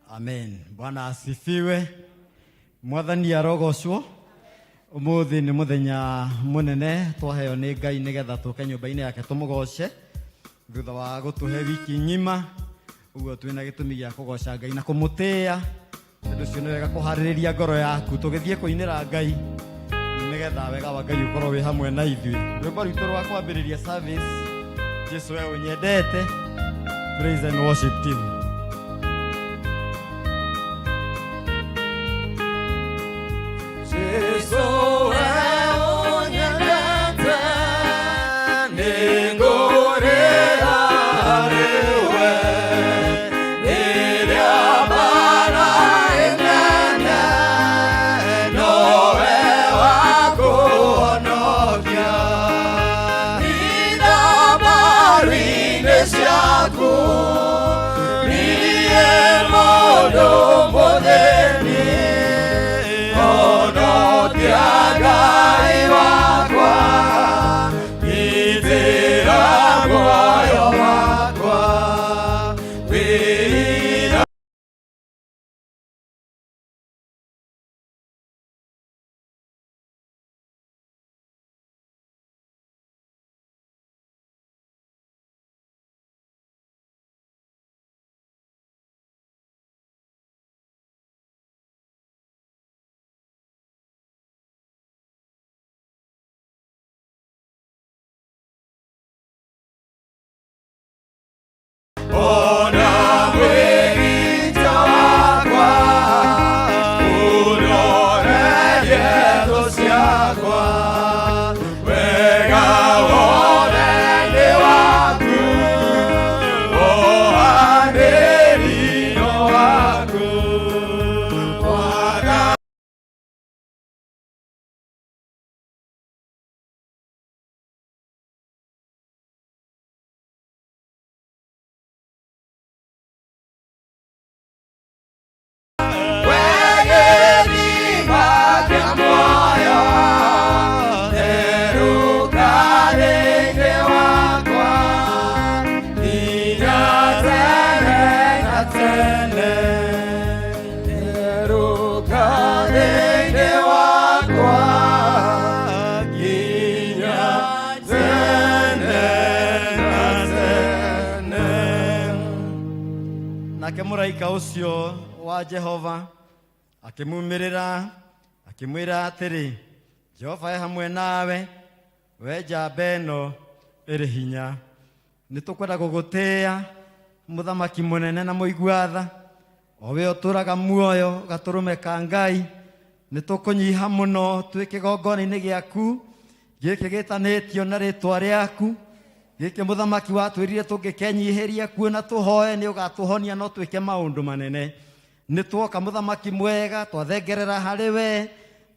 Amen. Bwana asifiwe. Mwathani arogocwo. Umuthi ni muthenya munene twaheo ni Ngai nigetha tuke nyumba-ini yake tumugoce thutha wa gutuhe wiki ngima. Uguo twina gitumi gia kugoca Ngai na kumutia. Ndu cio ni wega kuhaririria ngoro yaku tugithie kuinira Ngai nigetha wega wa Ngai ukorwo wi hamwe na ithui. Rwimbo rwitu rwa kwambiriria service Jesu we unyendete. Praise and worship team. Muraika ucio wa Jehova akimumirira akimwira atiri Jehova hamwe nawe we njamba ino iri hinya nitukwenda gugutia muthamaki munene na muiguatha owe uturaga muoyo gaturume ka Ngai nitukunyiha muno twike gongona-ini giaku giki gitanitio na ritwa riaku giki muthamaki watwirire tungikenyihĩria kuona tuhoe ni ugatuhonia no twike maundu manene nitwoka muthamaki mwega twathengerera hari we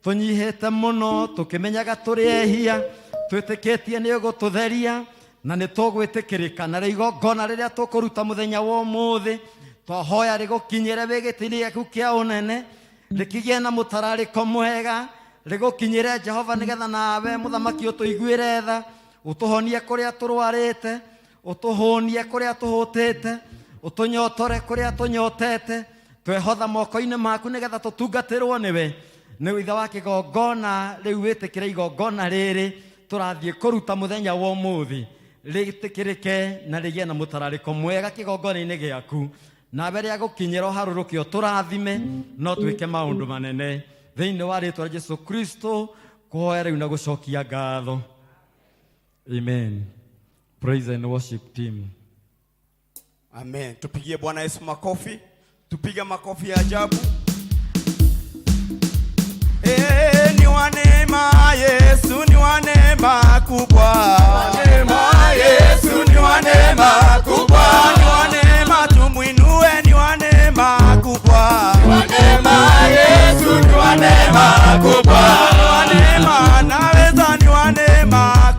tunyihite muno tukimenyaga turi ehia twitikitie ni ugututheria na nitugwitikirika na igongona riria tukuruta muthenya wa umuthi twahoya rigukinyire wigitini giaku kia unene rikigie na mutarariko mwega rigukinyire Jehova nigetha nawe muthamaki utuiguire tha utuhonie kuria turwarite utuhonie kuria tuhutite utunyotore kuria tunyotete twehotha moko-ini maku nigetha tutungatirwo niwe ni ithe wa kigongona riu witikire igongona riri turathie kuruta muthenya wa umuthi ritikirike na rigie na mutarariko mwega kigongona-ini giaku na mbere ya gukinyira harurukio turathime no twike maundu manene thiini wa ritwa Jesu Kristo kuhoya riu na gucokia ngatho. Amen. Praise and worship team. Amen. Tupigie Bwana Yesu makofi. Tupige makofi ya ajabu. Ni wa neema Yesu, ni wa neema kubwa. Neema Yesu, ni wa neema kubwa. Ni wa neema tumuinue, ni wa neema kubwa. Ni wa neema Yesu, ni wa neema kubwa. Ni wa neema naweza, ni wa neema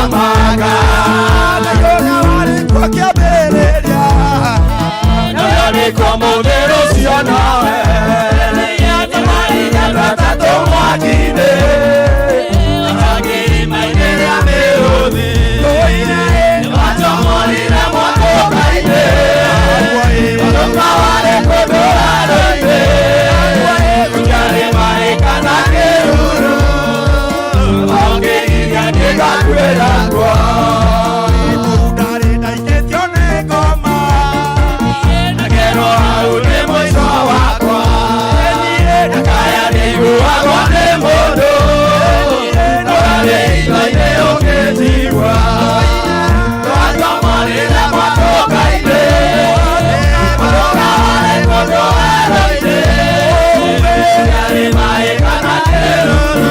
maka Nayona wale kwa kiabeleria Nayoni kwa modero sionawe Niyata marina tatato mwakine Nagiri maine ya meodi Wacho molina mwako kaine Wadoka wale kodora doide Kujari maika na keruru Ogeri ya nega kwela kwa Murudare na iketione ngoma Nagero haune mwisho wakwa Nakaya nigu wakwa ne modo Norare ito ine oketiwa Toato marina mwako kaine Wadoka wale kodora doide Kujari maika na keruru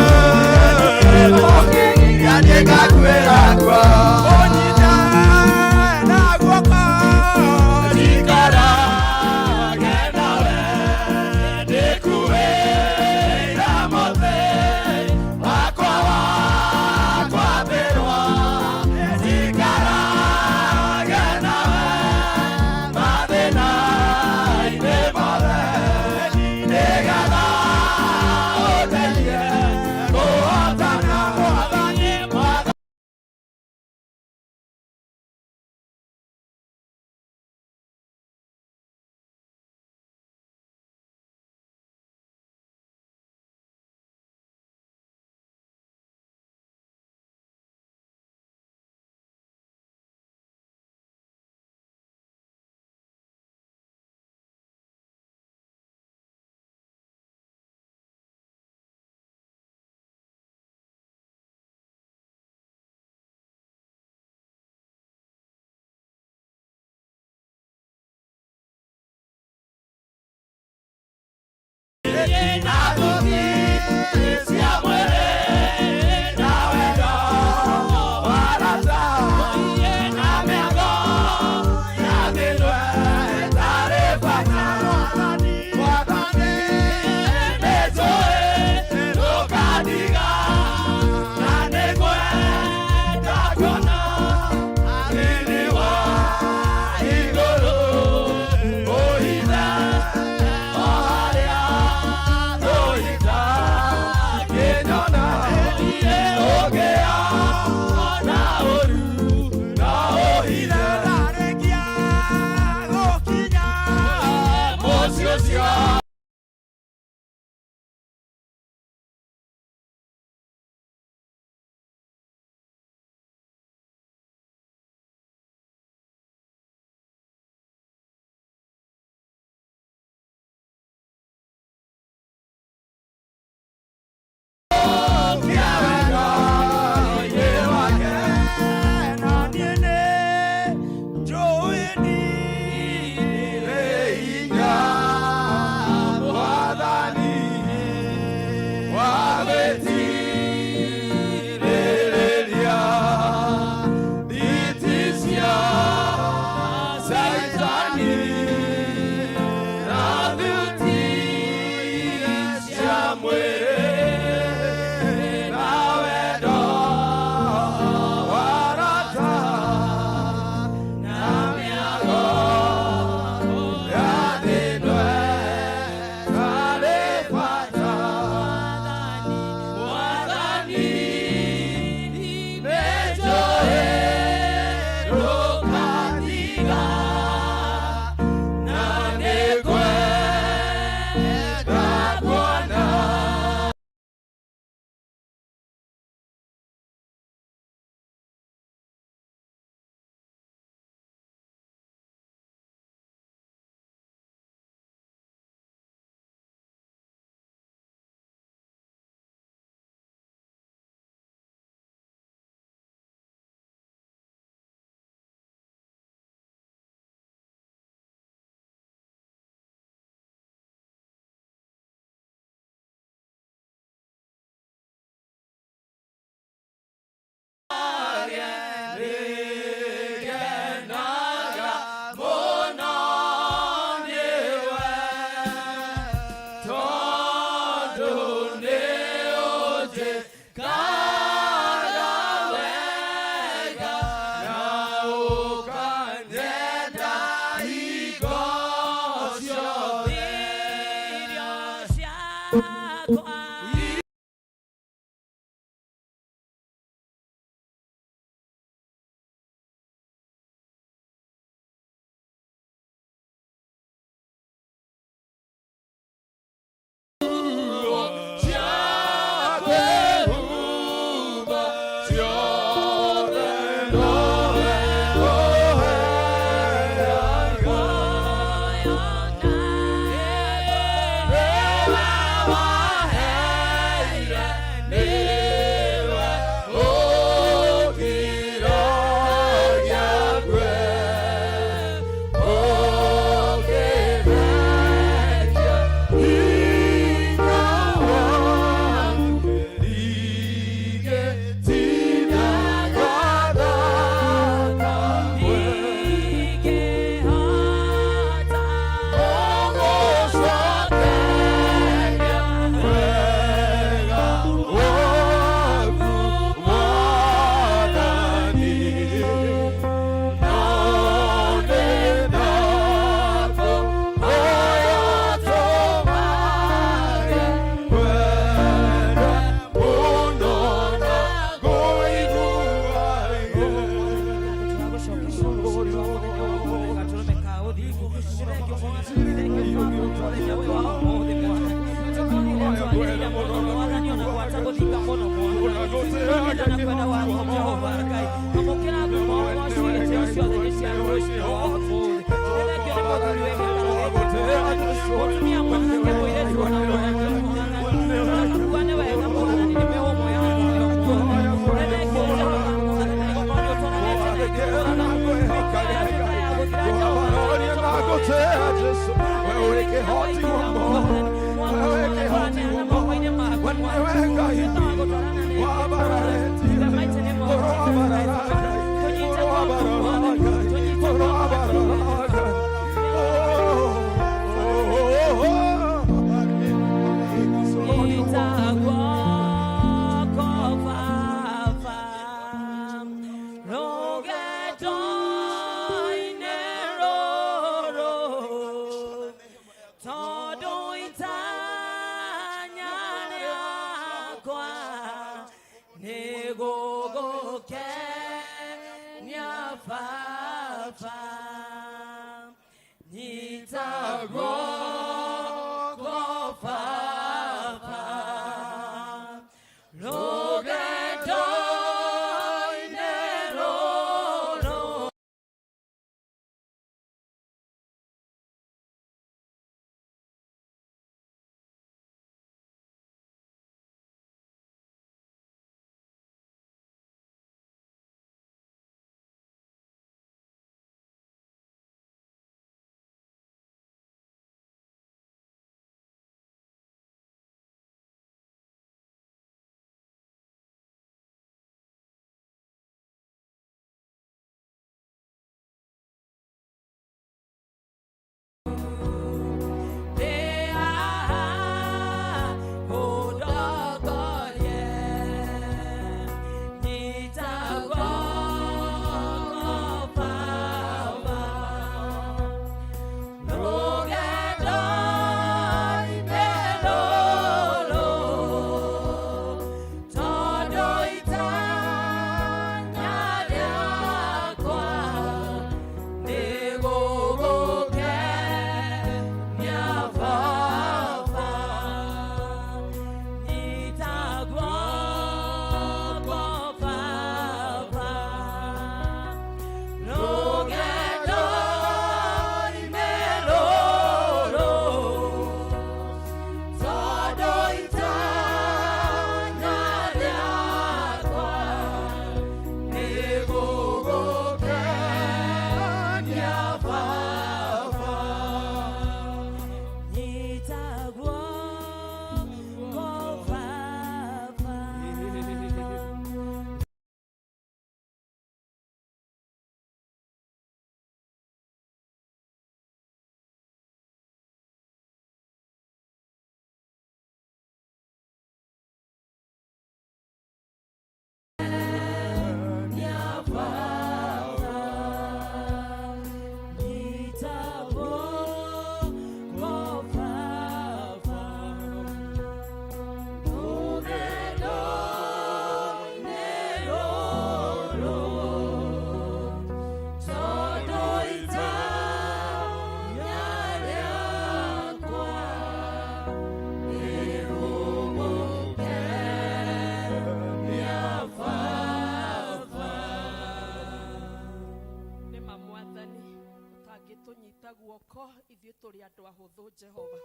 guoko ithuĩ tũrĩ andũ ahũthũ Jehova.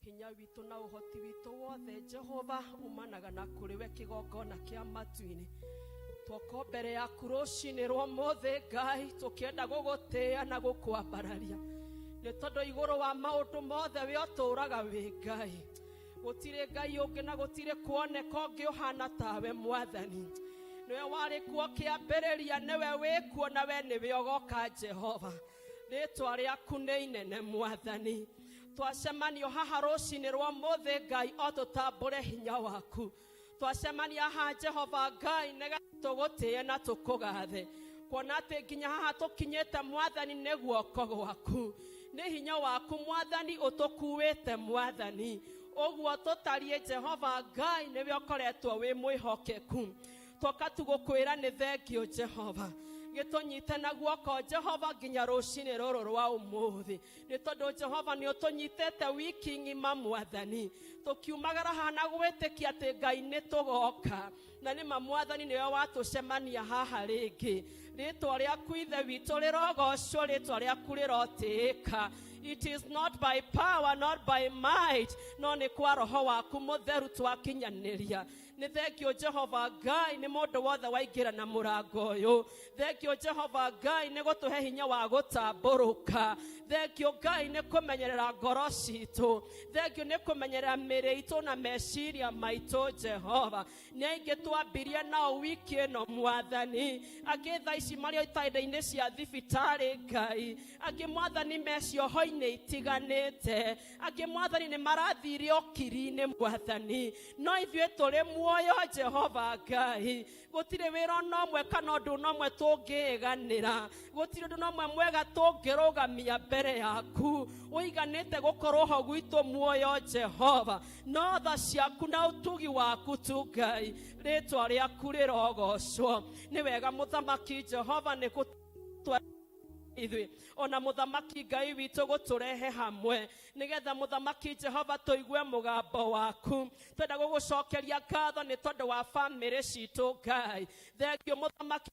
Hinya witũ na ũhoti witũ wothe Jehova umanaga na kũrĩ we kĩgongona kĩa matu-inĩ. Twoko mbere yaku rũcinĩ rwa ũmũthĩ Ngai tũkĩenda gũgũtĩĩa na gũkwambararia. Nĩ tondũ igũrũ wa maũndũ mothe we ũtũũraga wĩ Ngai. Gũtirĩ Ngai ũngĩ na gũtirĩ kuoneka ũngĩ ũhana tawe Mwathani. Niwe warĩ kuo kĩambĩrĩria, niwe wĩkuo na we nĩwe ũgoka Jehova. Rĩĩtwa rĩaku nĩ inene Mwathani. Twacemanio haha rũcinĩ rwa ũmũthĩ Ngai o tũtambũre hinya waku. Twacemania haha Jehova Ngai nĩgetha tũgũtĩe na tũkũgathe. Kuona atĩ nginya haha tũkinyĩte Mwathani nĩ guoko gwaku. Nĩ hinya waku Mwathani ũtũkuĩte Mwathani. Ũguo tũtarie Jehova Ngai nĩwe ũkoretwo wĩ mwĩhokeku. Twoka tũgũkwĩra nĩ thengio Jehova. Gĩtũnyite na guoko Jehova nginya rũcinĩ rũrũ rwa ũmũthĩ. Nĩ tondũ Jehova nĩ ũtũnyitĩte wiki ng'ima Mwathani. Tũkiumagara haha na gwĩtĩkia atĩ Ngai nĩ tũgoka. Na nĩ ma Mwathani nĩwe watũcemania haha rĩngĩ. Rĩĩtwa rĩaku Ithe witũ rĩrogocwo, rĩĩtwa rĩaku rĩrotĩĩka. It is not by power, not by might, no nĩ kwa Roho waku Mũtheru twakinyanĩria. Nĩ thengio Jehova Ngai nĩ mũndũ wothe waingĩra na mũrango ũyũ. Thengio Jehova Ngai nĩ gũtũhe hinya wa gũtambũrũka. Thengio Ngai nĩ kũmenyerera ngoro citũ. Thengio nĩ kũmenyerera mĩĩrĩ itũ na meciria maitũ Jehova. Nĩ aingĩ twambirie nao wiki ĩno Mwathani. Angĩ thaa ici marĩ o itanda-inĩ cia thibitarĩ Ngai. Angĩ Mwathani me cioho-inĩ itiganĩte. Angĩ Mwathani nĩ marathire okiri-inĩ Mwathani. No ithuĩ tũrĩ muoyo Jehova Ngai. Gũtirĩ wĩra no ũmwe kana ũndũ no ũmwe tũngĩĩganĩra. Gũtirĩ ũndũ no ũmwe mwega tũngĩrũgamia mbere yaku. Ũiganĩte gũkorwo ho gwitũ muoyo Jehova. No tha ciaku na ũtugi waku tu Ngai. Rĩĩtwa rĩaku rĩrogocwo. Nĩ wega Mũthamaki Jehova nĩ gũtwara ithuĩ ona Mũthamaki Ngai witũ gũtũrehe hamwe nĩgetha Mũthamaki Jehova tũigue mũgambo waku. Twenda gũgũcokeria ngatho nĩ tondũ wa bamĩrĩ citũ Ngai. Thengio Mũthamaki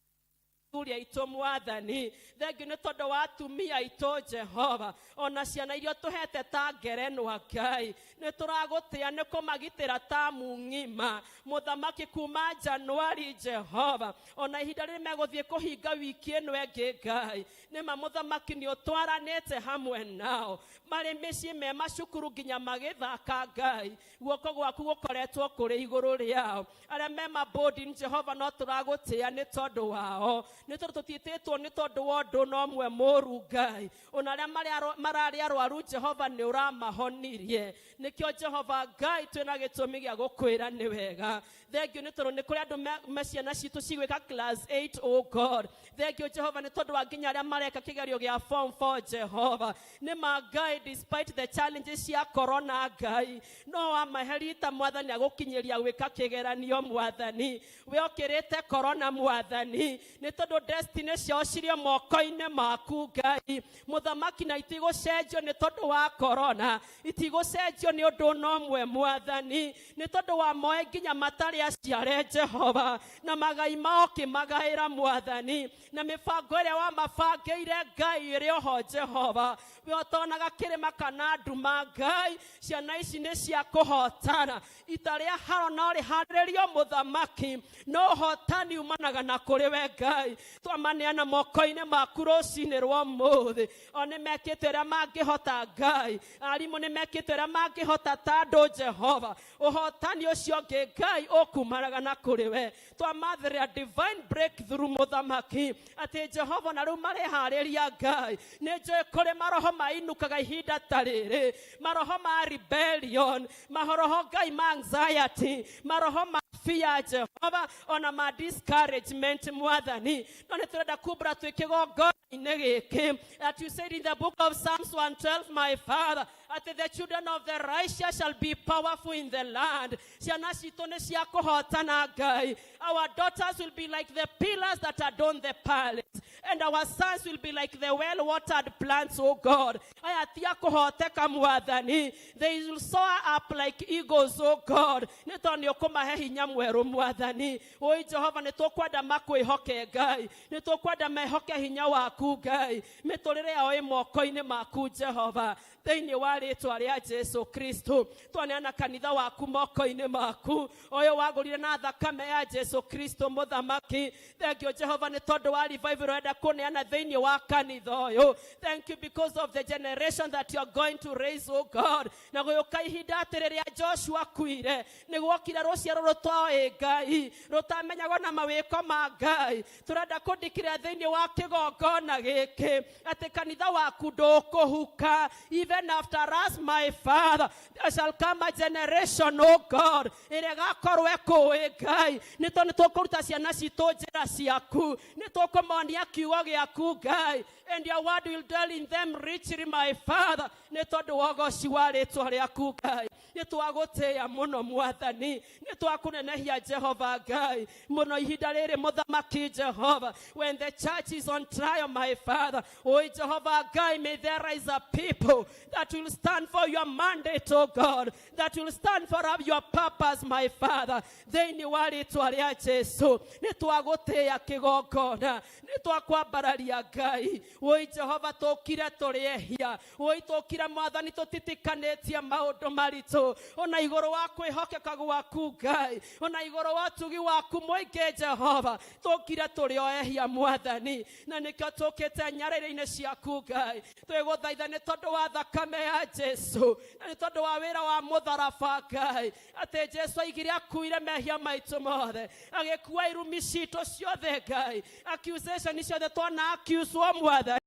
Turia ito Mwathani. Thengio nĩ tondũ wa atumia ito Jehova. Ona ciana iria tũhete ta ngerenwa Ngai. Nĩ tũragũtĩa nĩ kũmagitĩra ta ng'ima. Mũthamaki kuma Januari Jehova. Ona ihinda rĩrĩ megũthiĩ kũhinga wiki ĩno ĩngĩ Ngai. Nĩma Mũthamaki nĩ ũtwaranĩte hamwe nao. Marĩ mĩciĩ me macukuru nginya magĩthaka Ngai. Guoko gwaku gũkoretwo kũrĩ igũrũ rĩao. Arĩa me mabũndi Jehova no tũragũtĩa nĩ tondũ wao. Nĩ tondũ tũtiĩtĩtwo nĩ tondũ wa ũndũ no ũmwe mũũru Ngai. Ona arĩa mararĩ arwaru Jehova nĩ ũramahonirie. Nĩkĩo Jehova Ngai twĩna gĩtũmi gĩa gũkwĩra nĩ wega. Thengio nĩ tondũ nĩ kũrĩ andũ ciana citũ cigwĩka class 8 oh God. Thengio Jehova nĩ tondũ wa nginya arĩa mareka kĩgerio gĩa form 4 Jehova. Nĩma Ngai despite the challenges cia corona Ngai no wamaherita Mwathani agũkinyĩria gwĩka kĩgeranio Mwathani. We okĩrĩte corona Mwathani. Nĩ tondũ destiny ciao cirĩ moko-inĩ maku Ngai. Mũthamaki na itigũcenjio nĩ tondũ wa corona. Itigũcenjio nĩ ũndũ no ũmwe Mwathani. Nĩ tondũ wa moe nginya matarĩ aciare Jehova. Na magai mao kĩmagaĩra Mwathani. Na mĩbango ĩrĩa wamabangĩire Ngai ĩrĩ oho Jehova. We ũtonaga kĩrĩma kana nduma Ngai. Ciana ici nĩ cia kũhotana. Itarĩa haro no rĩharĩrĩrio Mũthamaki. No hotani umanaga na kũrĩ we Ngai. Twamaneana moko-inĩ maku rũcinĩ rwa ũmũthĩ. O nĩ mekĩte ũrĩa mangĩhota Ngai. Arimũ nĩ mekĩte ũrĩa mangĩhota ta andũ Jehova. Ũhotani ũcio ũngĩ Ngai ũkumanaga na kũrĩ we. Twamathĩrĩra divine breakthrough Mũthamaki. Atĩ Jehova na rĩu mareharĩria Ngai. Nĩ njũĩ kũrĩ maroho mainũkaga ihinda ta rĩrĩ. Maroho ma rebellion. Maroho Ngai ma anxiety. Maroho ma fear Jehova. Ona ma discouragement Mwathani. No nĩ tũrenda kumbũra twĩ kĩgongona-inĩ gĩkĩ. That you said in the book of Psalms 112, my Father, that the children of the righteous shall be powerful in the land. Ciana citũ nĩ cia kũhotana Ngai. Our daughters will be like the pillars that adorn the palace. and our sons will be like the well-watered plants, oh God. Aya tiako hoteka mwathani. They will soar up like eagles, oh God. Nito ni okumahe hinya mweru mwathani. Oi Jehova nitokwenda makwihoke Ngai. Nitokwenda mehoke hinya waku Ngai. Miturire yao imoko-ini maku Jehova. Thĩinĩ wa rĩĩtwa rĩa Jesu Kristo twaneana kanitha waku moko-inĩ maku ũyũ wagũrire na thakame ya Jesu Kristo mũthamaki. Thank you Jehova nĩ tondũ wa revival ũrenda kũneana thĩinĩ wa kanitha ũyũ. Thank you because of the generation that you are going to raise, oh God. Na gũyũka ihinda atĩ rĩrĩa Joshua kuire nĩ gwokire rũciaro rũtoĩ Ngai rũtamenyagwo na mawĩko ma Ngai. Tũrenda kũndĩkĩra thĩinĩ wa kĩgongona gĩkĩ atĩ kanitha waku ndũkũhuka. Even after us, my Father, there shall come a generation, oh God, ĩrĩgakorwo ĩkũĩ Ngai. Nĩ tondũ nĩtũkũruta ciana citũ njĩra ciaku. Nĩtũkũmonia kiugo gĩaku Ngai. And your word will dwell in them richly, my Father. Nĩ tondũ wa ũgoci wa rĩĩtwa rĩaku Ngai. Nĩtwagũtĩĩa mũno mwathani. Nĩtwakũnenehia Jehova Ngai. Mũno ihinda rĩrĩ mũthamaki Jehova. When the church is on trial, my Father, oh Jehova Ngai, may there rise a people that will stand for your mandate, oh God, that will stand for your purpose, my Father. Thĩinĩ wa rĩĩtwa rĩa Jesu nĩtwagũtĩĩa kĩgongona. Nĩtwakwambararia Ngai. Oi Jehova tũkire tũrĩehia. Oi tũkire mwathani tũtitikanĩtie maũndũ maritũ. Ona igũrũ wa kwĩhokeka gwaku Ngai. Ona igũrũ wa tugi waku mũingĩ Jehova. Tũkire tũrĩoehia mwathani. Na nĩkĩo tũkĩte nyarĩrĩ-inĩ ciaku Ngai. Twĩgũthaitha nĩ tondũ wa thakame ya Jesu. Na nĩ tondũ wa wĩra wa mũtharaba Ngai. Atĩ Jesu aigire akuire mehia maitũ mothe. Agĩkua irumi citũ ciothe Ngai. Accusation ciothe twana accuse wa mwathani.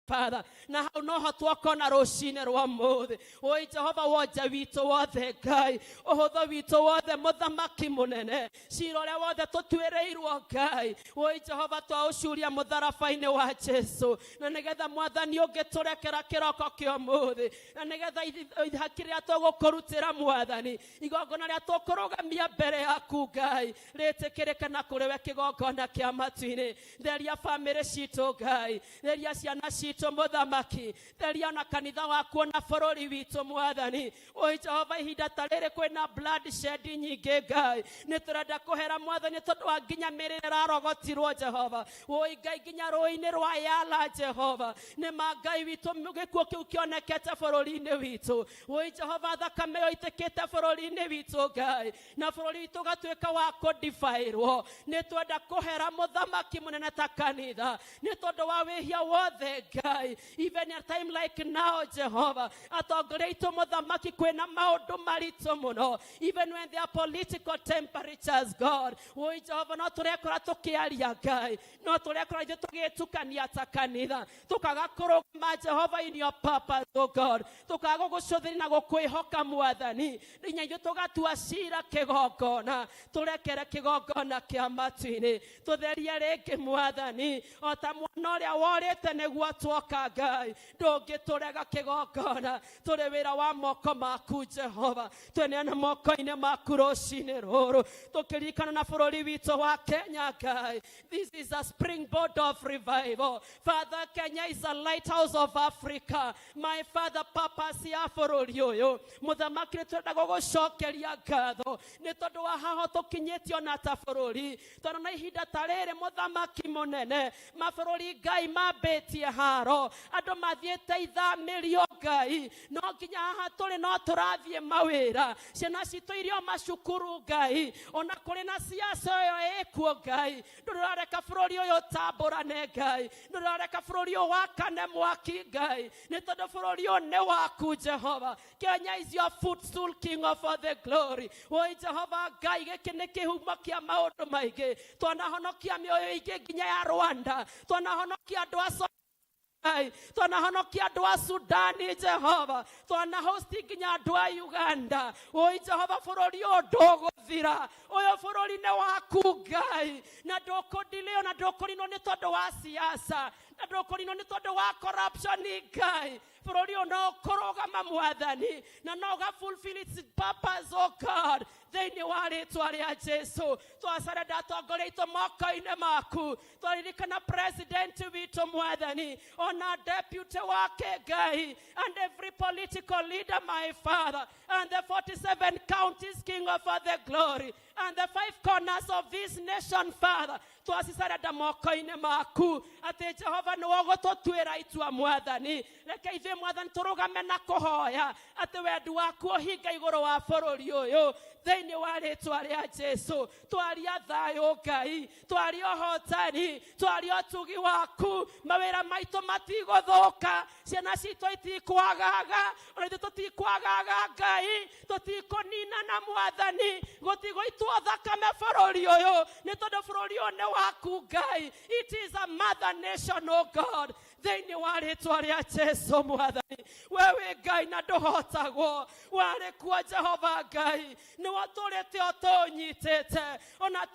Father, na hau noho twakona rũcinĩ rwa mũthĩ. Oi Jehova wonja witũ wothe Ngai. Ũhũthũ witũ wothe mũthamaki mũnene. Cira ũrĩa wothe tũtuĩrĩirwo Ngai. Oi Jehova twaũcuria mũtharaba-inĩ wa Jesu. Na nĩgetha mwathani ũngĩtũrekera kĩroko kĩa ũmũthĩ. Na nĩgetha hakiri rĩa tũgũkũrutĩra mwathani. Igongona rĩa tũkũrũgamia mbere yaku Ngai. Rĩtĩkĩrĩke na kũrĩ we kĩgongona kĩa matu-inĩ. Theria bamĩrĩ citũ Ngai. Theria ciana citũ mũthamaki. Theria na kanitha waku na bũrũri witũ mwathani. Oi Jehova ihinda ta rĩrĩ kwĩna bloodshed nyingĩ Ngai. Nĩtũrenda kũhera mwathani tondũ wa nginya mĩrĩ ĩrarogotirwo Jehova. Oi Ngai nginya rũĩ-inĩ rwa Yala Jehova. Nĩma Ngai witũ gĩkuũ kĩu kĩonekete bũrũri-inĩ witũ. Oi Jehova thakame ĩyo ĩitĩkĩte bũrũri-inĩ witũ Ngai. Na bũrũri witũ ũgatuĩka wa kũdifairwo. Nĩtwenda kũhera mũthamaki mũnene ta kanitha. Nĩ tondũ wa wĩhia wothe Ngai. Even at a time like now, Jehovah, atongorĩtwo mũthamaki kwĩna maũndũ maritũ mũno. Even when there are political temperatures, God. Oi Jehovah, no tũrekora tũkĩaria Ngai. No tũrekora ithuĩ tũgĩtukania ta kanitha. Tũkaga kũrũgama Jehovah in your purpose, oh God. Tũkaga gũgũcũthĩrĩria na gũkwĩhoka mwathani. Nginya ithuĩ tũgatua cira kĩgongona. Tũrekere kĩgongona kĩa matu-inĩ. Tũtherie rĩngĩ mwathani. O ta mwana ũrĩa worĩte nĩguo twoka Ngai. Ndũngĩtũrega kĩgongona. Tũrĩ wĩra wa moko maku Jehova. Tweneana moko-inĩ maku rũcinĩ rũrũ. Tũkĩririkana na bũrũri witũ wa Kenya Ngai. This is a springboard of revival. Father, Kenya is a lighthouse of Africa. My Father, purpose ya bũrũri ũyũ. Mũthamaki nĩtũrenda gũgũcokeria ngatho. Nĩ tondũ wa haha tũkinyĩtio na ta bũrũri. Tondũ na ihinda ta rĩrĩ mũthamaki mũnene. Mabũrũri Ngai mambĩtie haro. Andũ mathiĩte ithamĩrio Ngai. No nginya haha tũrĩ no tũrathiĩ mawĩra. Ciana citũ irio macukuru Ngai. Ona kũrĩ na siasa ĩyo ĩkuo Ngai. Ndũrareka bũrũri ũyũ tambũrane Ngai. Ndũrareka bũrũri ũyũ wakane mwaki Ngai. Nĩ tondũ bũrũri ũyũ nĩ waku Jehova. Kenya is your footstool, King of all the glory. Oi Jehova Ngai, gĩkĩ nĩ kĩhumo kĩa maũndũ maingĩ. Twanahonokia mĩoyo ĩngĩ nginya ya Rwanda. Twanahonokia andũ a twanahonokia andũ a Sudani Jehova. Twanahosti nginya andũ a Uganda. Oi Jehova bũrũri ũyũ ndũgũthira. Ũyũ bũrũri nĩ waku Ngai. Na ndũkũdilio na ndũkũrinwo nĩ tondũ wa siasa. Na ndũkũrinwo nĩ tondũ wa corruption Ngai. Bũrũri ũyũ no ũkũrũgama Mwathani, na no ũgafulfill its purpose, oh God, thĩinĩ wa rĩtwa rĩa Jesu. Twasarenda atongoria aitũ moko-inĩ maku. Twaririkana president witũ Mwathani, ona deputy wake Ngai, and every political leader, my Father, and the 47 counties, King of all the glory, and the 5 corners of this nation, Father. Twasarenda moko-inĩ maku atĩ Jehova nĩwe ũgũtũtuĩra itua Mwathani. Reke ithuĩ Mwathani tũrũgame na kũhoya atĩ wendi waku ũhinga igũrũ wa bũrũri ũyũ thĩinĩ wa rĩtwa rĩa Jesu. Twaria thayũ Ngai, twaria ũhotani, twaria ũtugi waku. Mawĩra maitũ matigũthũka, ciana citũ itikwagaga, ona ithuĩ tũtikwagaga Ngai, tũtikũninana Mwathani, gũtigũitwo thakame bũrũri ũyũ nĩ tondũ bũrũri ũyũ nĩ waku Ngai. It is a mother nation, oh God, thĩinĩ wa rĩtwa rĩa Jesu Mwathani. Wewe Ngai na ndũhotagwo, warĩ kuo Jehova Ngai, nĩwe tũrĩte ũtũnyitĩte. Ona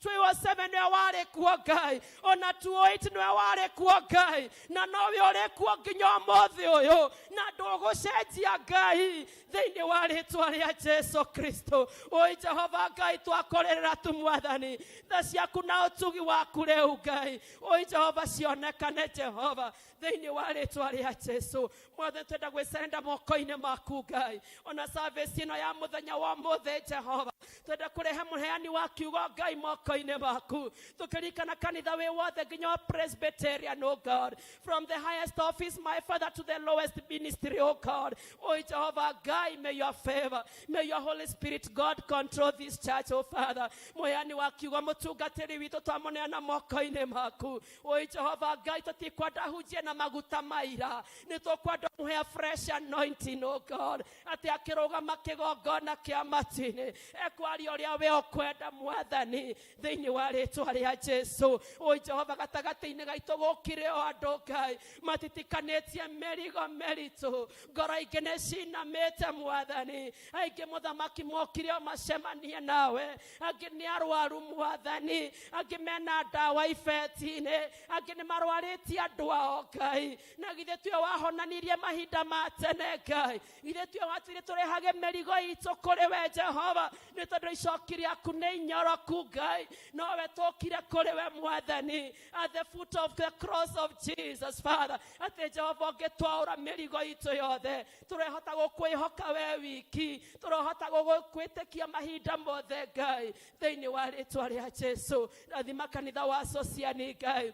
2027 nĩwe warĩ kuo Ngai, ona 2028 nĩwe warĩ kuo Ngai, na nowe ũrĩ kuo nginya ũmũthĩ ũyũ, na ndũgũcenjia Ngai thĩinĩ wa rĩtwa rĩa Jesu Kristo. Oi Jehova Ngai, twakũrĩrĩra tu Mwathani, tha ciaku na ũtugi waku rĩu Ngai. Oi Jehova, cionekane Jehova thĩinĩ wa rĩtwa rĩa Jesu. Mwathani, twenda gwĩcerenda moko-inĩ maku Ngai. Ona service ĩno ya mũthenya wa ũmũthĩ Jehova, twenda kũrehe mũheani wa kiugo Ngai moko-inĩ maku. Tũkĩririkana kanitha wĩ wothe nginya wa Presbyterian, oh God, from the highest office, my Father, to the lowest ministry, oh God. Oh Jehovah Ngai, may your favor, may your Holy Spirit, God, control this church, oh Father. Mũheani wa kiugo mũtungatĩri witũ twamũneana moko-inĩ maku. Oh Jehovah Ngai, tũtikwenda ahunjie na maguta maira, nĩ tũkwenda mũhe fresh anointing, oh God, atĩ akĩrũgama kĩgongona kĩa matu-inĩ ekwaria ũrĩa we ũkwenda Mwathani thĩinĩ wa rĩtwa rĩa Jesu. O Jehova, gatagatĩ-inĩ gaitũ gũkire o andũ Ngai matitikanĩtie mĩrigo mĩritũ, ngoro ingĩ nĩ cinamĩte Mwathani. Aingĩ mũthamaki mokire o macemanie nawe, angĩ nĩ arwaru Mwathani, angĩ mena ndawa ibeti-inĩ, angĩ nĩ marwarĩtie andũ ao Ngai. Na githĩ tiwe wahonanirie mahinda ma tene Ngai, githĩ tiwe watwĩrire tũrehage mĩrigo itũ kũrĩ we Jehova, nĩ tondũ icoki rĩaku nĩ inyoroku Ngai. Nowe tũkire kũrĩ we Mwathani at the foot of the cross of Jesus, Father, atĩ Jehova ũngĩtwaũra mĩrigo itũ yothe, tũrehota gũkwĩhoka we wiki, tũrehota gũkwĩtĩkia mahinda mothe Ngai thĩinĩ wa rĩtwa rĩa Jesu. Rathima kanitha wa Sociani Ngai,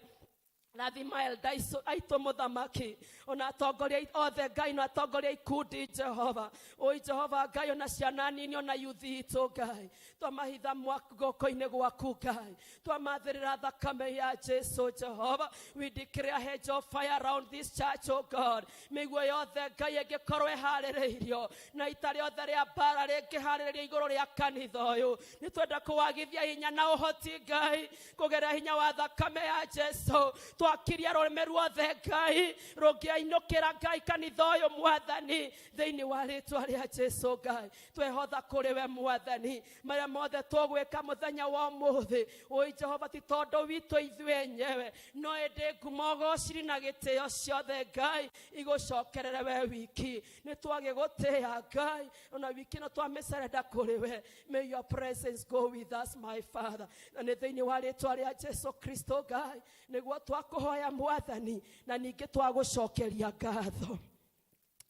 rathima elda aitũ mũthamaki, ona atongoria othe Ngai, na atongoria ikundi Jehova. Oi Jehova Ngai, ona ciana nini, ona yuthi itũ Ngai, twamahitha guoko-inĩ gwaku Ngai, twamathĩrĩra thakame ya Jesu Jehova. We declare a hedge of fire around this church, oh God. Mĩguo yothe Ngai ĩngĩkorwo ĩharĩrĩirio, na ita rĩothe rĩa mbara rĩngĩharĩrĩrio igũrũ rĩa kanitha ũyũ, nĩ twenda kũwagithia hinya na ũhoti Ngai kũgerera hinya wa thakame ya Jesu. Twakiria rũrĩmĩ ruothe Ngai rũngĩainũkĩra Ngai kanitha ũyũ Mwathani thĩinĩ wa rĩtwa rĩa Jesu Ngai. Twehotha kũrĩ we Mwathani, marĩa mothe tũgwĩka mũthenya wa ũmũthĩ, oi Jehova, ti tondũ witũ ithuĩ enyewe, no ĩndĩ ngumo ũgociri na gĩtĩo ciothe Ngai igũcokerere we wiki. Nĩ twagĩgũtĩĩa Ngai, ona wiki ĩno twamĩcerenda kũrĩ we. May your presence go with us, my Father, na nĩ thĩinĩ wa rĩtwa rĩa Jesu Kristo Ngai nĩguo twakũhoya Mwathani, na ningĩ twagũcokeria ngatho.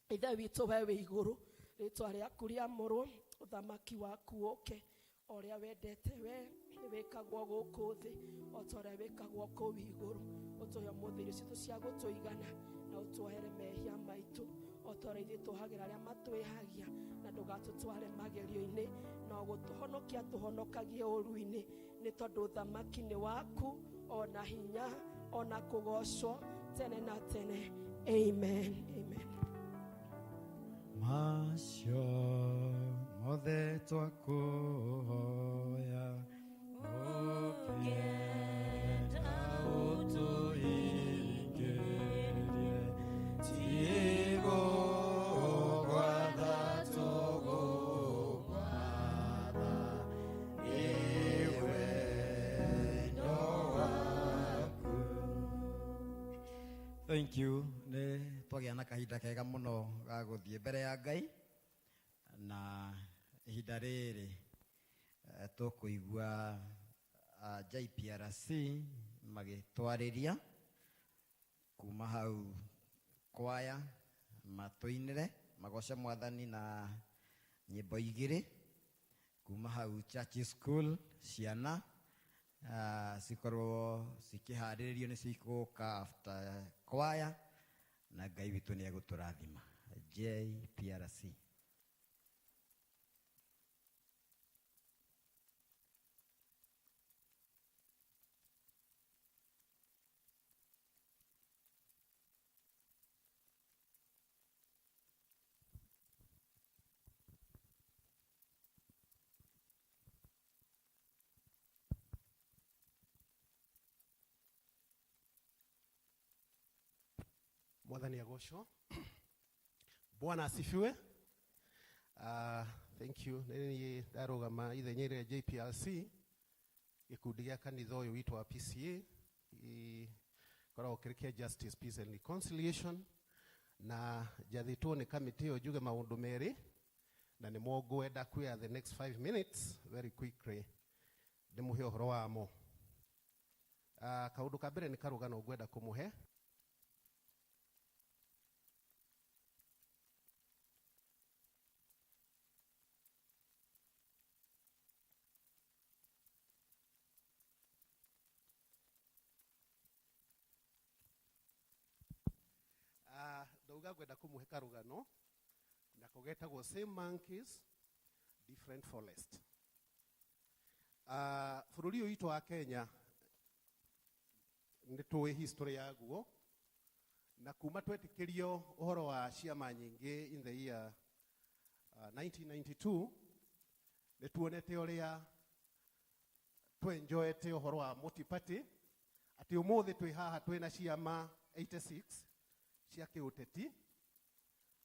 Ithe witũ we wĩ igũrũ, rĩtwa rĩaku rĩamũrwo, ũthamaki waku ũke, ũrĩa wendete we wĩkagwo gũkũ thĩ, o ta ũrĩa wĩkagwo kũu igũrũ. Ũtũhe ũmũthĩ irio ciitũ cia gũtũigana, na ũtwohere mehia maitũ, o ta ũrĩa ithuĩ tũhagĩra arĩa matwĩhagia, na ndũgatũtware magerio-inĩ, no gũtũhonokia tũhonokagie ũũru-inĩ, nĩ tondũ ũthamaki nĩ waku, ona hinya, ona kũgocwo tene na tene. Amen. Amen. Macio mothe twakuhoya, ũkĩenda ũtũhingĩrie, tigũgwatha tũgũgwatha, nĩ wendo waku. Thank you. twagia na kahinda kega muno ga guthie mbere ya Ngai na ihinda riri tukuigua JPRC magitwariria kuma hau kwaya matuinire magoce mwathani na nyimbo igiri kuma hau church school ciana sikorwo sikiharirio ni sikuka after kwaya na Ngai witu ni aguturathima. JPRC. Mwathani agocwo. Bwana asifiwe. Thank you. Nini darogama ithenya rĩa JPRC gikundi gĩa kanitha ũyũ witũ wa P.C.E.A koragwo kĩrĩ Justice, Peace and Reconciliation, na njathĩtwo nĩ kamĩtĩ ĩyo njuge maũndũ merĩ na nĩ mo ngwenda kuoya the next 5 minutes very quickly ndĩmũhe ũhoro wamo. Kaũndũ ka mbere nĩ karũgano ngwenda kũmũhe. Ndauga gwenda kumuhe karugano na kugetagwo same monkeys different forest. Bururi witu wa Kenya nĩ tũĩ history yaguo na kuma twetikirio uhoro wa ciama nyingi in the year 1992 nĩ tuonete ũrĩa twenjoete uhoro wa multi-party ati umuthi twi haha twina ciama 86 cia kiuteti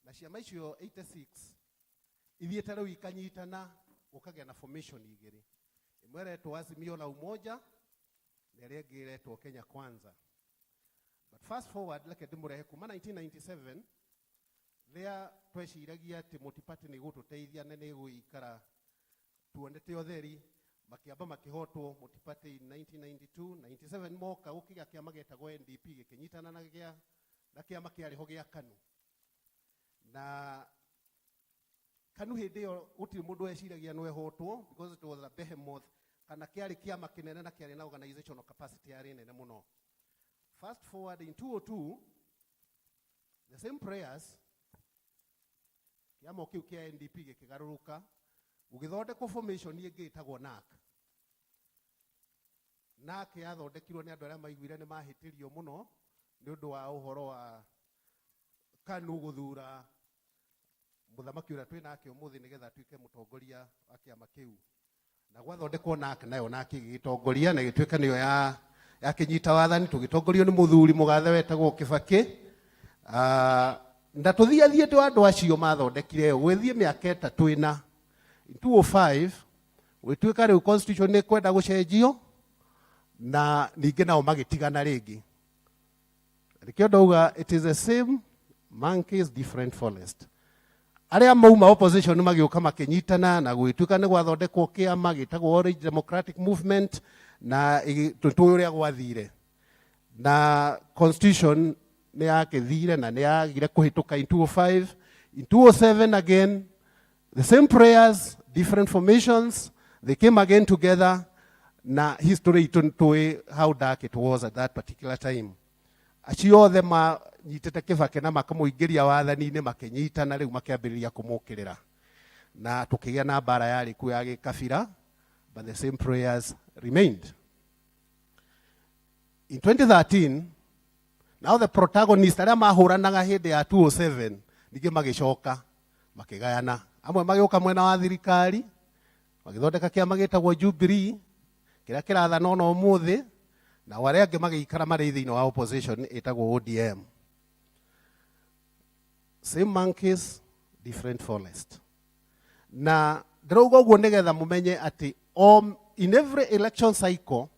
na ciama icio 86 ithiĩte rĩu ikanyitana gũkagĩa na formation igĩrĩ, ĩmwe ĩretwo Azimio la Umoja na ĩrĩa ĩngĩ ĩretwo Kenya Kwanza. But fast forward like ndĩmũrehe kuma 1997 rĩa tweciragia atĩ multi-party nĩ gũtũteithia na nĩ gũikara tuonete ũtheri, makiamba makihotwo multi-party 1992 97 moka gũkĩgĩa kĩama gĩtagwo NDP gĩkĩnyitana na kĩama kĩarĩ ho gĩa KANU. Na KANU hĩndĩ ĩyo gũtirĩ mũndũ weciragia no ehotwo because it was a behemoth kana kĩarĩ kĩama kĩnene na kĩarĩ na organizational capacity yarĩ nene mũno. Fast forward in 2002 the same prayers kĩama kĩu kĩa NDP gĩkĩgarũrũka gũgĩthondekwo formation ĩngĩ ĩtagwo NAK yathondekirwo nĩ andũ arĩa maiguire nĩ mahĩtĩrio mũno nĩ ũndũ wa ũhoro wa KANU gũthura mũthamaki ũrĩa twĩ nake ũmũthĩ nĩgetha atuĩke mũtongoria wa kĩama kĩu. Na gwathondekwo NAK nayo NAK ĩgĩtongoria na ĩgĩtuĩka nĩyo ya kĩnyita wathani, tũgĩtongorio nĩ mũthuri mũgathe wetagwo Kibaki. Na tũthiathiĩte andũ acio mathondekire gwĩthiĩ mĩaka ĩtatũ ĩna. In 2005 gwĩtuĩka rĩu constitution nĩ kwenda gũcenjio na ningĩ nao magĩtigana rĩngĩ. Rĩkĩo ndauga it is the same monkeys different forest. Arĩa mauma opposition magĩũka makĩnyitana na gwĩtuĩka nĩ gwathondekwo kĩama gĩtagwo Orange Democratic Movement na tũtũĩ ũrĩa gwathire. Na constitution nĩ yakĩthire na nĩ yagire kũhĩtũka in 2005. In 2007 again the same prayers, different formations, they came again together. Na history tũĩ how dark it was at that particular time. Acio othe manyitĩte Kibaki na makamũingĩria wathani-inĩ makĩnyitana rĩu makĩambĩrĩria kũmũkĩrĩra. Na tũkĩgĩa na mbara yarĩ kuo ya gĩkabira, but the same prayers remained. In 2013, now the protagonist arĩa mahũranaga hĩndĩ ya 2007 ningĩ magĩcoka makĩgayana. Amwe magĩũka mwena wa thirikari, magĩthondeka kĩama gĩtagwo Jubilee, kĩrĩa kĩrathana ona ũmũthĩ, na arĩa angĩ magĩikara marĩ thĩinĩ wa opposition ĩtagwo ODM. Same monkeys, different forest. Na ndĩrauga ũguo nĩgetha mũmenye atĩ in every election cycle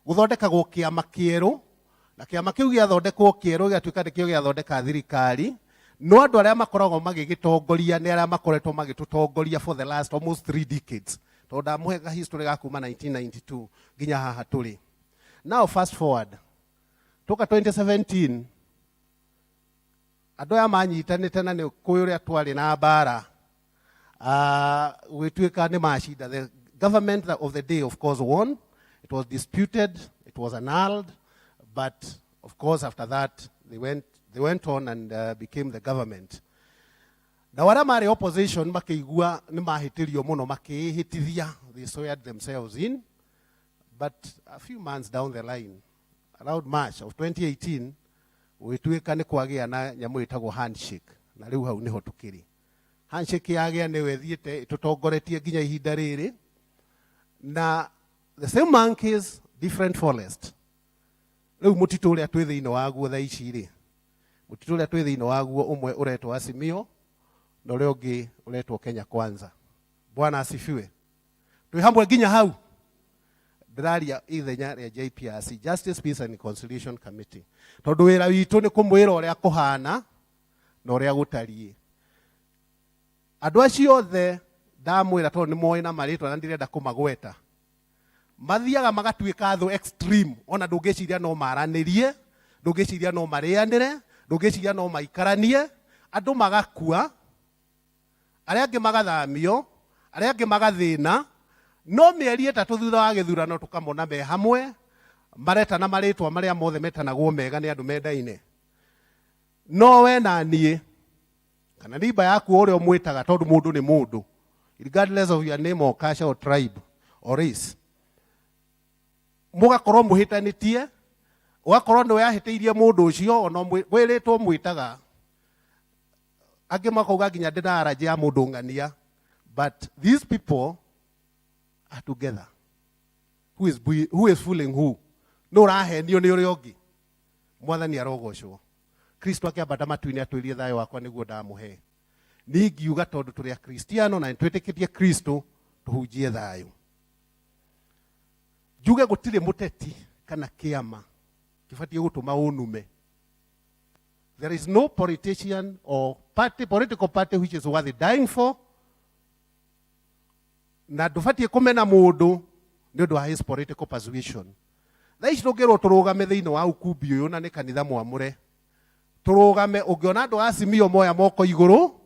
gũthondekagwo kĩama kĩerũ na kiama kiu giathondekwo kieru giatuika nikio giathondeka thirikari no andu aria makoragwo magigitongoria ni aria makoretwo magitutongoria for the last almost 3 decades to ndamuhega history ga kuma 1992 ginya haha turi. Now fast forward toka 2017 andu aya manyitanite na ni kuyu twari na bara gwituika ni mashinda. The government of the day of course won. It was disputed, it was annulled, but of course after that they went on and became the government. Na wara mari opposition makiigua ni mahitirio muno makihitithia, they sweared themselves in, but a few months down the line, around March of 2018, wituika ni kwagia na nyamu itagwo handshake, na riu hau niho tukiri. Handshake yagia ni wethiite tutongoretie ginya ihinda riri, na the same monkeys, different forest. Riu mutitu uria twi thiini waguo thaa ici ri, mutitu uria twi thiini waguo umwe uretwo Azimio na uria ungi uretwo Kenya Kwanza. Bwana asifiwe. Twi hamwe ginya hau. Ndiraria ithenya ria JPRC, Justice, Peace and Reconciliation Committee. Tondu wira witu ni kumwira uria kuhana na uria gutarie. Andu acio othe ndamwira tondu ni moina maritwa na ndirenda kumagweta. Mathiaga magatuika thu extreme, ona ndungiciria no maranirie, ndungiciria no marianire, ndungiciria no maikaranie, andu magakua, aria angi magathamio, aria angi magathina, no mieri itatu thutha wa githurano tukamona me hamwe, mareta na maritwa maria mothe metanagwo mega ni andu mendaine. No we na nie kana riba yaku uria umwitaga tondu mundu ni mundu, regardless of your name or culture or tribe or race, mugakorwo muhitanitie, ugakorwo ni wahiteirie mundu ucio ona wiritwo mwitaga, angi makauga ginya ndina araji ya mundu ngania, but these people are together. Who is fooling who? No rahenio ni uria ungi. Mwathani arogocwo. Kristo akiambata matu-ini atwirie thayo wakwa niguo ndamuhe. Ni ngiuga tondu turi a Kristiano na twitikitie Kristo tuhunjie thayo. Juge gutire muteti kana kiama kifatie gutuma unume. There is no politician or political party which is worth dying for. Na dufatie kumena mundu ni undu wa his political persuasion. Thaici ndungirwo turugame thiini wa ukumbi uyu na ni kanitha mwamure. Turugame ungiona andu Azimio moya moko iguru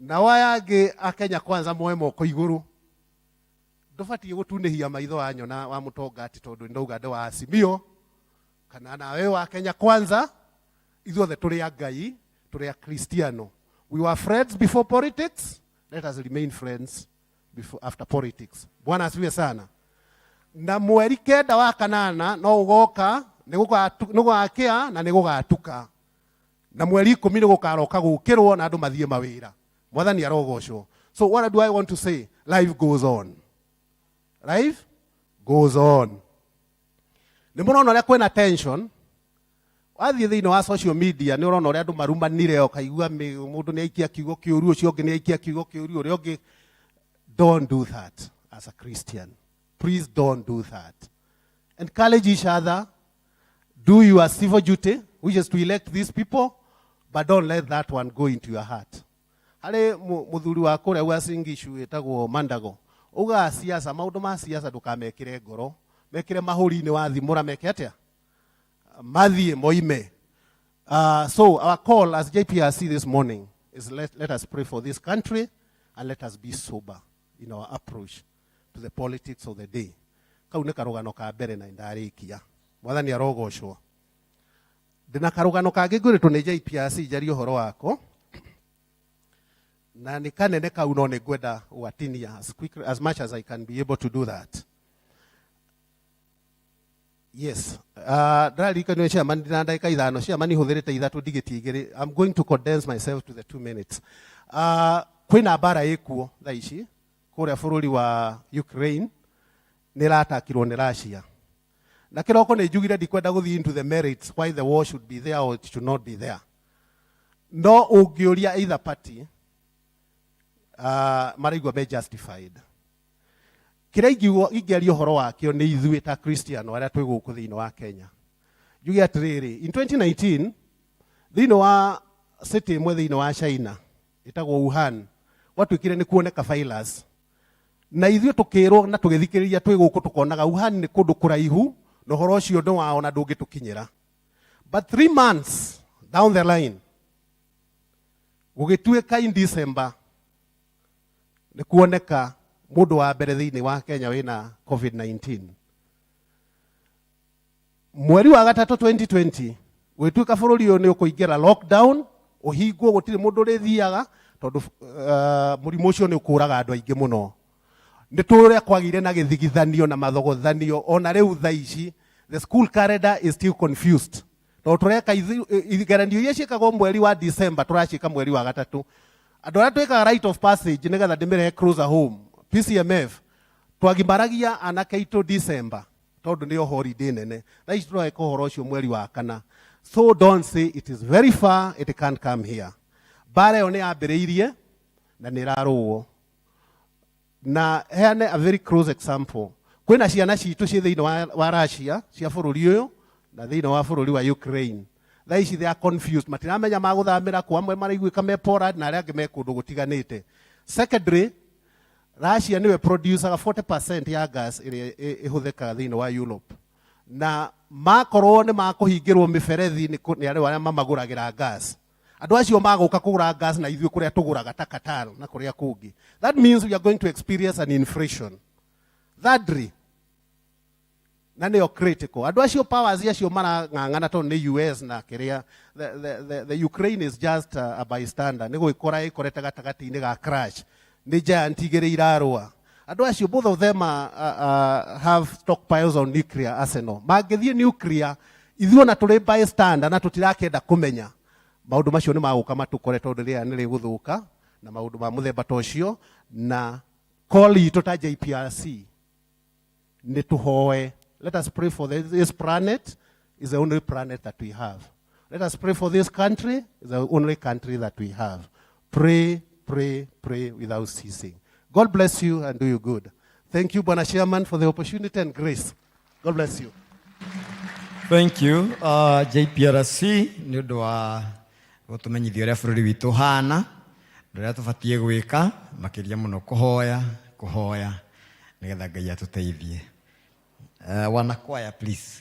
na wayangi a Kenya Kwanza moya moko iguru. Dufatie gutunihia maitho anyona wa mutongati tondu ndauga ndu wa Azimio kana na we wa Kenya Kwanza. Ithuothe turi a Ngai, turi a Kristiano. We were friends before politics. Let us remain friends after politics. Bwana asifiwe sana. Na mweri kenda wa kanana no ugoka nigugakia na nigugatuka. Na mweri 10 nigukaroka gukirwo na andu mathie mawira. Mwathani arogocwo. So what do I want to say? Life goes on. Life goes on. Nimurona uria kwina tension. Wathie thiini wa social media ni urona uria andu marumanire ukaigua mundu ni aikia kiugo kiuru ucio ungi ni aikia kiugo kiuru uria ungi. Don't do that as a Christian. Please don't do that. Encourage each other. Do your civil duty, which is to elect these people, but don't let that one go into your heart. Hale muthuri wa kuria Wasingishu etagwo Mandago. Uga siasa, maundu ma siasa ndukamekire ngoro, mekire mahuri-ini wa thimura meke atia mathie moime. So our call as JPRC this morning is let us pray for this country and let us be sober in our approach to the politics of the day. Kau ne karugano ka mbere na ndarikia. Mwathani arogocwo. Ndina karugano kangĩ ngũrĩtwo nĩ JPRC njari ũhoro wako. Na nĩ kanene kau no nĩ ngwenda gwatinia as much as I can be able to do that. Yes. Ndararikanio chairman ndina ndagĩka ithano chairman ihũthĩrĩte ithatũ ndigĩtie igĩrĩ. I'm going to condense myself to the 2 minutes. Kwĩna mbara ĩkuo thaa ici kuria bũrũri wa Ukraine nĩ ratakirwo nĩ Russia. Na kiroko nĩ njugire ndikwenda gũthiĩ into the merits why the war should be there or it should not be there. No ũngĩũria either party maraigua me justified. Kĩrĩa ingĩaria ũhoro wakĩo nĩ ithuĩ ta Kristiano arĩa twĩ gũkũ thĩinĩ wa Kenya. njuge atiriri, in 2019 thĩinĩ wa city ĩmwe thĩinĩ wa China ĩtagwo Wuhan gwatuĩkire nĩ kuoneka virus, na ithuĩ tũkĩrwo na tũgĩthikĩrĩria twĩ gũkũ tũkonaga Wuhan nĩ kũndũ kũraihu na ũhoro ũcio nĩ wao na ndũngĩtũkinyĩra. But 3 months down the line gũgĩtuĩka in December nĩ kuoneka mũndũ wa mbere thĩinĩ wa Kenya wĩna COVID-19. Mweri wa gatatũ 2020 gwĩtuĩka bũrũri ũyũ nĩ ũkũingĩra lockdown, ũhingwo gũtirĩ mũndũ ũrĩthiaga tondũ mũrimũ ũcio nĩ ũkũraga andũ aingĩ mũno. Nĩ tũrĩa kwagire na gĩthigithanio na mathogothanio, ona rĩu thaa ici the school calendar is still confused. Tondũ tũreka igeranio iria ciĩkagwo mweri wa December tũraciĩka mweri wa gatatũ. Andũ arĩa twĩkaga rite of passage nĩgetha ndĩmĩrehe closer home, P.C.E.A twagimaragia anake aitũ December tondũ nĩyo holiday nene. Thaa ici tũreka ũhoro ũcio mweri wa kana. So don't say it is very far, it can't come here. Bara ĩyo nĩ yambĩrĩirie na nĩ ĩrarũo. Na heane a very close example. Kwĩna ciana citũ ciĩ thĩinĩ wa Russia cia bũrũri ũyũ na thĩinĩ wa bũrũri wa Ukraine. Thaa ici they are confused. Matiramenya magũthamĩra kwa amwe maraiguĩka me Poland na arĩa angĩ me kũndũ gũtiganĩte. Secondly, Russia nĩwe producer 40% ya gas ĩrĩa ĩhũthĩkaga thĩinĩ wa Europe. Na makorwo nĩ makũhingĩrwo mĩberethi nĩ arĩa mamagũragĩra gas. Andũ acio magũka kũgũra gas na ithuĩ kũrĩa tũgũraga ta Qatar na kũrĩa kũngĩ. That means we are going to experience an inflation. Thirdly, na nĩyo critical. Andũ acio powers acio marang'ang'ana tondũ nĩ US na kĩrĩa. The Ukraine is just a bystander. Nĩ gwĩkora ĩkorete gatagatĩ-inĩ ga crash. Nĩ giant igĩrĩ irarũa. Andũ acio, both of them have stockpiles on nuclear arsenal. Mangĩthiĩ nuclear, ithuĩ ona tũrĩ bystander na tũtirakenda kũmenya. Maũndũ macio nĩ magũka matũkore tondũ rĩrĩa nĩ rĩgũthũka na maũndũ ma mũthemba ta ũcio, na call itũ ta JPRC nĩ tũhoe. Let us pray for this planet. Is the only planet that we have. Let us pray for this country. Is the only country that we have. Pray, pray, pray without ceasing. God bless you and do you good. Thank you, Bwana Chairman, for the opportunity and grace. God bless you. Thank you, JPRC, nĩ ũndũ wa gũtũmenyithia ũrĩa bũrũri witũ hana, ũrĩa tũbatiĩ gwĩka, makĩria mũno kũhoya, nĩgetha Ngai atũteithie. Wanakwaya, please.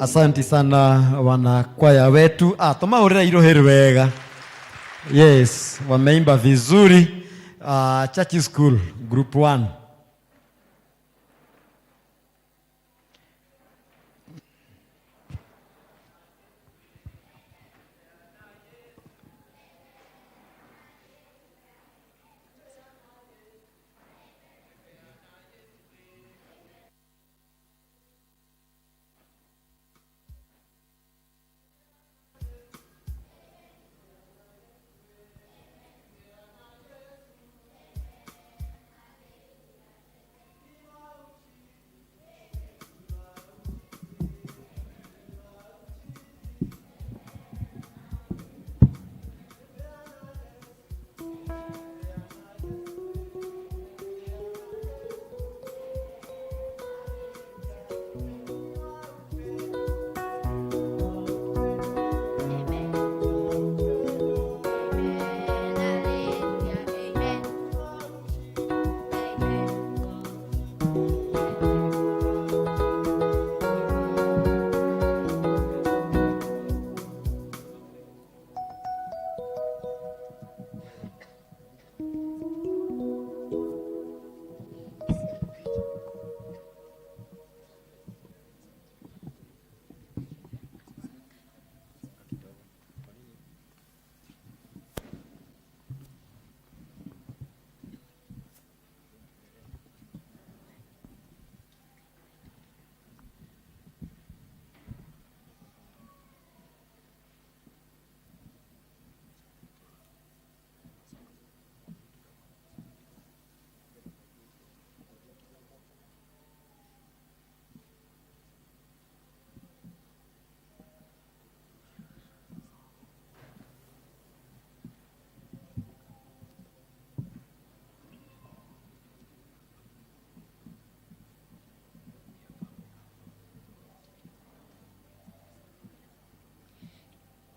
Asanti sana wanakwaya wetu. Tumahurira iroheri wega. Yes, wameimba vizuri. Church School Group 1.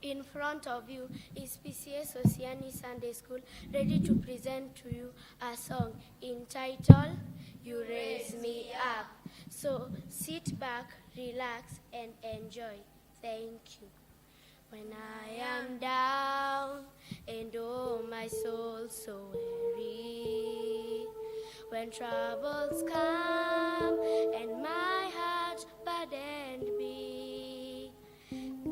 In front of you is P.C.E.A Sunday School, ready to present to you a song entitled, You Raise Me Up. So sit back, relax, and enjoy. Thank you. When I am down, and oh my soul so weary, when troubles come, and my heart burdened be,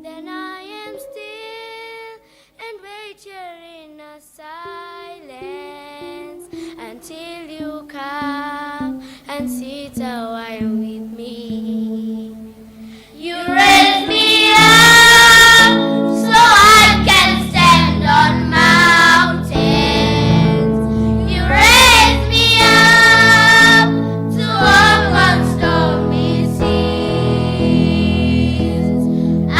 then I am still and wait here in a silence until you come and sit a while with me. You raise me up so I can stand on mountains. You raise me up to walk on stormy seas. I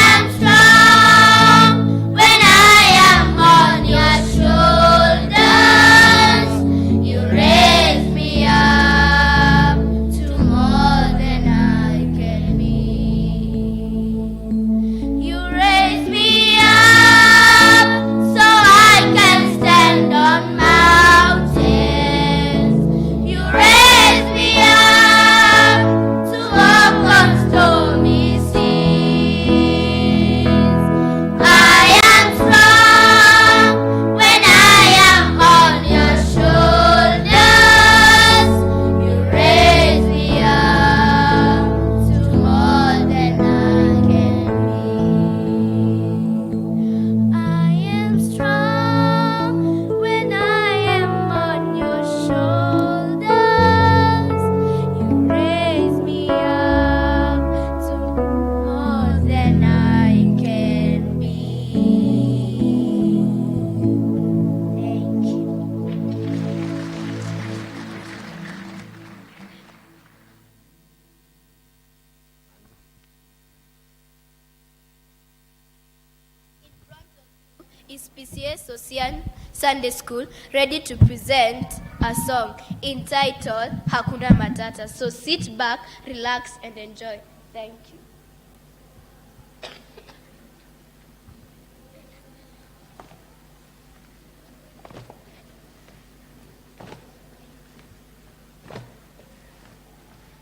am strong when I am on your shoulders. You raise me up to more than I can be. You raise me up so I can stand on mountains. You raise me up to walk on stormy seas. I am strong when I am on your shoulders. You raise me up to more than I can be. I am strong when I am on your shoulders. You raise me up to more than I can be. Thank you. Is P.C.E.A Sunday School ready to present a song entitled Hakuna Matata. So sit back, relax, and enjoy. Thank you.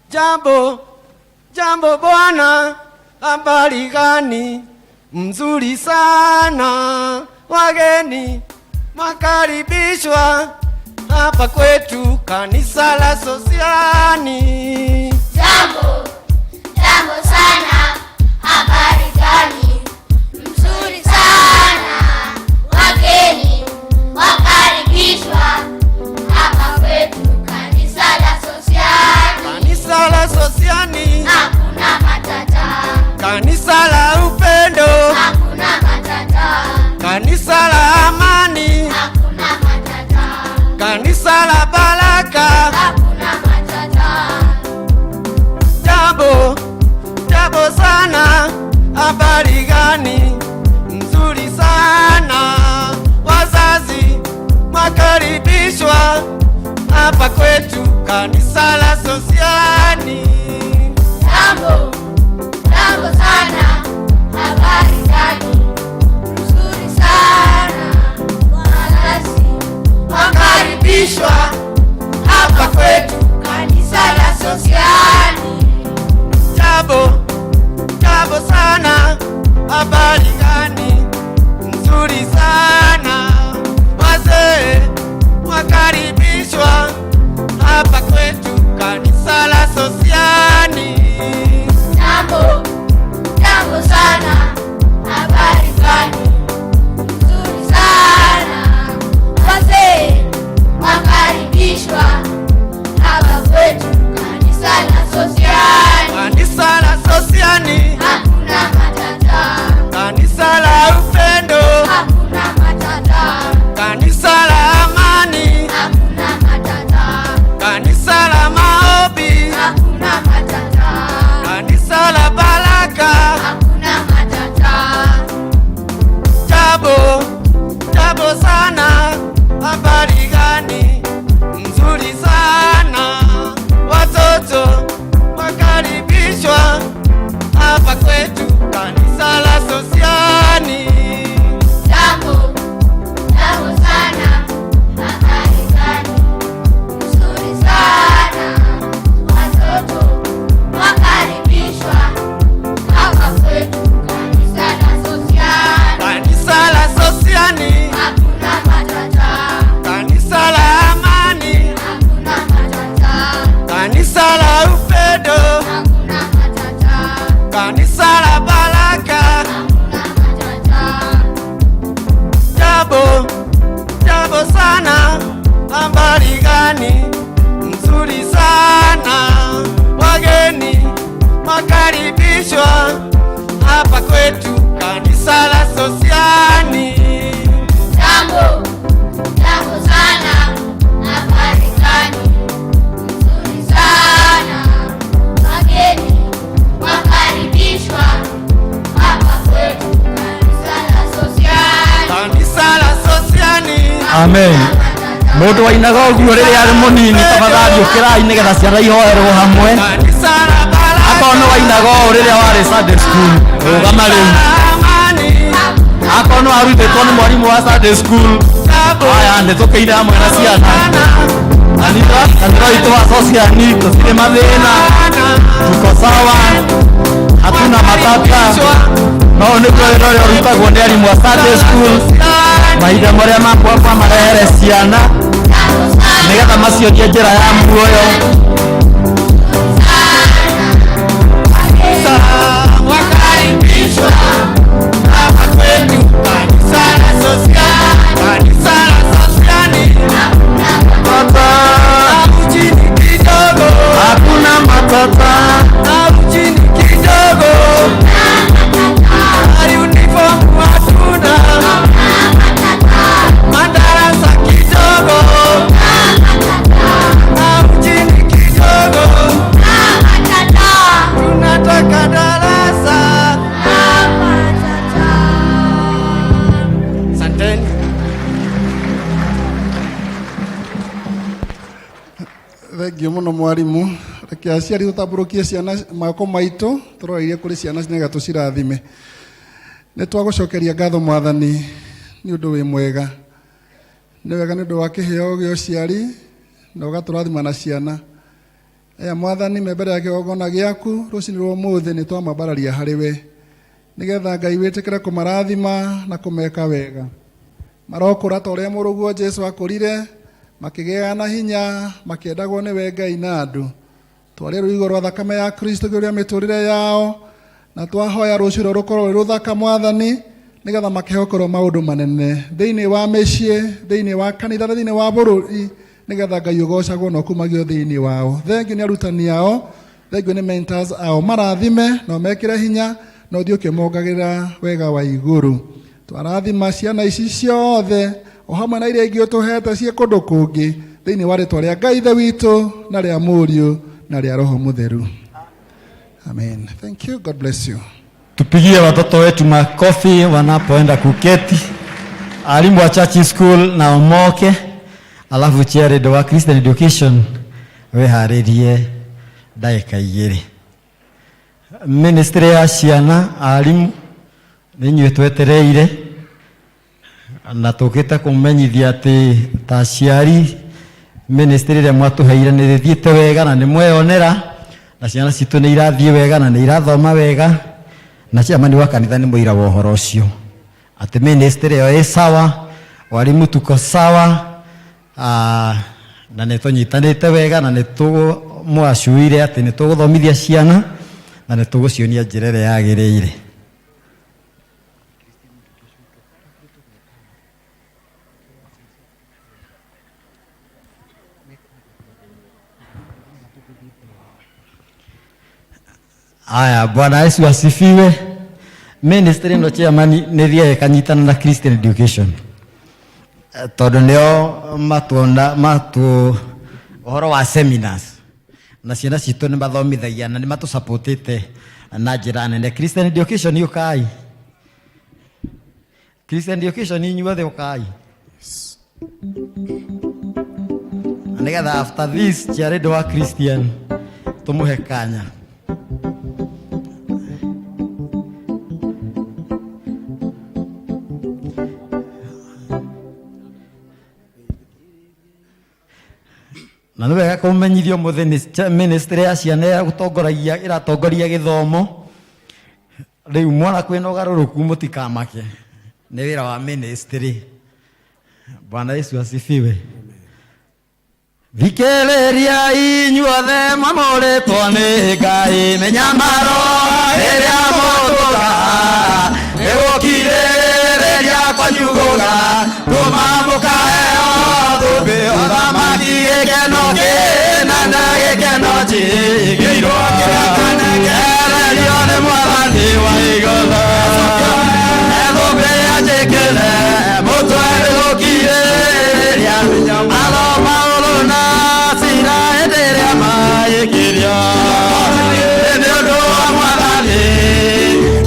Jambo, jambo bwana, habari gani? Mzuri sana, wageni makaribishwa hapa kwetu kanisa la Sosiani. Jambo sana, habari gani? Mzuri sana, wageni wakaribishwa hapa kwetu kanisa la Sosiani. Kanisa la Sosiani, hakuna matata. Kanisa la upendo, hakuna matata. Kanisa la amani, hakuna matata. Kanisa la baraka, hakuna matata. Jambo sana, habari gani? Nzuri sana, wazazi makaribishwa hapa kwetu kanisa la Sosiani. Jambo sana, habari gani? Nzuri sana, wazazi Makaribishwa hapa kwetu kanisa la Sosiani. Jambo sana, habari gani? Nzuri sana, wazee makaribishwa hapa kwetu kanisa la Sosiani. Jambo sana, habari gani? Nzuri sana, wazee wakaribishwa hapa kwetu kanisa la Sosiani. Kanisa la Sosiani, hakuna matata. kanisa la upendo, hakuna matata. kanisa la amani, hakuna matata. kanisa la maombi, hakuna matata. kanisa la baraka. hakuna matata. Jambo sana, habari gani? Nzuri sana, watoto makaribishwa hapa kwetu kanisa la Sosiani. Jambo sana, habari gani? Nzuri sana, watoto wakaribishwa hapa kwetu kanisa la Sosiani. Kanisa la Sosiani, hakuna matata. kanisa la amani, hakuna matata. kanisa la upendo, hakuna matata. kanisa la baraka. hakuna matata. Jambo sana, habari gani? Nzuri sana, wageni makaribishwa hapa kwetu kanisa la Sosiani. Jambo sana, habari gani? Nzuri sana, wageni wakaribishwa hapa kwetu kanisa la Sosiani. Kanisa la Sosiani. Amen. Mundu wainaga uguo riria ari munini tafadhali ukirai nigetha ciana ihoerwo hamwe. Kanisa la baraka. Akono wainaga o riria wari Sunday school rugama riu. Akono arutitwo ni mwarimu wa Sunday school. Aya nditukiire hamwe na ciana. Kanitha witũ wa Sosiani tũtirĩ mathĩna, tuko sawa, hatuna matata. No nĩguo wĩra ũrĩa ũrutagwo nĩ arimũ a Sunday school, mahinda marĩa makwamba marehere ciana nĩgetha macionie njĩra ya muoyo. Wakaribishwa hapa kwetu kanisa la Sosiani. Kanisa la Sosiani, au chini kidogo, Hakuna matata. au chini kidogo, uniform hatuna, madarasa kidogo, au chini kidogo, tunataka darasa. Asanteni. Thengio muno mwarimu. Reke aciari tutamburukie ciana mako maitu turoirie kuri ciana nĩgetha tũcirathime. Nĩ twagũcokeria ngatho mwathani nĩ ũndũ wĩ mwega. Nĩ wega nĩ ũndũ wa kĩheo gĩa ũciari na ũgatũrathima na ciana. aya mwathani membere ya kĩgongona gĩaku rũcinĩ rwa ũmũthĩ nĩ twamambararia harĩ we nĩgetha Ngai wĩtĩkĩre kũmarathima na kũmeka wega marokũra ta ũrĩa mũrũguo Jesũ akũrire makĩgĩaga na hinya makĩendagwo nĩ we Ngai na andũ twarĩ rũigo rwa thakame ya Kristo ũrĩa mĩtũrĩre yao na twahoya rũciũ rũkorwo rwĩ rũthaka mwathani nĩgetha makĩhokerwo maũndũ manene thĩinĩ wa mĩciĩ thĩinĩ wa kanitha thĩinĩ wa bũrũri nĩgetha Ngai ũgocagwo na ũkumagio thĩinĩ wao thengiũ nĩ arutani ao thengiũ nĩ mentors ao marathime na mekĩre hinya na ũthiĩ ũkĩmongagĩrĩra wega wa igũrũ twarathima ciana ici ciothe o hamwe na iria ingĩ ũtũhete ciĩ kũndũ kũngĩ thĩinĩ wa rĩtwa rĩa Ngai ithe witũ na rĩa Mũriũ na rĩa Roho Mũtheru. Amen. Thank you. God bless you. Tupigie watoto wetu makofi wanapoenda kuketi. Alimu wa church school na omoke. Alafu chair wa Christian education weharirie dakika 2. Ministry ya ciana alimu ninyi twetereire na tukita kumenyithia ati ta ciari ministry ria mwatuheire ni thiete wega na ni mweyonera na ciana citu ni irathie wega na ni irathoma wega na ciamani wa kanitha ni muira wa uhoro ucio ati ministry yo ĩ sawa walimu tuko sawa na nĩ tũnyitanĩte wega na nĩ tũmwacuire atĩ nĩ tũgũthomithia ciana na nĩ tũgũcionia njĩra ĩrĩa yagĩrĩire. Aya, Bwana Yesu asifiwe. Ministry no chairman nĩ thiaga kanyitana na Christian education. Tondũ nĩo matu ũhoro wa seminars na ciana citũ nĩ mathomithagia na nĩ matũsupportĩte na njĩra nene. Christian education ũkai, Christian education inyuothe ũkai nĩgetha after this chairman wa Christian tũmũhe kanya. Na nĩ wega kũmenyithio mũthĩ ministry ya ciana ya gũtongoragia ĩratongoria gĩthomo rĩu mwana kwĩna ũgarũrũku mũtikamake nĩ wĩra wa ministry. Bwana Yesu asifiwe. Thikĩrĩria inyuothe mamũrĩtwo nĩ Ngai mĩnyamaro ĩrĩa mũtũga nĩgũkirĩrĩria kwanyu gũga tũma mũkaheo thũmbĩ ũthamaki gĩkeno kĩna na gĩkeno njigĩirwo kĩgererio nĩ Mwathani wa igũrũ thũmbĩ yanjĩkĩre mũtwe nĩgũkirĩrĩria aloma ũrũna cira hĩndĩ ĩrĩa mayĩkĩrio nĩ ũndũ wa Mwathani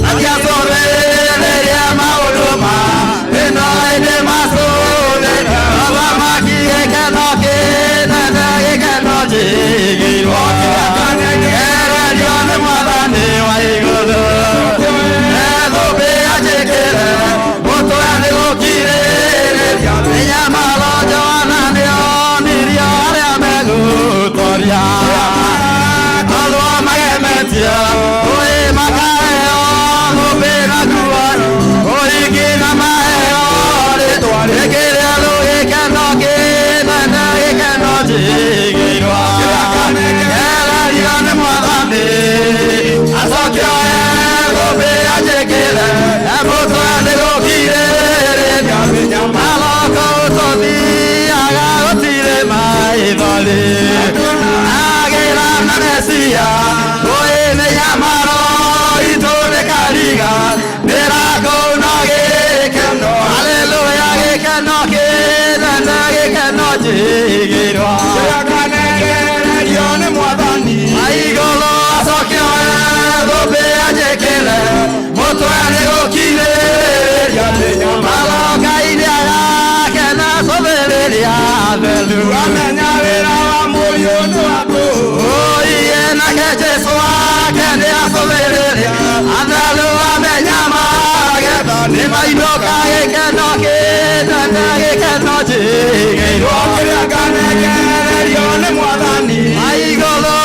akĩatũrĩrĩria maũndũ ma ĩno hĩndĩ macũrĩra ũthamaki gĩkeno kĩna na gĩkeno njigĩirwo kĩgererio nĩ Mwathani wa igũrũ thũmbĩ yanjĩkĩre mũtwe nĩgũkirĩrĩria mĩnyamaro Johana nĩonirio arĩa megũtoria andũ magemetia ũĩ makaheo thũmbĩ na nguo ũhiki na maheo rĩtwa rĩkĩrĩa gĩkeno kĩna na gĩkeno njigĩirwo kĩgererio nĩ Mwathani acokio thũmbĩ yanjĩkĩre mũtwe nĩgũkirĩrĩria aloko ũtũthiaga gũtirĩ maithori agĩra na Mesia ũĩ mĩnyamaro itũ nĩ kariga ndĩrakũna gĩkeno haleluya gĩkeno kĩna na gĩkeno njigĩirwo kĩgererio nĩ Mwathani igũrũ acokio thũmbĩ yanjĩkĩre mũtwe nĩgũkirĩrĩria maloka-inĩ agakena cũthĩrĩria thelu amenya wĩra wa Mũriũ nĩ wakũ ũiye nake Jesũ wake nĩ acũthĩrĩria athelu amenya magetha nĩ mainũka gĩkeno kĩna na gĩkeno njigĩirwo kĩrĩa kanegererio nĩ Mwathani igũrũ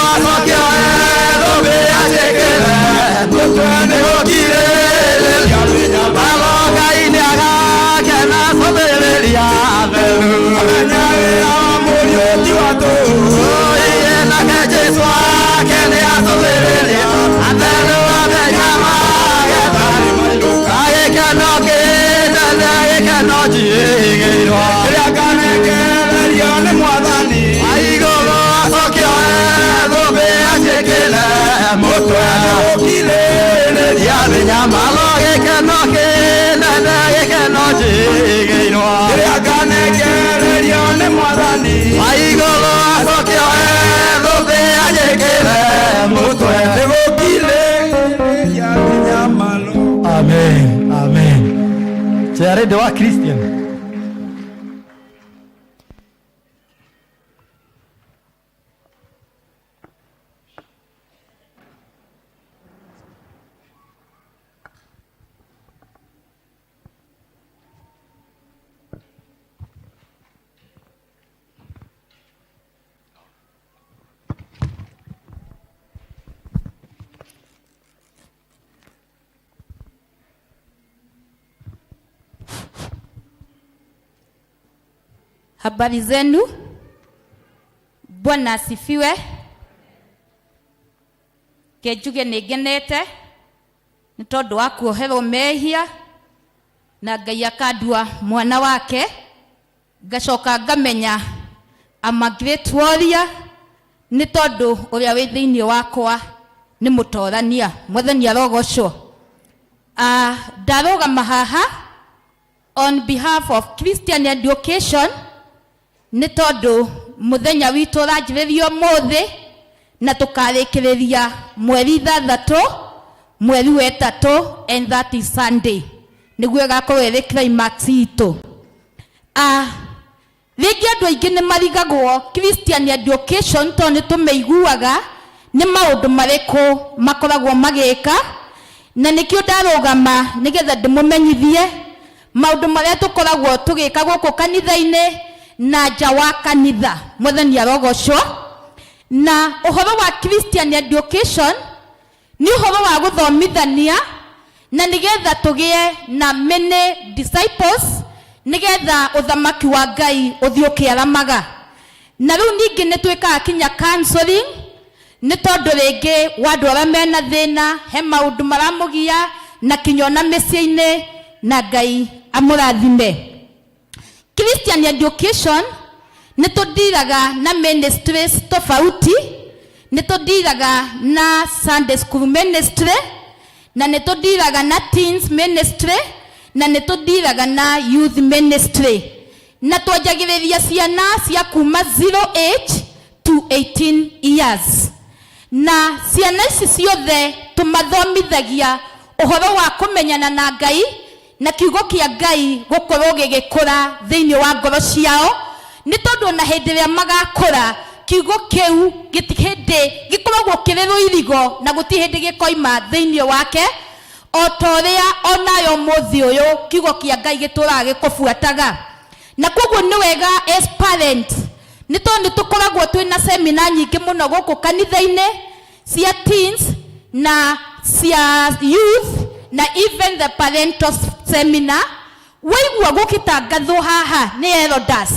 gokile ya benyamalo gekenoke nana gekenoje geirwa ya ganekere rione mwadani aigolo asokyo robe ajekere mutwe gokile ya benyamalo. Amen. Amen. Tiare de wa Christian. Habari zenu? Bwana asifiwe. Kejuge negenete ni tondu wa kuoherwo mehia na Ngai akandua mwana wake, ngacoka ngamenya ama great warrior ni tondu uria wi thiini wakwa ni mutorania. Mwathani arogocwo. Ndarugama haha on behalf of Christian Education ni tondu muthenya witu uranjiririo muthi na tukarikiria mweri 3 mweri wa 3 and that is Sunday niguo gakorwo iri climax itu. Ringi andu aingi ni marigagwo Christian Education to ni tumeiguaga ni maundu mariku makoragwo magika, na nikio ndarugama nigetha ndimumenyithie maundu maria tukoragwo tugika guku kanitha-ini na nja wa kanitha. Mwathani arogocwo. Na uhoro wa Christian Education ni uhoro wa guthomithania na nigetha tugie na many disciples, nigetha uthamaki wa Ngai uthio kiaramaga. Na riu ningi ni twikaga kinya counseling ni tondu ringi wandu aria mena thina he maundu maramugia na kinyona micii-ini na Ngai amurathime. Christian Education ni tudiraga na ministries tofauti, ni tudiraga na Sunday school ministry, na ni tudiraga na teens ministry, na ni tudiraga na youth ministry, na twajagiriria ciana cia kuma 0 age to 18 years. Na ciana ici ciothe tumathomithagia uhoro wa kumenyana na Ngai na kiugo kia Ngai gukorwo gigikura thiini wa ngoro ciao, ni tondu na hindi ria magakura kiugo kiu gitihindi gikoragwo kiriru irigo na guti hindi gikoima thiini wake, o toria onayo muthi uyu kiugo kia Ngai gituraga gikubuataga. Na koguo ni wega as parent ni tondu tukoragwo twina seminar nyingi muno guku kanitha-ini cia teens na cia youth na even the parental seminar. Waigua gukitangathwo haha ni elders,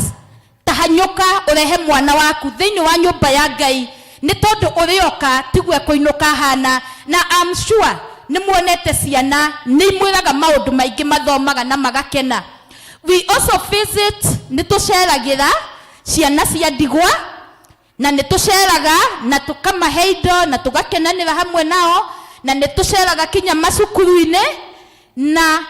tahanyuka urehe mwana waku thiini wa nyumba ya Ngai, ni tondu urioka tigwe kuinuka hana. Na I'm sure ni muonete ciana ni mwiraga maundu maingi mathomaga na magakena. We also visit, ni tuceragira ciana cia ndigwa na ni tuceraga na tukamahe indo na tugakenanira hamwe nao, na ni tuceraga kinya macukuru-ini na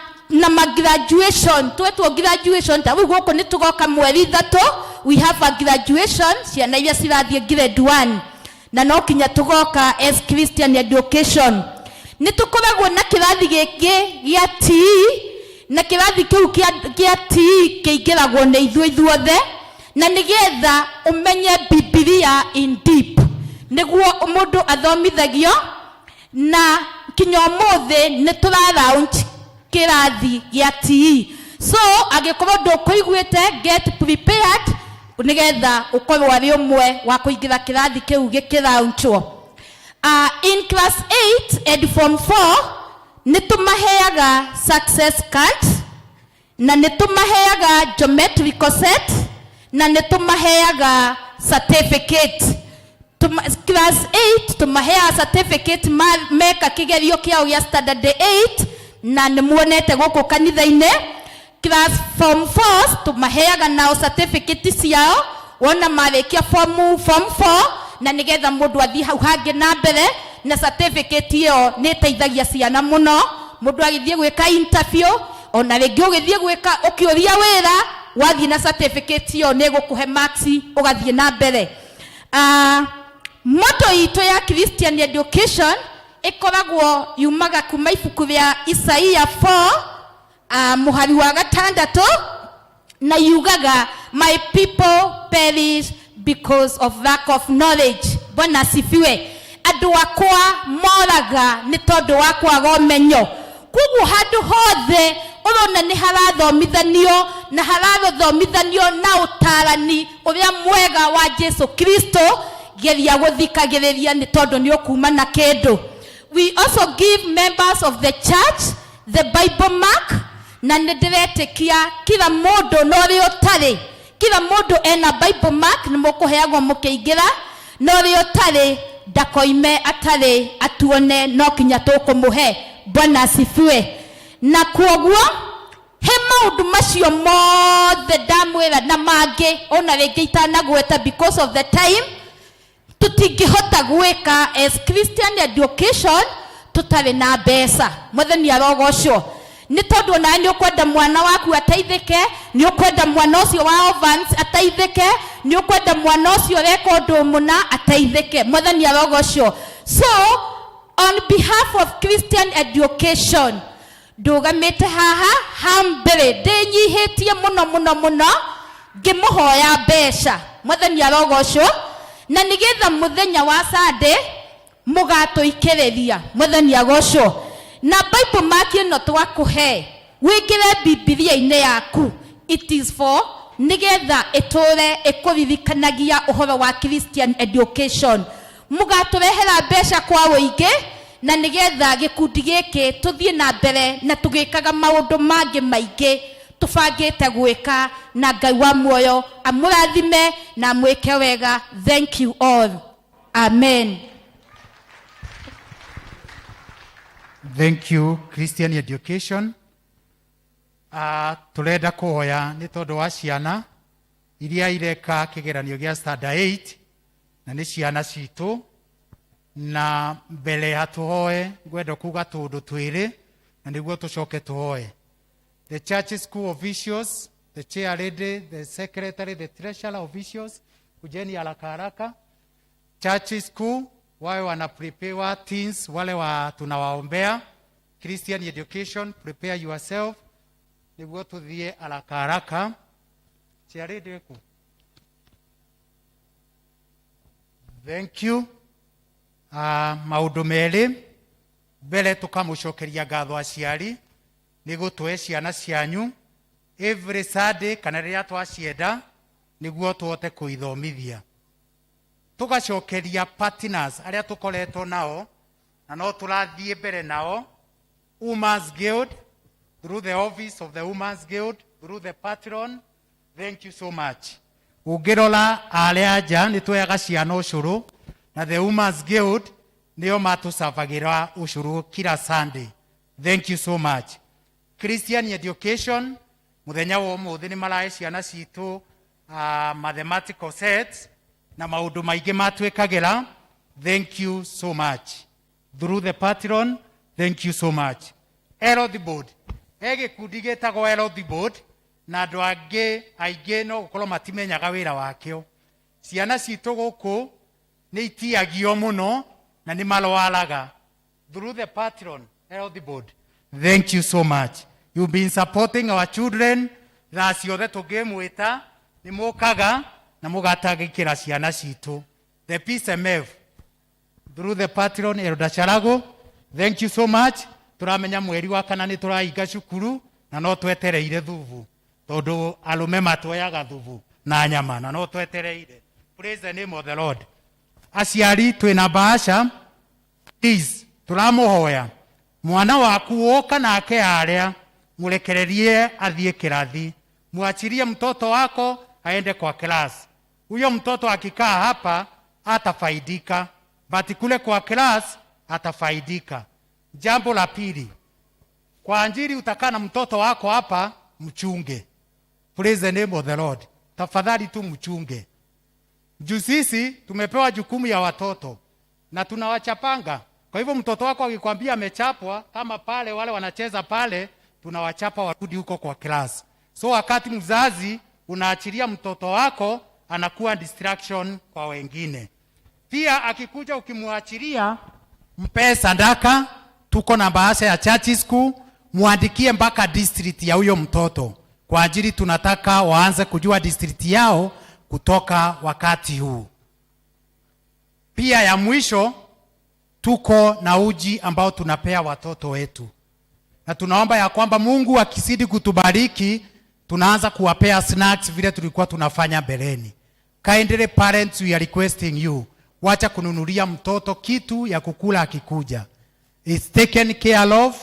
graduation. Twetwo graduation ta wigu guku ni tugoka mweri 3 we have a graduation ciana iria cirathie grade 1, na no kinya tugoka as Christian Education. Ni tukoragwo na kirathi giki gia TE, na kirathi kiu gia TE kiingiragwo ni ithuothe, na nigetha umenye Biblia in deep niguo mundu athomithagio. Na kinya umuthi ni tura launch kirathi gia TE, so agikorwo ndukuiguite get prepared nigetha ukorwo ari umwe wa kuingira kirathi kiu gikiraunchwo. In class 8 and form 4 ni tumaheaga success cards, na ni tumaheaga geometrical set, na ni tumaheaga certificate. Class 8 tumahea certificate meka kigerio kiao ya standard 8 na ni muonete guku kanitha-ini. Class form 4 tumaheaga nao certificate ciao wona marikia form 4 na nigetha mundu athi hau hangi na mbere na certificate iyo ni teithagia ciana muno. Mundu agithie gwika interview ona ringi ugithie gwika ukiuria wira wathie na certificate iyo ni gukuhe marks ugathie na mbere. Moto ito ya Christian education ikoragwo yumaga kuma ibuku rya Isaia 4 muhari wa 6 na yugaga my people perish because of lack of knowledge. Bwana asifiwe. Andu akwa moraga ni tondu wa kwaga umenyo. Kugu handu hothe urona ni harathomithanio na harathomithanio na utarani uria mwega wa Yesu Kristo, geria guthikagiriria ni tondu ni ukuma na kindu. We also give members of the church the Bible mark, na ndiretekia kila mundu nori utari, kila mundu ena Bible mark ni mukuheagwo mukiingira, nori utari ndakoime atari atuone no kinya tukumuhe. Bwana asifiwe. Na kuogwo he maundu macio mothe ndamwira na mangi ona ringi itanagweta because of the time tutingihota gwika as Christian education tutari na mbeca. Mutheni arogocwo ni tondu na ni ukwenda mwana waku ateithike, ni ukwenda mwana ucio wa orphans ateithike, ni ukwenda mwana ucio reka undu muna ateithike. Mutheni arogocwo. So on behalf of Christian education ndugamite haha hambere ndinyihitie muno ngimuhoya mbeca. Mutheni arogocwo. Na nigetha muthenya wa Sunday mugatuikiriria. Mutheni agocwo. Na Bible mark ino twakuhe wigire Biblia-ini yaku, it is for nigetha iture ikuririkanagia uhoro wa Christian education. Mugaturehera mbeca kwa wiki na nigetha gikundi giki tuthie na mbere na tugikaga maundu mangi maingi tubangite gwika, na Ngai wa muoyo amurathime na mwike wega. Thank you all. Amen. Thank you Christian education. Turenda kuhoya ni tondu wa ciana iria ireka kigeranio gia standard 8 na ni ciana citu, na mbere hatuhoe ngwenda kuga tundu twiri na niguo tucoke tuhoe. The church school officials, the chair lady, the secretary, the treasurer officials, kujeni haraka haraka. Church school wawe wana prepare teens wale wa tunawaombea. Christian education, prepare yourself. Niguo tuthie haraka haraka. Chair lady ku. Thank you. Maundu meri mbere tukamucokeria ngatho aciari ni gutwe ciana cianyu every Sunday kana riria twacienda niguo tuhote kuithomithia. Tugacokeria partners aria tukoretwo nao na no turathie mbere nao, Women's Guild, through the office of the Women's Guild, through the patron. Thank you so much. Ungirora aria nja ni tweaga ciana ucuru na the Women's Guild nio matusabagira ucuru kila Sunday. Thank you so much. Christian education muthenya wa umuthi ni marae ciana citu mathematical sets na maundu maingi matwikagira. Thank you so much. Through the patron, thank you so much. Herald board gikundi gitagwo Herald board na andu angi aingi no gukorwo matimenyaga wira wakio. Ciana citu guku ni itiagio muno na ni malwalaga. Through the patron, Herald board, thank you so much. You've been supporting our children. Raciothe tungimwita ni mukaga na mugatagikira ciana citu. The P.C.E.A, through the patron Elder Charago, thank you so much. Turamenya mweri wa kana ni turainga cukuru na no twetereire thubu tondu alume matweyaga thubu na nyama na no twetereire. Praise the name of the Lord. Aciari twina bahasha, please turamuhoya mwana waku woka nake aria murekererie athie kirathi, muachirie mtoto wako aende kwa class. Huyo mtoto akikaa hapa atafaidika, but kule kwa class atafaidika. Jambo la pili, kwa anjiri utakaa na mtoto wako hapa, mchunge. Praise the name of the Lord. Tafadhali tu mchunge. Juu sisi tumepewa jukumu ya watoto. na tunawachapanga. Kwa hivyo mtoto wako akikwambia amechapwa, kama pale wale wanacheza pale, tunawachapa warudi huko kwa class. So wakati mzazi unaachilia mtoto wako, anakuwa distraction kwa wengine. Pia akikuja ukimwachilia, mpe sadaka. Tuko na bahasha ya church school, muandikie mpaka district ya huyo mtoto, kwa ajili tunataka waanze kujua district yao kutoka wakati huu. Pia ya mwisho, tuko na uji ambao tunapea watoto wetu, na tunaomba ya kwamba Mungu akizidi kutubariki, tunaanza kuwapea snacks vile tulikuwa tunafanya mbeleni. Kindly parents, we are requesting you, wacha kununulia mtoto kitu ya kukula akikuja. It's taken care of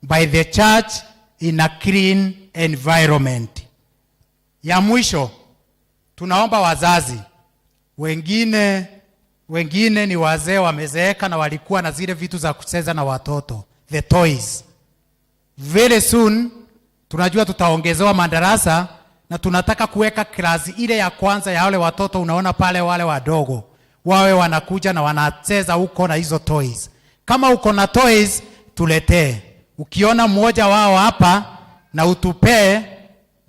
by the church in a clean environment. Ya mwisho, tunaomba wazazi wengine ni wazee wamezeeka na walikuwa na zile vitu za kucheza na watoto, the toys. Very soon tunajua tutaongezewa madarasa, na tunataka kuweka klasi ile ya kwanza ya wale watoto unaona pale, wale wadogo wawe wanakuja na wanacheza huko na hizo toys. Kama uko na toys tuletee. Ukiona mmoja wao hapa na utupee,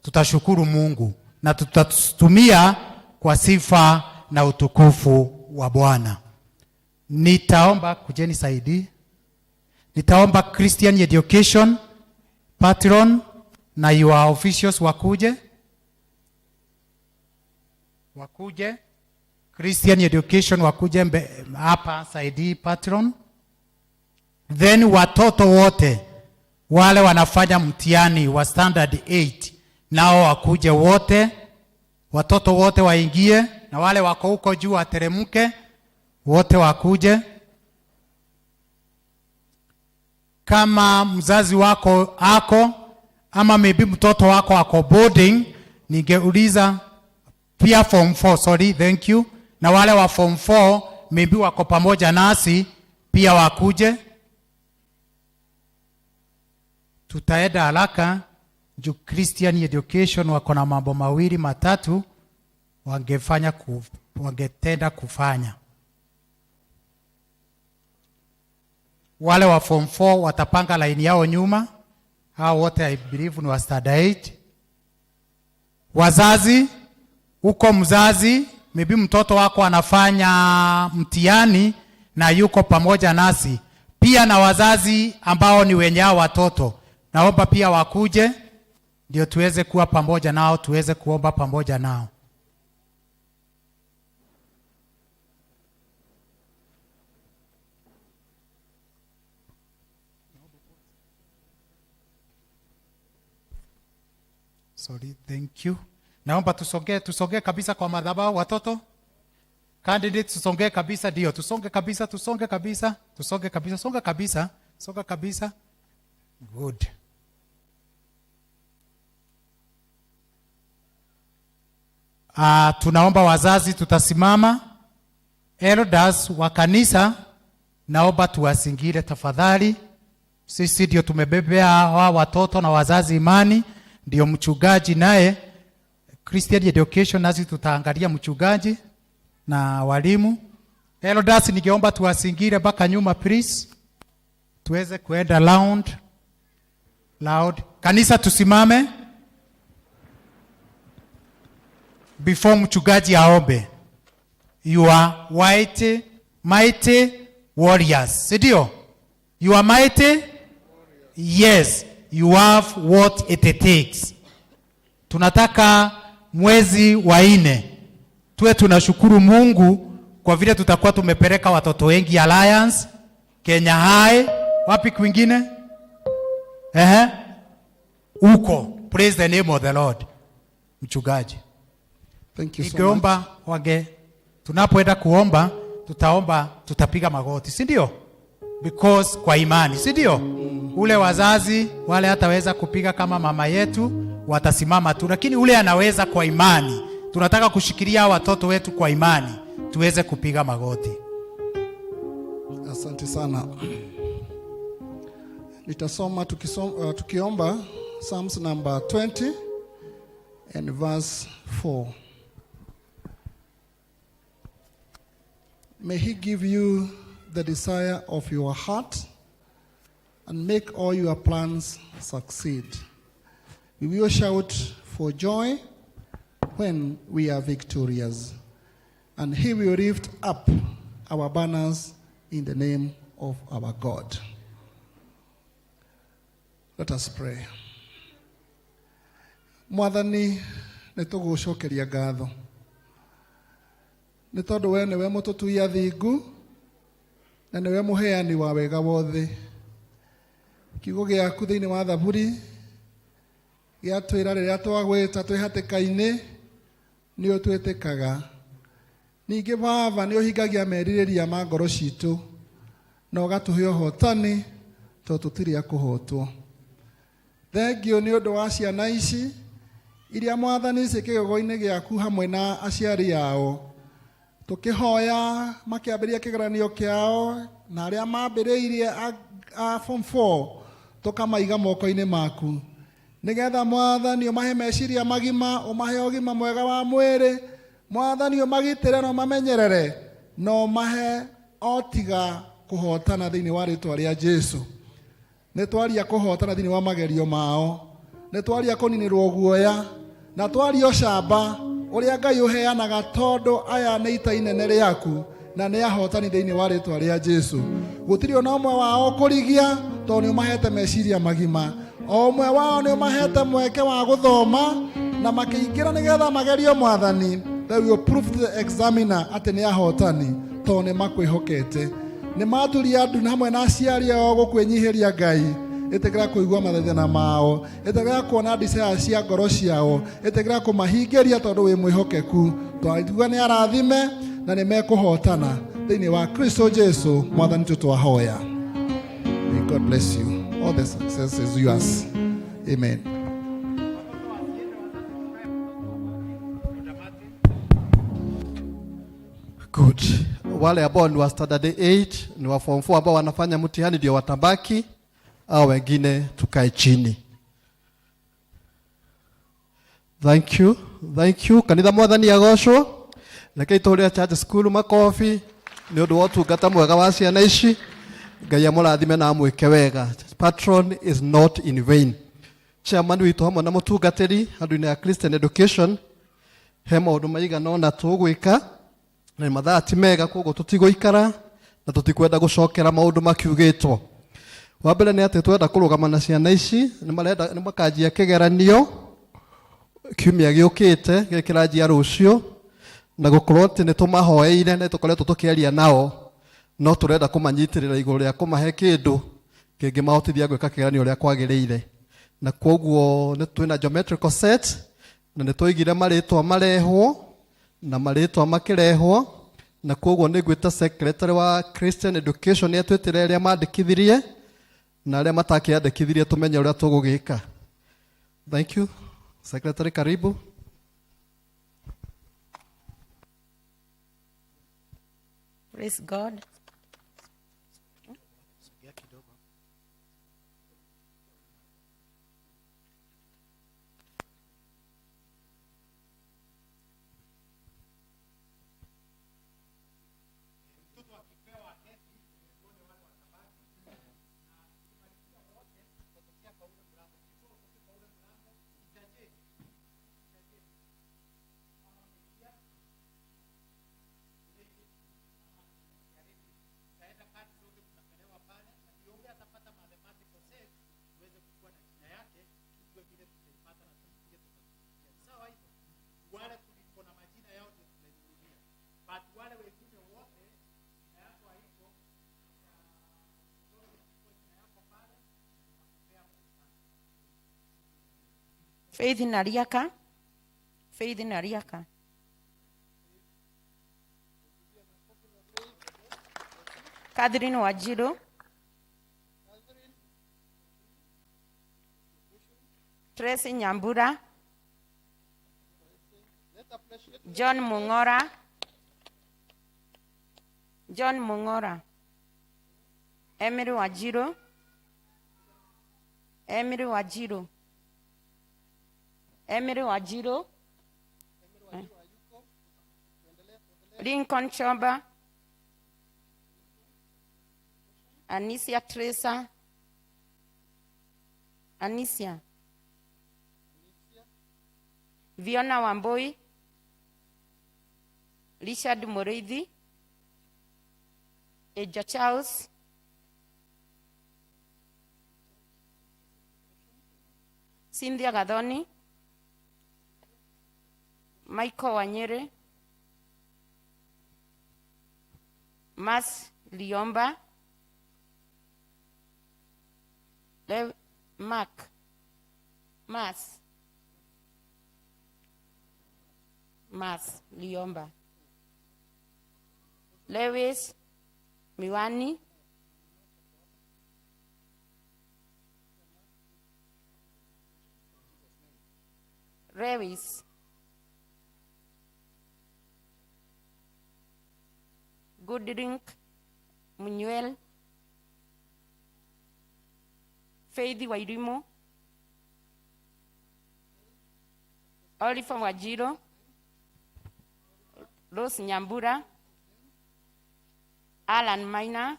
tutashukuru Mungu na tutatumia kwa sifa na utukufu wa Bwana. Nitaomba kujeni saidi. Nitaomba Christian Education patron na your officials wakuje. Christian Education wakuje hapa saidi patron. Then watoto wote wale wanafanya mtihani wa standard 8 nao wakuje wote. Watoto wote waingie, na wale wako huko juu wateremke, wote wakuje. Kama mzazi wako ako ama maybe mtoto wako ako boarding, ningeuliza pia form 4, sorry, thank you. Na wale wa form 4 maybe wako pamoja nasi pia wakuje. Tutaenda haraka juu Christian Education wako na mambo mawili matatu wangetenda kufanya. Wale wa form 4 watapanga line yao nyuma. Hao wote I believe ni wa standard 8. Wazazi, uko mzazi maybe mtoto wako anafanya mtihani na yuko pamoja nasi, pia na wazazi ambao ni wenye hao watoto, naomba pia wakuje ndio tuweze kuwa pamoja nao, tuweze kuomba pamoja nao. Sorry, thank you. Naomba tusongee kabisa kwa madhabahu watoto. Candidates tusongee kabisa, ndio. Tusonge kabisa. Good. Tunaomba wazazi tutasimama. Elders wa kanisa naomba tuwasingire tafadhali. Sisi ndio tumebebea hawa watoto na wazazi imani, ndio mchungaji naye Christian Education nasi tutaangalia mchungaji na walimu. Elders ningeomba tuwasingire mpaka nyuma please. Tuweze kuenda loud. Kanisa tusimame before mchungaji aombe. You are white mighty warriors. Sidio? You are mighty? Yes, you have what it takes. Tunataka mwezi wa 4 tuwe tunashukuru Mungu kwa vile tutakuwa tumepeleka watoto wengi Alliance, Kenya High, wapi kwingine? Uko. Praise the name of the Lord. Mchungaji. Thank you so Nikiomba much. Tunapoenda kuomba, tutapiga magoti, si ndio? Because kwa imani, si ndio? Ule wazazi wale hataweza kupiga kama mama yetu, watasimama tu, lakini ule anaweza kwa imani. Tunataka kushikilia watoto wetu kwa imani, tuweze kupiga magoti. Asante sana. Nitasoma tukiomba Psalms number 20 and verse 4. May he give you the desire of your heart and make all your plans succeed. We will shout for joy when we are victorious, and He will lift up our banners in the name of our God. Let us pray. Mwathani, nitugucokeria ngatho nĩ tondũ we nĩwe mũtũtuia thingu na nĩwe mũheani wa wega wothe. Kiugo gĩaku thĩinĩ wa Thaburi gĩatwĩra rĩrĩa twagwĩta twĩ hatĩka-inĩ nĩ ũtwĩtĩkaga. Ningĩ Baba nĩ ũhingagia merirĩria ma ngoro citũ na ũgatũhe ũhotani tondũ tũtirĩ a kũhotwo. Thengio nĩ ũndũ wa ciana ici iria Mwathani ciĩ kĩgego-inĩ gĩaku hamwe na aciari ao. Tũkĩhoya makĩambĩrĩria kĩgeranio kĩao na arĩa mambĩrĩirie a form 4 tũkamaiga moko-inĩ maku, nĩgetha Mwathani ũmahe meciria magima, ũmahe ũgima mwega wa mwĩrĩ. Mwathani ũmagitĩre na ũmamenyerere na ũmahe otiga kũhotana thĩinĩ wa rĩtwa rĩa Jesu. Nĩ twaria kũhotana thĩinĩ wa magerio mao, nĩ twaria kũninĩrwo guoya, na twaria ũcamba ũrĩa Ngai ũheanaga tondũ aya nĩ ita inene rĩaku na nĩ ahotani thĩinĩ wa rĩtwa rĩa Jesu. Gũtirĩ ona ũmwe wao kũrigia tondũ nĩ ũmahete meciria magima. O ũmwe wao nĩ ũmahete mweke wa gũthoma na makĩingĩra nĩgetha magerio Mwathani. They will prove to the examiner atĩ nĩ ahotani tondũ nĩ makwĩhokete. Nĩ maturia ndu hamwe na aciari ao gũkwĩnyihĩria Ngai. Ĩtĩkĩra kũigua mathaithana mao, ĩtĩkĩra kuona desire cia ngoro ciao, ĩtĩkĩra kũmahingĩria tondũ wĩ mwĩhokeku. Twaigua nĩ arathime na nĩ mekũhotana thĩinĩ wa Kristo Jesu Mwathani tũtwahoya. May God bless you. All the success is yours. Amen. Good. Wale ambao ni wa standard 8 ni wa form 4 ambao wanafanya mtihani ndio watabaki, au wengine tukae chini. Thank you. Thank you. Kanitha Mwathani agocwo. Rekei tũhũrĩre Church School makofi nĩ ũndũ wa ũtungata mwega wa ciana ici. Ngai amũrathime na amwĩke wega. Patron is not in vain. Chairman witũ hamwe na mũtungatĩri handũ-inĩ ya Christian Education he maũndũ maigana ũna tũgwĩka na mathaa ti mega, koguo tũtigũikara na tũtikwenda gũcokera maũndũ makiugĩtwo. Wa mbere nĩ atĩ twenda kũrũgama na ciana ici nĩ makanjia kĩgeranio kiumia gĩũkĩte gĩkĩranjia rũciũ, na gũkorwo atĩ nĩ tũmahoeire na tũkoretwo tũkĩaria nao, no tũrenda kũmanyitĩrĩra igũrũ rĩa kũmahe kĩndũ kĩngĩmahotithia gwĩka kĩgeranio ũrĩa kwagĩrĩire. Na koguo nĩ twĩna geometrical set na nĩ twaigire marĩtwa marehwo na marĩtwa makĩrehwo, na koguo nĩ ngwĩta secretary wa Christian Education nĩ atwĩtĩre arĩa mandĩkithirie na arĩa matakĩandĩkithirie tũmenye ũrĩa tũgũgĩka. Thank you. Secretary, karibu. Praise God. Faith Nariaka. Faith Nariaka. Catherine Wajiro. Tracy Nyambura. John Mungora. John Mungora. Emily Wajiro. Emily Wajiro. Emily Wajiro. Lincoln Choba. Anisia Teresa. Anisia. Viona Wamboi. Richard Moreithi. Eja Charles. Cynthia Gathoni. Michael Wanyere. Mas Liomba. Mas Liomba. Lewis Miwani. Lewis. Goodrink Munyuel. Faith Wairimu. Oliver Wajiro. Rose Nyambura. Alan Maina.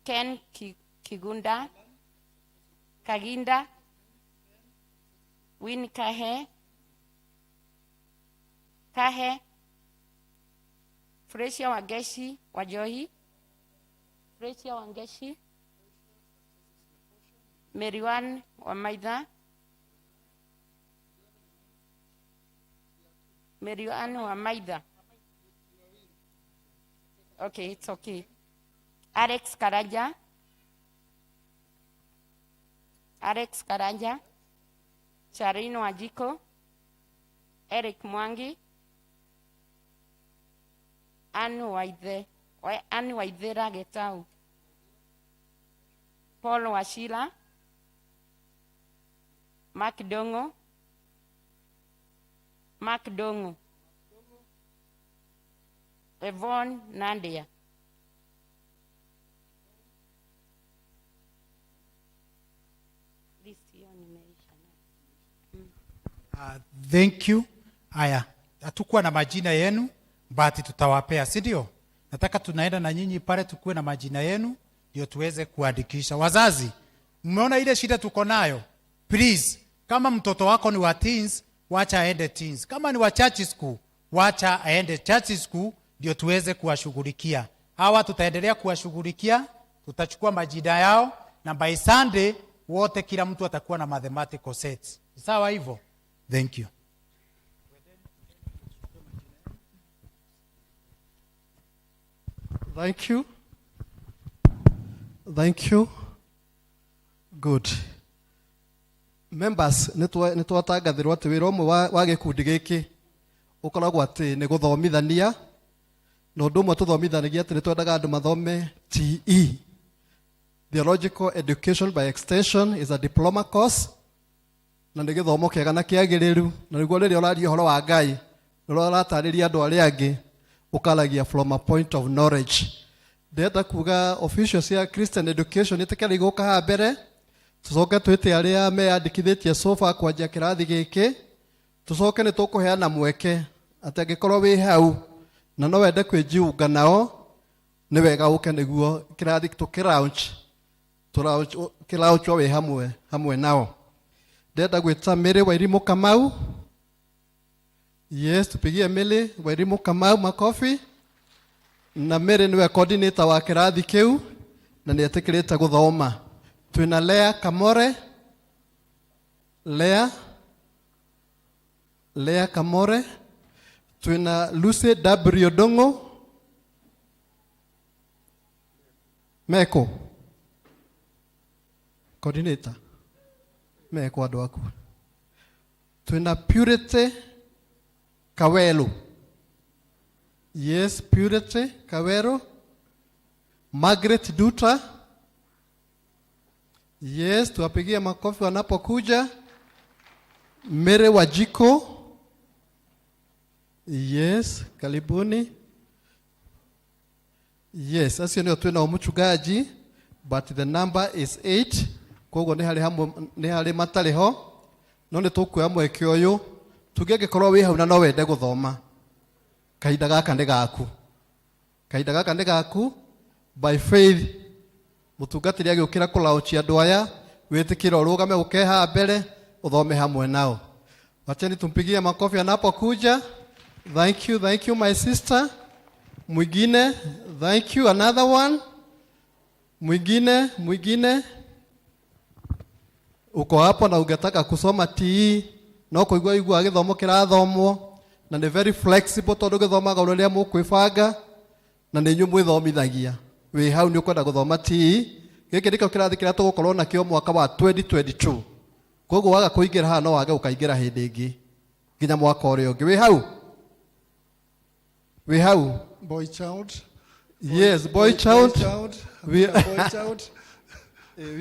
Ken Kigunda. Kaginda. Win Kahe. Fresia Wangeshi Wajohi. Fresia Wangeshi. Meriwan Wamaitha. Meriwan Wamaitha. Okay, it's okay. Alex Karanja. Charino Ajiko. Eric Mwangi. Anu Waithera Getau. Paul Washila. Mark Dongo. Yvonne Nandia. Thank you. Aya, hatukuwa na majina yenu, but tutawapea, si ndio? Nataka tunaenda na nyinyi pale tukue na majina yenu ndio tuweze kuandikisha. Wazazi, mmeona ile shida tuko nayo? Please, kama mtoto wako ni wa teens, wacha aende teens. Kama ni wa church school, wacha aende church school ndio tuweze kuwashughulikia. Hawa tutaendelea kuwashughulikia, tutachukua majina yao na by Sunday wote kila mtu atakuwa na mathematical sets. Sawa hivyo? Thank you. Thank you. Good. Members, nitwatangathirwo ati wira umwe wa gikundi giki ukoragwo ati ni guthomithania na undu umwe tuthomithanagia ati nitwendaga andu mathome TE, Theological Education by Extension, is a diploma course na ni githomo kiega na kiagiriru na niguo riria uraria uhoro wa Ngai niguo uratariria andu aria angi ukaragia from a point of knowledge. Ndenda kuga officials ya Christian education itakari iguka ha mbere tucoke twite aria meyandikithitie sofa kwanjia kirathi giki tucoke ni tukuheana mweke ati angikorwo wi hau na no wende kwijiunga nao ni wega uke niguo kirathi tukiraunch we hamwe nao. Ndenda gwita Mary Wairimu Kamau. Yes, tupigie Mary Wairimu Kamau makofi. Na Mary niwe coordinator wa kirathi kiu na ni atikirite guthoma. Twina Lea Kamore. Lea Kamore. Twina Lucy W. Dongo. Meko coordinator Meko andu aku. Twina Purity Kawelo. Yes, Purity Kawero. Margaret Dutra. Yes, tuwapigie makofi wanapokuja. Mere Wajiko. Yes, karibuni. Yes, asio ndio twina umuchugaji, but the number is 8. Kogo ni hali matariho. No ni tukuya mweke uyu. Tugegikorwo wi hau na no wende guthoma. Kahinda gaka ni gaku. by faith mutungatiri agiukira kulauchia andu aya witikira urugame ukeha mbere uthome hamwe nao. Wacheni tumpigie makofi anapokuja. Thank you my sister. Mwingine, thank you. Another one. Mwingine. Uko hapo na ungetaka kusoma TE no kuigua igua githomo kirathomwo na ni very flexible tondu githomaga uria mukwibanga na ni nyu mwithomithagia wi hau ni ukwenda guthoma TE. Giki ndiko kirathi kiria tugukorwo nakio mwaka wa 2022. Koguo waga kuingira haha no wage ukaingira hindi ingi nginya mwaka uria ungi. We hau Boy child. Yes, boy child. We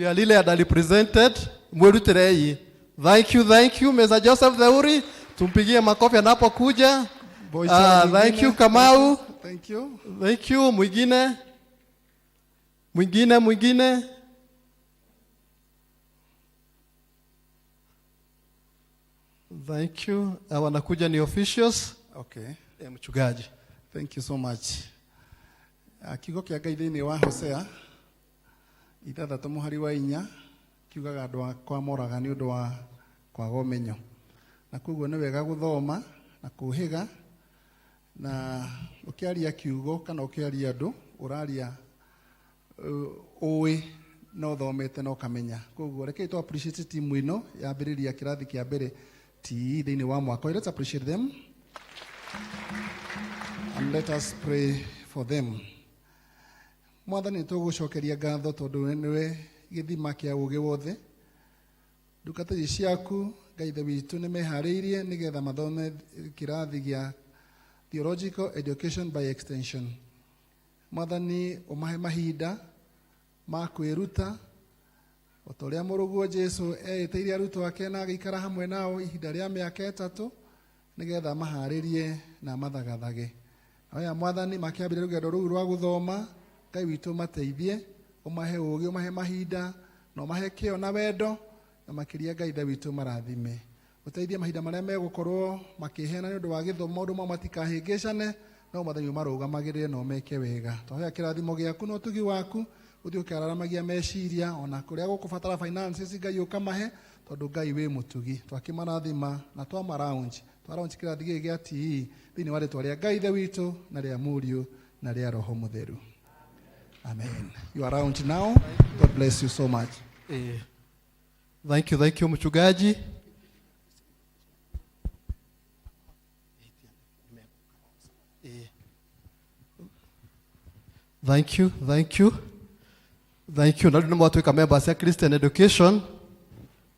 are really underrepresented. Mweruterei. Thank you Mr. Joseph Theuri. Tumpigie makofi anapokuja. Thank you Kamau. Thank you. Mwingine. Thank you. Wanakuja ni officials. Okay. Mchungaji. Thank you so much. Kiugo kia Ngai thiini wa Hosea 6:4 kiugaga andu akwa moraga ni undu wa kwaga umenyo. Na koguo ni wega guthoma na kuhiga na ukiaria kiugo kana ukiaria andu uraria uwi no thomete no kamenya. Koguo rekei tu appreciate team ino yambiriria kirathi kia mbere TE thiini wa mwaka. Let's appreciate them. And let us pray for them. Mwathani tugucokeria ngatho tondu niwe githima kia ugi wothe. Ndungata ciaku Ngai Ithe witu ni mehariirie nigetha mathome kirathi gia theological education by extension. Mwathani umahe mahinda ma kwiruta otoria muruguo Jesu eitiria arutwo ake na agikara hamwe nao ihinda ria miaka 3 nigetha maharirie na mathagathage. Aya Mwathani makiambire rugendo ruu rwa guthoma Ngai witu mateithie umahe ugi umahe mahinda na umahe kio na wendo na makiria Ngai Ithe witu marathime. Uteithie mahinda maria megukorwo makihena ni undu wa githomo maundu ma matikahingicane no Mwathani marugamagirire no meke wega. Twahoya kirathimo giaku no tugi waku uthio kiararamagia meciria ona kuria gukubatara finances Ngai ukamahe tondu Ngai wi mutugi. Twakimarathima na twamaraunji kirathi giki gia TE thiini wa ritwa ria Ngai Ithe witu na ria Muriu na ria Roho Mutheru. Amen. You are around now. God bless you so much. Thank you mchungaji. Thank you. Na ndio mwatuika members ya Christian Education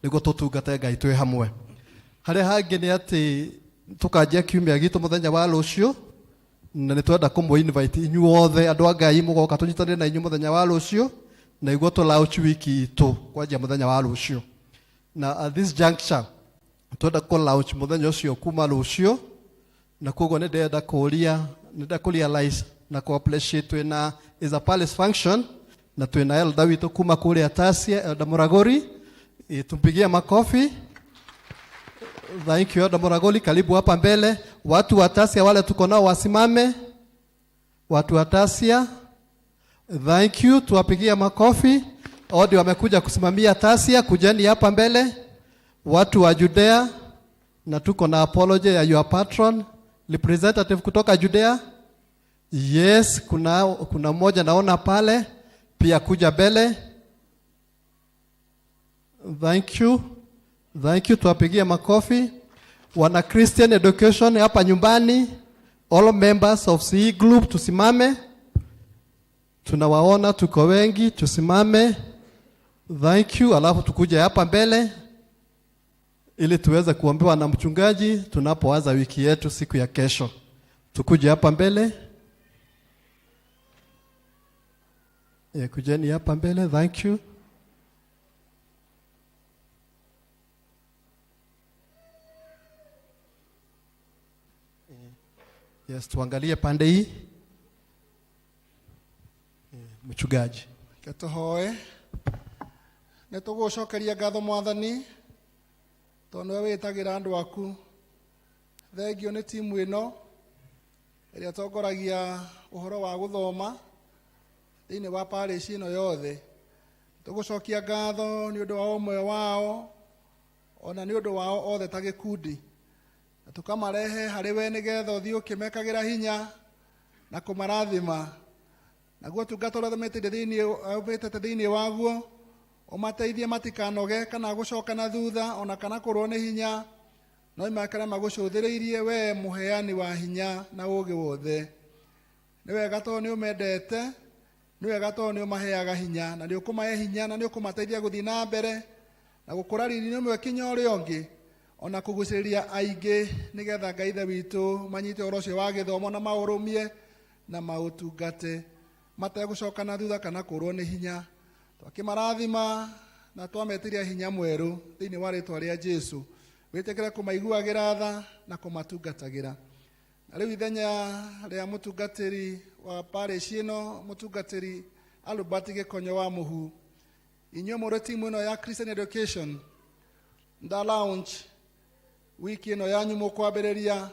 niguo tutungate Ngai twi hamwe. Haria hangi ni ati tukajia kiumia gitu muthenya wa rucio na nitwenda kumu invite inyuothe andu a Ngai mugoka tunyitanire na inyu muthenya wa rucio na iguo tu launch wiki itu kwajia muthenya wa rucio. Na at this juncture twenda ku launch muthenya ucio kuma rucio na koguo ni ndenda kurealize na ku appreciate twina is a palace function na twina elder witu kuma kuria Tasia Elder Muragori. Tumpigie makofi. Thank you Elder Muragori, karibu hapa mbele. Watu wa Tasia wale tuko nao wasimame. Watu wa Tasia. Thank you, tuwapigie makofi. Odi wamekuja kusimamia Tasia, kujeni hapa mbele. Watu wa Judea na tuko na apology ya your patron representative kutoka Judea. Yes, kuna mmoja naona pale pia kuja mbele. Thank you, tuwapigie makofi. Wana Christian Education hapa nyumbani, all members of CE group tusimame. Tunawaona tuko wengi, tusimame. Thank you, alafu tukuje hapa mbele ili tuweze kuombewa na mchungaji tunapoanza wiki yetu siku ya kesho. Tukuje hapa mbele. Kujeni hapa mbele. Thank you. Yes, tuangalie pande hii. Mchungaji. Ketohoe. Netugucokeria ngatho Mwathani tondu we witagira andu aku. Thengio ni timu ino iria tongoragia uhoro wa guthoma thĩinĩ wa parish ĩno yothe tũgũcokia ngatho nĩ ũndũ wa ũmwe wao ona nĩ ũndũ wao othe ta gĩkundi na tũkamarehe harĩ we nĩgetha ũthiĩ ũkĩmekagĩra hinya na kũmarathima naguo tungata ũrĩa ũmĩtĩte thĩinĩ waguo ũmateithie matikanoge kana gũcoka na thutha ona kana kũrwo nĩ hinya no imakare magũcũthĩrĩirie we mũheani wa hinya na ũũgĩ wothe nĩ wega tondũ nĩ ũmendete nĩ wega tondũ nĩ ũmaheaga hinya na nĩ ũkũmahe hinya na nĩ ũkũmateithia gũthiĩ na mbere na gũkũra riri-inĩ ũmwe kinya ũrĩa ũngĩ ona kũgucĩrĩria aingĩ nĩgetha Ngai Ithe witũ manyite ũhoro ũcio wa gĩthomo na maũrũmie na maũtungate mategũcoka na thutha kana kũrwo nĩ hinya twakĩmarathima na twametiria hinya mwerũ thĩinĩ wa rĩĩtwa rĩa Jesũ wĩtĩkĩre kũmaiguagĩra tha na kũmatungatagĩra na rĩu ithenya rĩa mũtungatĩri wa parish ĩno mũtungatĩri Albert Gĩkonyo wa Mũhu inyuĩ mũrĩ timu ĩno ya Christian Education nda launch wiki ĩno yanyu mũkwambĩrĩria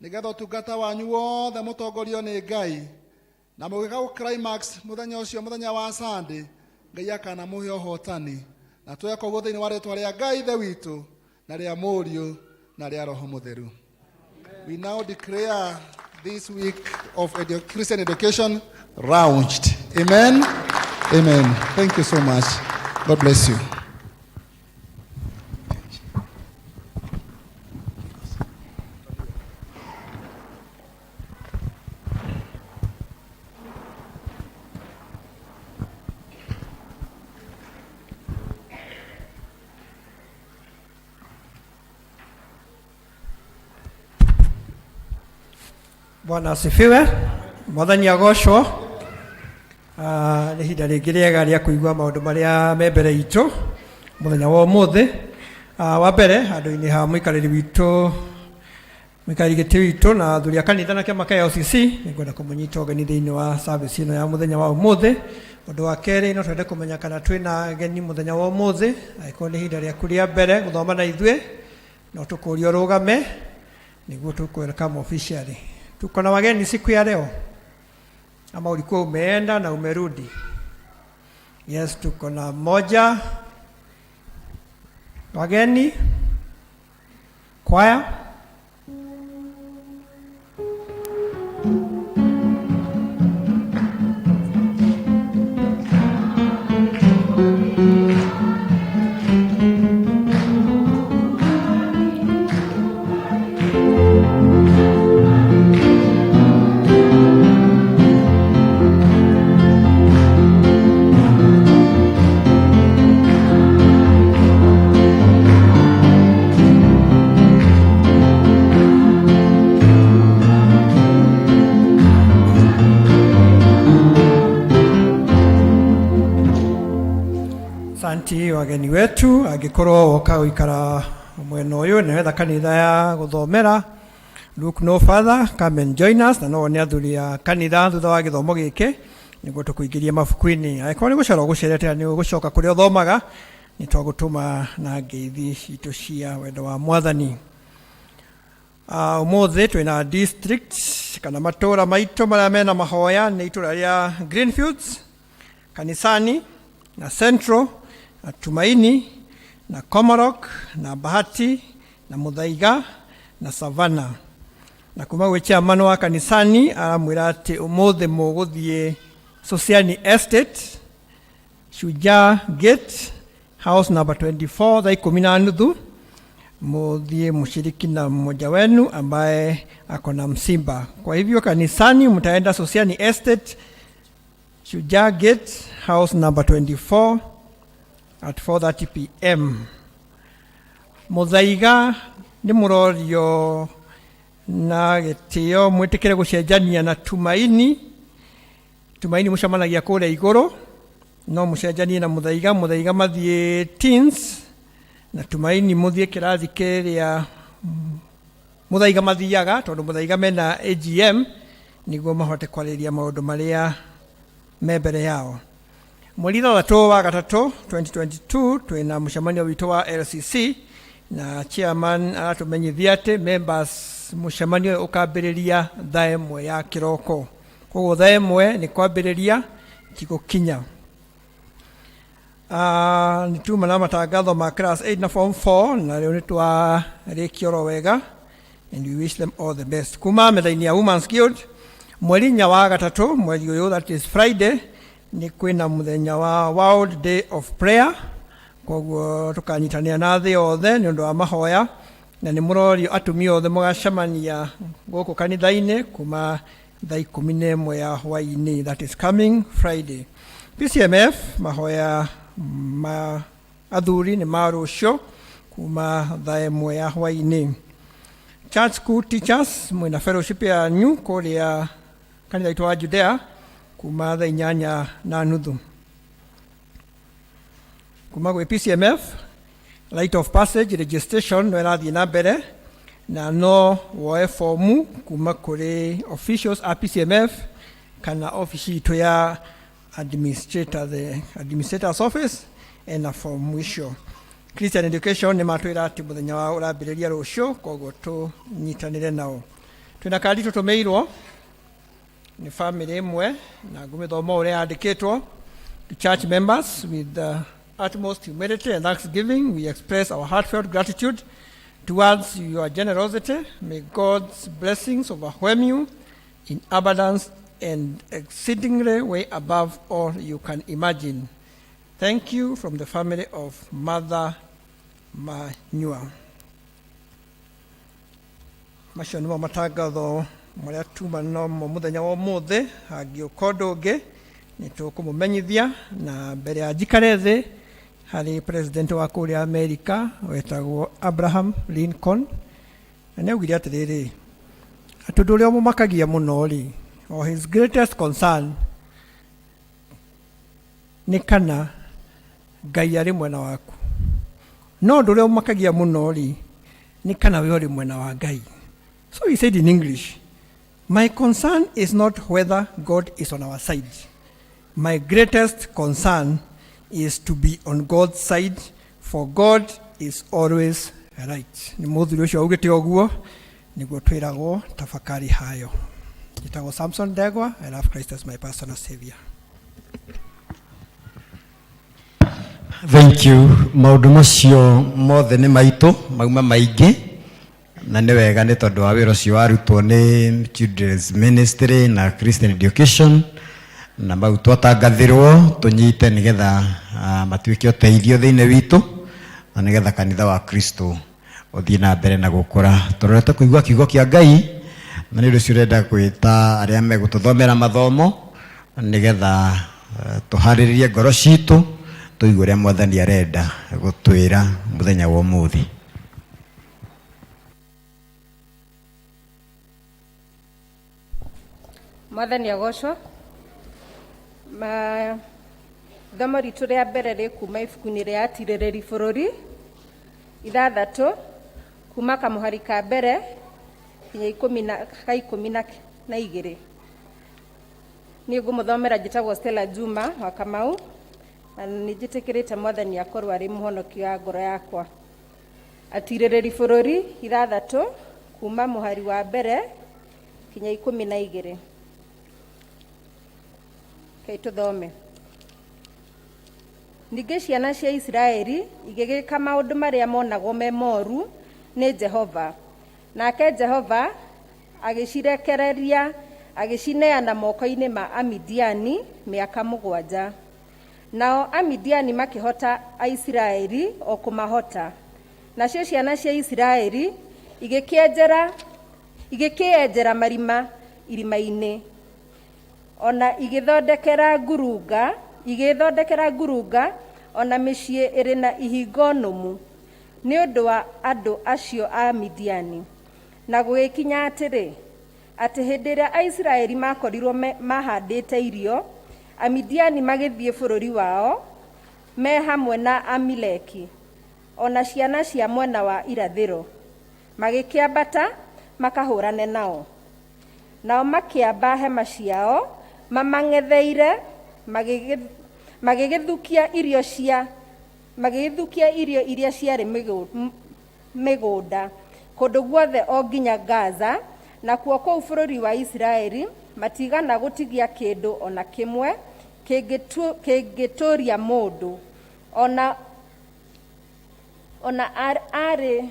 nĩgetha ũtungata wanyu wothe mũtongorio nĩ Ngai na mũgĩka climax mũthenya ũcio mũthenya wa Sunday Ngai akana mũhe ũhotani na tweka ũguo thĩinĩ wa rĩĩtwa rĩa Ngai Ithe witũ na rĩa Mũriũ na rĩa Roho Mũtheru. We now declare this week of Christian education launched. Amen. Amen. Thank you so much. God bless you. Bwana asifiwe. Mwathani agocwo. Nĩ ihinda rĩngĩ rĩega rĩa kũigua maũndũ marĩa me mbere itũ mũthenya wa ũmũthĩ. Wa mbere handũ-inĩ ha mũikarĩri witũ mũikarĩri gĩtĩ witũ na athuri a kanitha na kĩama kĩa LCC nĩngwenda kũmũnyita ũgeni thĩinĩ wa service ĩno ya mũthenya wa ũmũthĩ. Ũndũ wa kerĩ no twende kũmenya kana twĩna ageni mũthenya wa ũmũthĩ angĩkorwo nĩ ihinda rĩaku rĩa mbere gũthoma na ithuĩ no tũkũria ũrũgame nĩguo tũkwelcome officially. Tuko na wageni siku ya leo ama ulikuwa umeenda na umerudi? Yes, tuko na moja wageni kwaya. Santi wageni wetu angĩkorwo woka gũikara mwena ũyũ nĩ wetha kanitha ya gũthomera look no further, come and join us na no nĩ athuri a kanitha thutha wa gĩthomo gĩkĩ nĩguo tũkũingĩria mabuku-inĩ. Angĩkorwo nĩ gũcera ũgũcerete nĩ ũgũcoka kũrĩa ũthomaga nĩ twagũtũma na ngeithi citũ cia wendo wa Mwathani. Ũmũthĩ twĩna district kana matũũra maitũ marĩa mena mahoya nĩ itũũra rĩa Greenfields, Kanisani na Central na Tumaini na Komarok na Bahati na Muthaiga na Savannah. Na kuma gwĩ chairman wa Kanisani aramwĩra atĩ ũmũthĩ mũgũthiĩ Sociani Estate, Shujaa Gate, house number 24, thaa 10:30 mũthiĩ mshiriki na mmoja wenu ambaye ako na msiba. Kwa hivyo Kanisani mtaenda Sociani Estate, Shujaa Gate, house number 24 at 4:30 p.m. Muthaiga nĩ mũrorio na gĩtĩo mwĩtĩkĩre gũcenjania na Tumaini. Tumaini mũcemanagia kũrĩa igũrũ no mũcenjanie na Muthaiga. Muthaiga mathiĩ teens na Tumaini mũthiĩ kĩrathi kĩrĩa Muthaiga mathiaga tondũ Muthaiga mena AGM nĩguo mahote kwarĩria maũndũ marĩa me mbere yao. Mweri wa gatatũ 2022 twĩna mũcemanio witũ wa LCC na chairman aratũmenyithia atĩ members mũcemanio ũkambĩrĩria thaa 1 ya kĩroko. Koguo thaa 1 nĩ kwambĩrĩria tigukinya. Nĩ tuma na matangatho ma class 8 na form 4 na rĩu nĩ twarĩkia oro wega, and we wish them all the best. Kuma metha-inĩ ya Women's Guild, mweri nya wa gatatũ, mweri ũyũ, that is Friday, nĩ kwĩna mũthenya wa World Day of Prayer, koguo tũkanyitanĩra na thĩ yothe nĩ ũndũ wa mahoya, na nĩ mũrorio atumia othe mũgacemania gũkũ kanitha-inĩ kuma thaa 11 ya hwaĩ-inĩ, that is coming Friday. PCMF mahoya ma athuri nĩ ma rũciũ kuma thaa 1 ya hwaĩ-inĩ. Church School Teachers mwĩna fellowship yanyu kũrĩa kanitha witũ wa Judea kuma thaa 8:30. Kuma gwĩ PCMF, Light of Passage registration no ĩrathiĩ na mbere, na no woe fomu kuma kũrĩ officials a PCMF kana office itũ ya administrator, the administrator's office, ena fomu icio. Christian Education nĩ matwĩra atĩ mũthenya wa ũrambĩrĩria rũciũ, koguo tũnyitanĩre nao. Twĩna kandi tũtũmĩirwo nĩ family ĩmwe na ngũmĩthoma ũrĩa yandĩkĩtwo. To church members, with the utmost humility and thanksgiving, we express our heartfelt gratitude towards your generosity. May God's blessings overwhelm you in abundance and exceedingly way above all you can imagine. Thank you from the family of Mother Manyua. Macio nĩmo matangatho marĩa tuma namo mũthenya wa ũmũthĩ. Hangĩũka ũndũ ũngĩ nĩ tũkũmũmenyithia, na mbere ya njikare thĩ harĩ president wa kũrĩa Amerika wetagwo Abraham Lincoln, na nĩaugire atĩrĩrĩ, atĩ ũndũ ũrĩa ũmũmakagia mũno rĩ, or his greatest concern, nĩ kana Ngai arĩ mwena waku. No ũndũ ũrĩa ũmũmakagia mũno rĩ, nĩ kana we ũrĩ mwena wa Ngai. So he said in English, my concern is not whether God is on our side. My greatest concern is to be on God's side, for God is always right. Nĩ mũthuri ũcio augĩte ũguo, nĩguo twĩragwo tafakari hayo. Njĩtagwo Samson Ndegwa. I love Christ as my personal savior. Thank you. Maũndũ macio mothe nĩ maitũ, mauma maingĩ, na nĩ wega nĩ tondũ wa wĩra ũcio warutwo nĩ Children's Ministry na Christian Education, na mau twatangathĩrwo tũnyite nĩgetha matuĩke ũteithio thĩinĩ witũ, na nĩgetha kanitha wa Kristo ũthiĩ na mbere na gũkũra. Tũrorete kũigua kiugo kĩa Ngai, na nĩ ũndũ ũcio ũrenda gwĩta arĩa megũtũthomera mathomo nĩgetha tũharĩrĩrie ngoro citũ tũigue ũrĩa Mwathani arenda gũtwĩra mũthenya wa ũmũthĩ. Mwathani agocwo. Ithomo ritũ rĩa mbere rĩ kuma ibuku-inĩ rĩa atirĩrĩri bũrũri 6 kuma kamũhari ka mbere nginya 12. Niĩ ngũmũthomera njĩtagwo Stella Juma wa Kamau, na nĩ njĩtĩkĩrĩte Mwathani akorwo arĩ mũhonokia wa ngoro yakwa. Atirĩrĩri bũrũri 6 kuma mũhari wa mbere nginya 12. Kei tũthome. Ningĩ ciana cia Isiraeli igĩgĩka maũndũ marĩa monagwo me moru nĩ Jehova. Nake Jehova agĩcirekereria, agĩcineana moko-inĩ ma Amidiani mĩaka 7. Nao Amidiani makĩhota Aisiraeli o kũmahota. Nacio ciana cia Isiraeli igĩkĩenjera marima irima-inĩ, ona igĩthondekera ngurunga ona mĩciĩ ĩrĩ na ihingo nũmu nĩ ũndũ wa andũ acio a Midiani. Na gũgĩkinya atĩrĩ, atĩ hĩndĩ ĩrĩa Aisiraeli makorirwo mahandĩte irio, Amidiani magĩthiĩ bũrũri wao me hamwe na Amaleki, ona ciana cia mwena wa irathĩro, magĩkĩambata makahũrane nao. Nao makĩamba hema ciao mamang'etheire, magĩgĩthukia irio iria ciarĩ mĩgũnda kũndũ guothe o nginya Gaza, na kuo kũu bũrũri wa Isiraeli matigana gũtigia kĩndũ ona kĩmwe kĩngĩtũria mũndũ ona arĩ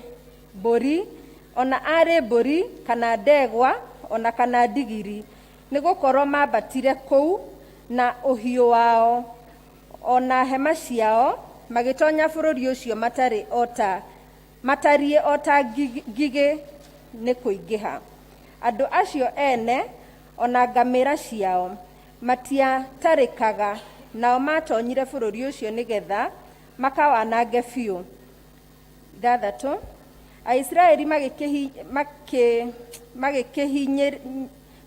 mbũri kana ndegwa ona kana ndigiri, nĩgũkorwo mambatire kũu na ũhiũ wao ona hema ciao, magĩtonya bũrũri ũcio matariĩ o ta ngigĩ nĩ kũingĩha. Andũ acio ene ona ngamĩra ciao matiatarĩkaga, nao matonyire bũrũri ũcio nĩgetha makawanange biũ. 6. Aisiraeli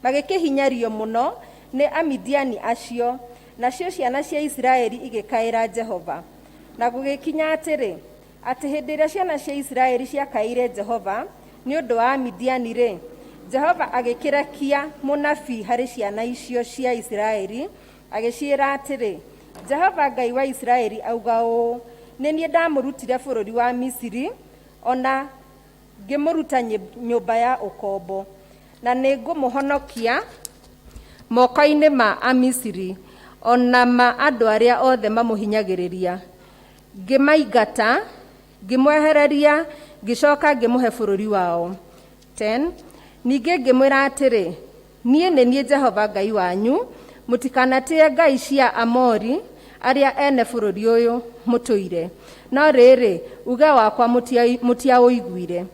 magĩkĩhinyario mũno nĩ Amidiani acio, nacio ciana cia Isiraeli igĩkaĩra Jehova. Na gũgĩkinya atĩrĩ, atĩ hĩndĩ ĩrĩa ciana cia Isiraeli ciakaĩire Jehova nĩ ũndũ wa Amidiani-rĩ, Jehova agĩkĩrekia mũnabii harĩ ciana icio cia Isiraeli, agĩciĩra atĩrĩ, Jehova Ngai wa Isiraeli auga ũũ, nĩ niĩ ndamũrutire bũrũri wa Misiri, ona ngĩmũruta nyũmba ya ũkombo, na nĩ ngũmũhonokia moko-inĩ ma Amisiri, ona ma andũ arĩa othe mamũhinyagĩrĩria. Ngĩmaingata, ngĩmwehereria, ngĩcoka ngĩmũhe bũrũri wao. 10. Ningĩ ngĩmwĩra atĩrĩ, niĩ nĩ niĩ Jehova Ngai wanyu, mũtikanatĩe ngai cia Amori arĩa ene bũrũri ũyũ mũtũire, no rĩrĩ uge wakwa mũtiaũiguire.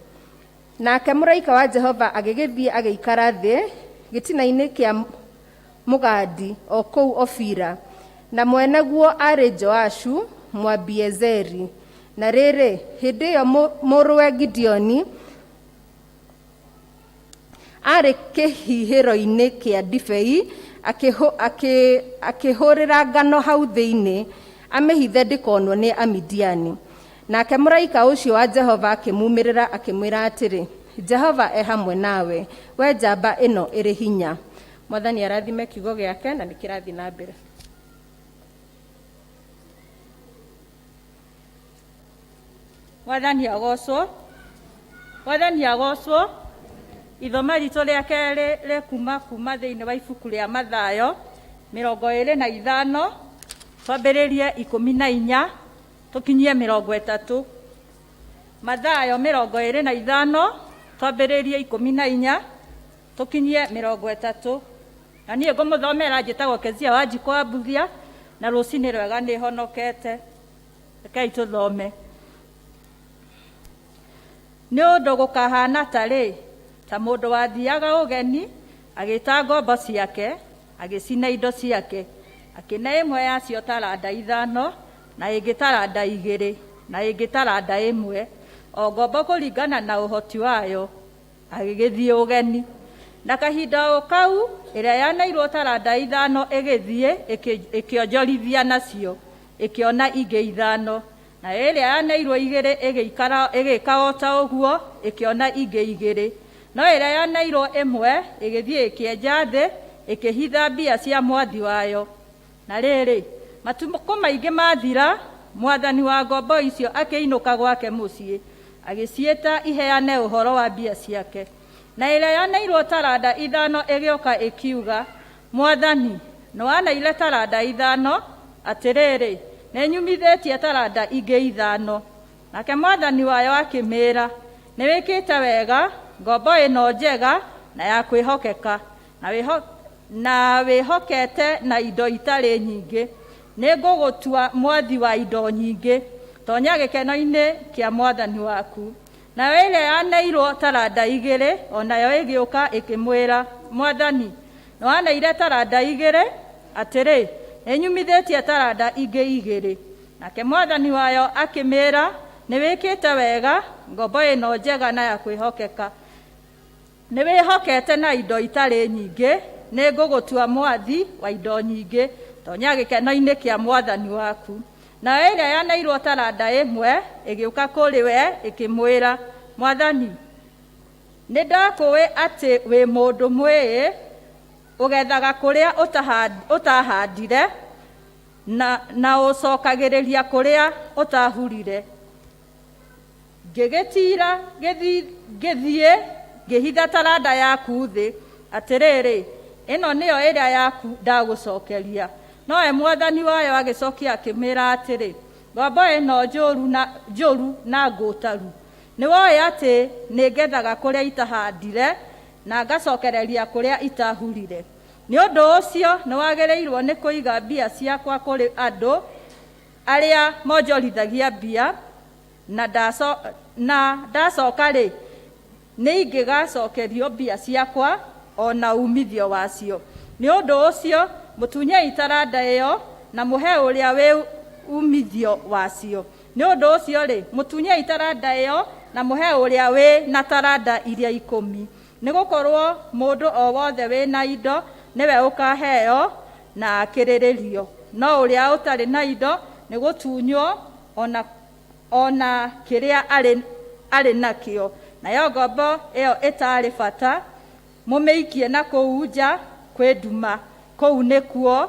Nake mũraika wa Jehova agĩgĩthiĩ agĩikara thĩ gĩtina-inĩ kĩa mũgandi o kũu Ofira, na mweneguo arĩ Joashu Mwabiezeri. Na rĩrĩ, hĩndĩ ĩyo mũrũwe Gideoni arĩ kĩhihĩro-inĩ kĩa ndibei akĩhũrĩra ngano hau thĩinĩ amĩhithe ndĩkonwo nĩ Amidiani. Nake mũraika ũcio wa Jehova akĩmumĩrĩra akĩmwĩra atĩrĩ, Jehova e hamwe nawe, we njamba ĩno ĩrĩ hinya. Mwathani arathime kiugo gĩake na nĩkĩrathiĩ na mbere. Mwathani agocwo. Mwathani agocwo. Ithoma ritũ rĩa kerĩ rĩkuma thĩinĩ wa ibuku rĩa Mathayo 25 twambĩrĩrie 14 tũkinyie 30. Mathayo 25 twambĩrĩrie 14 tũkinyie 30. Na niĩ ngũmũthomera njĩtagwo Kezia wa Njikwa na rũcinĩ rwega nĩ honokete. Rekei tũthome. Nĩ ũndũ gũkahana tarĩ ta mũndũ wathiaga ũgeni agĩta ngombo ciake, agĩcina indo ciake, akĩne ĩmwe yacio taranda 5, na ĩngĩ taranda 2, na ĩngĩ taranda 1, o ngombo kũringana na ũhoti wayo, agĩgĩthiĩ ũgeni. Na kahinda o kau ĩrĩa yaneirwo taranda 5 ĩgĩthiĩ ĩkĩonjorithia nacio, ĩkĩona ingĩ 5, na ĩrĩa yaneirwo 2 ĩgĩka o ta ũguo, ĩkĩona ingĩ 2. No ĩrĩa yaneirwo 1 ĩgĩthiĩ ĩkĩenja thĩ, ĩkĩhitha mbia cia mwathi wayo. Na rĩrĩ, matukũ maingĩ mathira, mwathani wa ngombo icio akĩinũka gwake mũciĩ, agĩciĩta iheane ũhoro wa mbia ciake. Na ĩrĩa yaneirwo taranda 5 ĩgĩoka ĩkiuga, Mwathani, nĩwaneire taranda 5, atĩrĩrĩ, nĩnyumithĩtie taranda ingĩ 5. Nake mwathani wayo akĩmĩĩra, nĩwĩkĩte wega, ngombo ĩno njega na ya kwĩhokeka, na wĩhokete na indo itarĩ nyingĩ. Nĩngũgũtua mwathi wa indo nyingĩ, tonya gĩkeno-inĩ kĩa mwathani waku. Na ĩrĩa yaneirwo taranda 2, onayo ĩgĩũka ĩkĩmwĩra, Mwathani, nĩwaneire taranda 2, atĩrĩ, nĩnyumithĩtie taranda ingĩ 2. Nake mwathani wayo akĩmĩĩra, nĩwĩkĩte wega, ngombo ĩno njega na ya kwĩhokeka. Nĩwĩhokete na indo itarĩ nyingĩ, nĩngũgũtua mwathi wa indo nyingĩ, tonya gĩkeno-inĩ kĩa mwathani waku. Na ĩrĩa yaneirwo taranda 1 ĩgĩũka kũrĩ we ĩkĩmwĩra, Mwathani, nĩndakũĩ atĩ wĩ mũndũ mwĩĩ, ũgethaga kũrĩa ũtahandire, na ũcokagĩrĩria kũrĩa ũtahurire. Ngĩgĩtira ngĩthiĩ ngĩhitha taranda yaku thĩ, atĩrĩrĩ, ĩno nĩyo ĩrĩa yaku ndagũcokeria. nowe mwathani wayo agĩcokia akĩmĩra atĩrĩ, ngombo ĩno njũru na ngũtaru, nĩwoĩ atĩ nĩngethaga kũrĩa itahandire na ngacokereria kũrĩa itahurire. Nĩ ũndũ ũcio nĩwagĩrĩirwo nĩ kũiga mbia ciakwa kũrĩ andũ arĩa monjorithagia mbia, na ndacoka-rĩ nĩingĩgacokerio mbia ciakwa ona umithio wacio. Nĩ ũndũ ũcio mũtunyei taranda ĩyo na mũhe ũrĩa wĩ umithio wacio. Nĩ ũndũ ũcio-rĩ, mũtunyei taranda ĩyo na mũhe ũrĩa wĩ na taranda iria 10. Nĩgũkorwo mũndũ o wothe wĩ na indo nĩwe ũkaheo na akĩrĩrĩrio, no ũrĩa ũtarĩ na indo nĩ gũtunywo ona kĩrĩa arĩ nakĩo. Nayo ngombo ĩyo ĩtarĩ bata mũmĩikie na kũu nja kwĩ nduma, kũu nĩkuo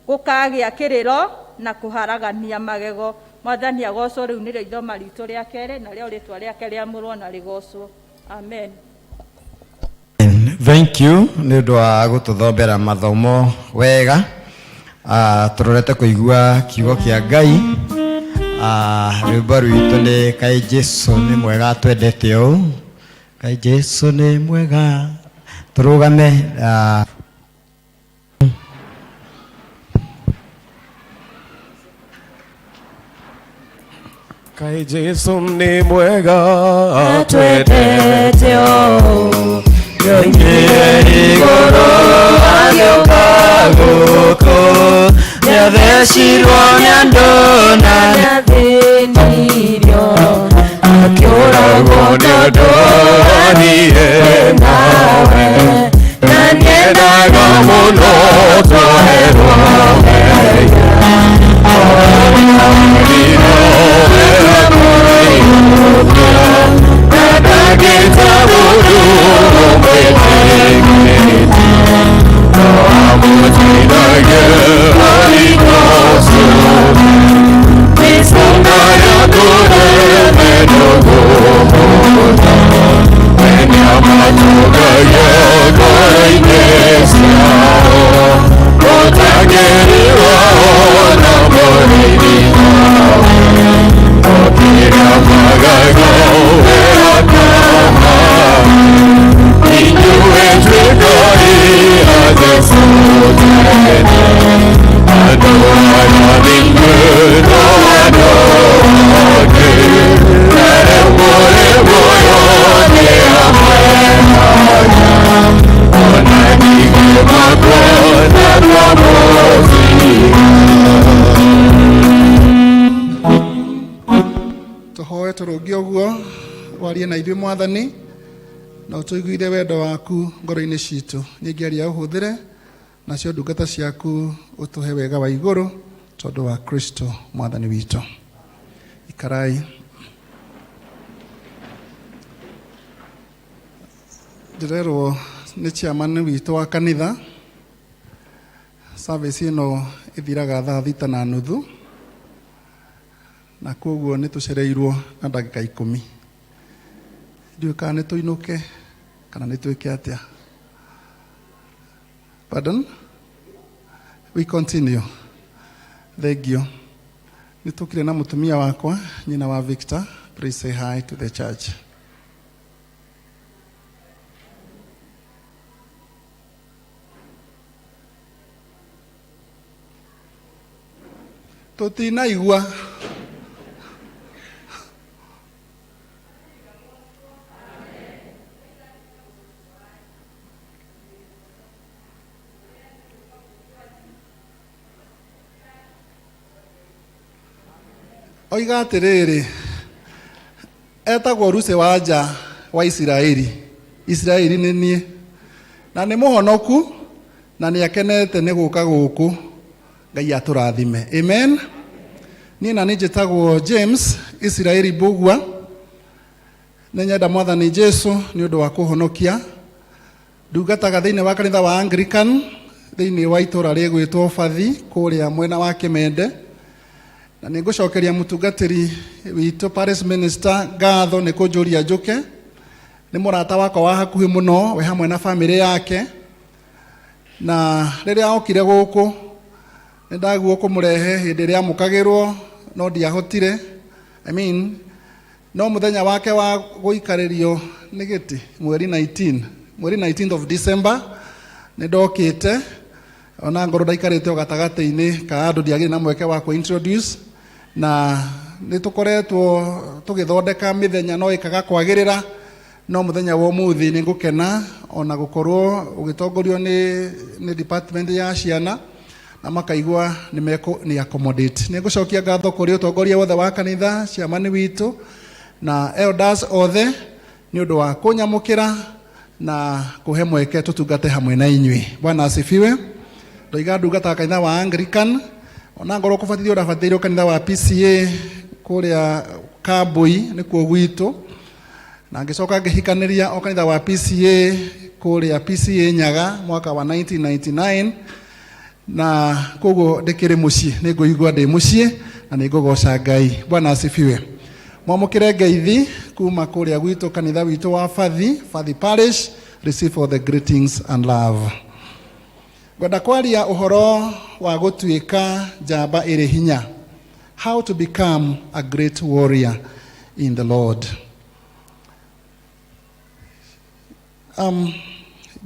gũkagĩa kĩrĩro na kũharagania magego. Mwathani agocwo. Rĩu nĩrĩo ithoma ritũ rĩa kerĩ, na rĩo rĩtwa rĩake rĩamũrwo na rĩgocwo. Amen. Thank you nĩ ũndũ wa gũtũthombera mathomo wega. Tũrorete kũigua kiugo kĩa Ngai. Rwĩmbo rwitũ nĩ Kaĩ Jesũ nĩ mwega twendete ũũ. Kaĩ Jesũ nĩ mwega. Tũrũgame. Kaĩ Jesũ nĩ mwega twendete ũũ. Nyoimire igũrũ agĩũka gũkũ, nĩathecirwo nĩ andũ na nĩathĩnirio, akĩũragwo nĩ ũndũ niĩ nawe, na nĩendaga mũno twoherwo wega. Warie na ithuĩ Mwathani na ũtũiguire wendo waku ngoro-inĩ citũ. Ningĩ aria ũhũthĩre nacio ndungata ciaku ũtũhe wega wa igũrũ tondũ wa Kristo Mwathani witũ. Ikarai. Ndĩrerwo nĩ chairman witũ wa kanitha, service ĩno ĩthiraga thaa 6:30, na koguo nĩ tũcereirwo na ndagĩka 10. Ndiũĩ kana nĩ tũinũke kana nĩ twĩke atĩa. Pardon? We continue. Thank you. Nĩ tũkire na mũtumia wakwa, nyina wa Victor. Please say hi to the church. Tũtinaigua. Oiga atĩrĩrĩ, etagwo Ruse wa nja wa Isiraeli. Isiraeli nĩ niĩ, na nĩ mũhonoku, na nĩ akenete nĩ gũka gũkũ. Ngai atũrathime. Amen. Niĩ na nĩ njĩtagwo James Isiraeli Bugwa. Nĩ nyenda Mwathani Jesũ nĩ ũndũ wa kũhonokia. Ndungataga thĩinĩ wa kanitha wa Anglican thĩinĩ wa itũũra rĩgwĩtwo Bathi kũrĩa mwena wa Kĩmende. Na nĩ ngũcokeria mũtungatĩri witũ Parish Minister ngatho nĩ kũnjũria njũke. Nĩ mũrata wakwa wa hakuhĩ mũno we hamwe na family yake. Na rĩrĩa okire gũkũ ndaguo kumurehe hindi ria mukagirwo no ndiahotire. No muthenya wake wa guikaririo ni giti mweri 19th of December ni ndokite ona ngoro ndaikarite gatagati-ini ka andu ndiagire na mweke wa ku introduce na ni tukoretwo tugithondeka mithenya no ikaga kwagirira. No muthenya wa umuthi ni ngukena ona gukorwo ugitongorio ni department ya ciana na makaigua ni accommodate. Ni ngucokia ngatho kuri utongoria wothe wa kanitha, ciamani witu na elders othe ni undu wa kunyamukira na kuhe mweke tutungate hamwe na inyui. Bwana asifiwe. Ndoiga ndungata kanitha wa Anglican ona ngoro kubatithio ndabatithio kanitha wa P.C.E.A kuria Kambui ni kuo gwitu na ngicoka ngihikaniria o kanitha wa P.C.E.A kuria P.C.E.A Nyaga mwaka wa 1999 na koguo ndikiri mucii ni nguigua ndi mucii na ni ngugoca Ngai. Bwana asifiwe. Mwamukire ngeithi kuma kuria gwitu kanitha witu wa Fathi Parish. Receive all the greetings and love. Gwenda kwaria uhoro wa gutuika njamba iri hinya. How to become a great warrior in the Lord.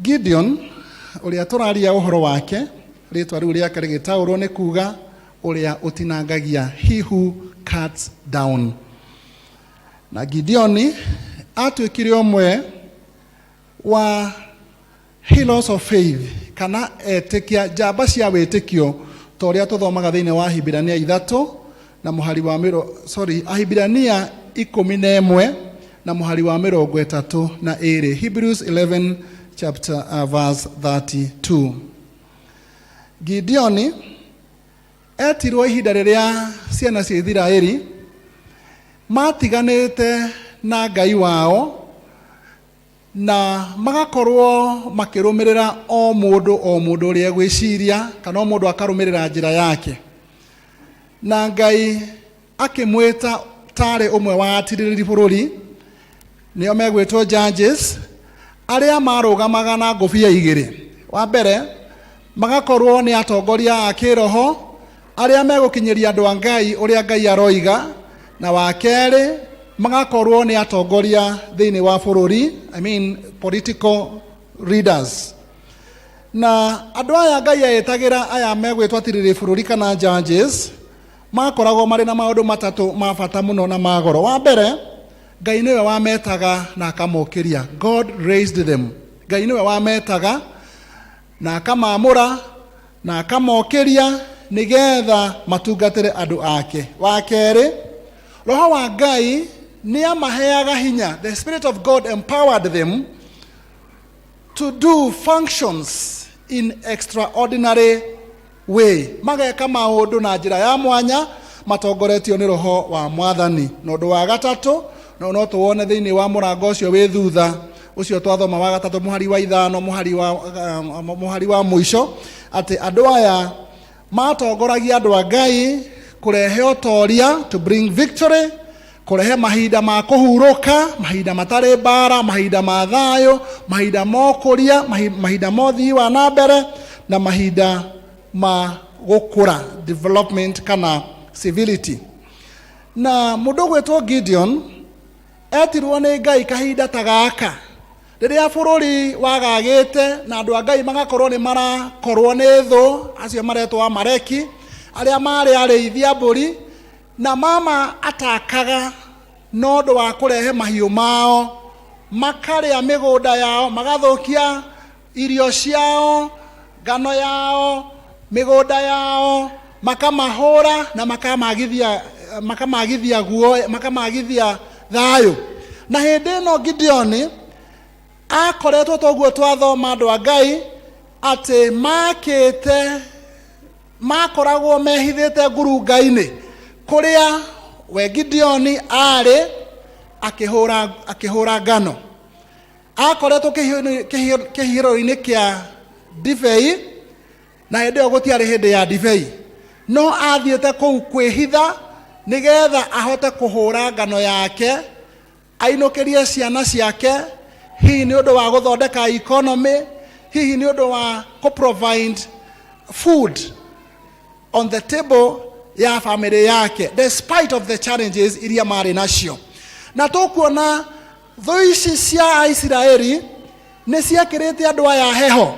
Gideon uria turaria uhoro wake ritwa riu riake rigitaurwo ni kuga uria utinangagia, he who cuts down. Na Gideoni atuikire omwe wa heroes of faith kana etikia njamba cia witikio toria tuthomaga thiini wa Ahibirania 3 na muhari wa Ahibirania 11 na muhari wa 32. Hebrews 11 chapter verse 32. Gideoni etirwo ihinda riria ciana cia Israeli matiganite na Ngai wao na magakorwo makirumirira o mundu uria gwiciria kana o mundu akarumirira njira yake. Na Ngai akimwita tare umwe wa atiririri bururi nio megwitwo judges aria marugamaga na ngobia igiri. Wa mbere magakorwo ni atongoria a kiroho aria megukinyiria andu a Ngai uria Ngai aroiga, na wa keri magakorwo ni atongoria thiini wa bururi, political leaders. Na andu aya Ngai ayetagira aya megwitwo atiriri bururi kana judges makoragwo mari na maundu matatu ma bata muno na magoro. Wa mbere Ngai niwe wametaga na akamokiria. God raised them. Ngai niwe wametaga na akamamura na akamokiria nigetha matungatire andu ake. Wa keri Roho wa Ngai ni amaheaga hinya. The Spirit of God empowered them to do functions in extraordinary way. Mageka maundu na njira ya mwanya matongoretio ni Roho wa Mwathani. Nondu wa gatatu no tuwone thiini wa murango ucio wi thutha ucio twathoma wa gatatu muhari wa 5 muhari wa muico ati andu aya matongoragia andu a Ngai kurehe utoria, to bring victory, kurehe mahinda ma kuhuruka, mahinda matari bara, mahinda ma thayo, mahinda mokuria, mahinda mothi wa na mbere na mahinda ma gukura, development kana civility. Na mundu gwetwo Gideon etirwo ni Ngai kahinda ta gaka riria bururi wagagite na andu a Ngai magakorwo ni marakorwo ni thu acio maretwo Amaleki aria mari arĩithia mbũri na mama atakaga nondu wa kurehe mahiũ mao makarĩa mĩgũnda yao, magathokia irio ciao, ngano yao, mĩgũnda yao, makamahũra na makamagithia guoya, makamagithia thayo. Na hĩndĩ ĩno Gideoni akoretwo toguo twathoma andu a Ngai ati makite makoragwo mehithite ngurunga-ini kuria we Gideoni ari akihura ngano. Akoretwo kihiro-ini kia divei na hindi ĩyo gũtiarĩ hindi ya divei, no athiĩte kũu kwĩhitha nigetha ahote kuhura ngano yake, ainũkĩrie ciana ciake. Hihi ni ũndũ wa gũthondeka economy, hihi ni ũndũ wa provide food on the table ya family yake despite of the challenges iria mari nacio. Na tukuona thoici cia Israeli nĩ ciakĩrĩte andũ aya heho,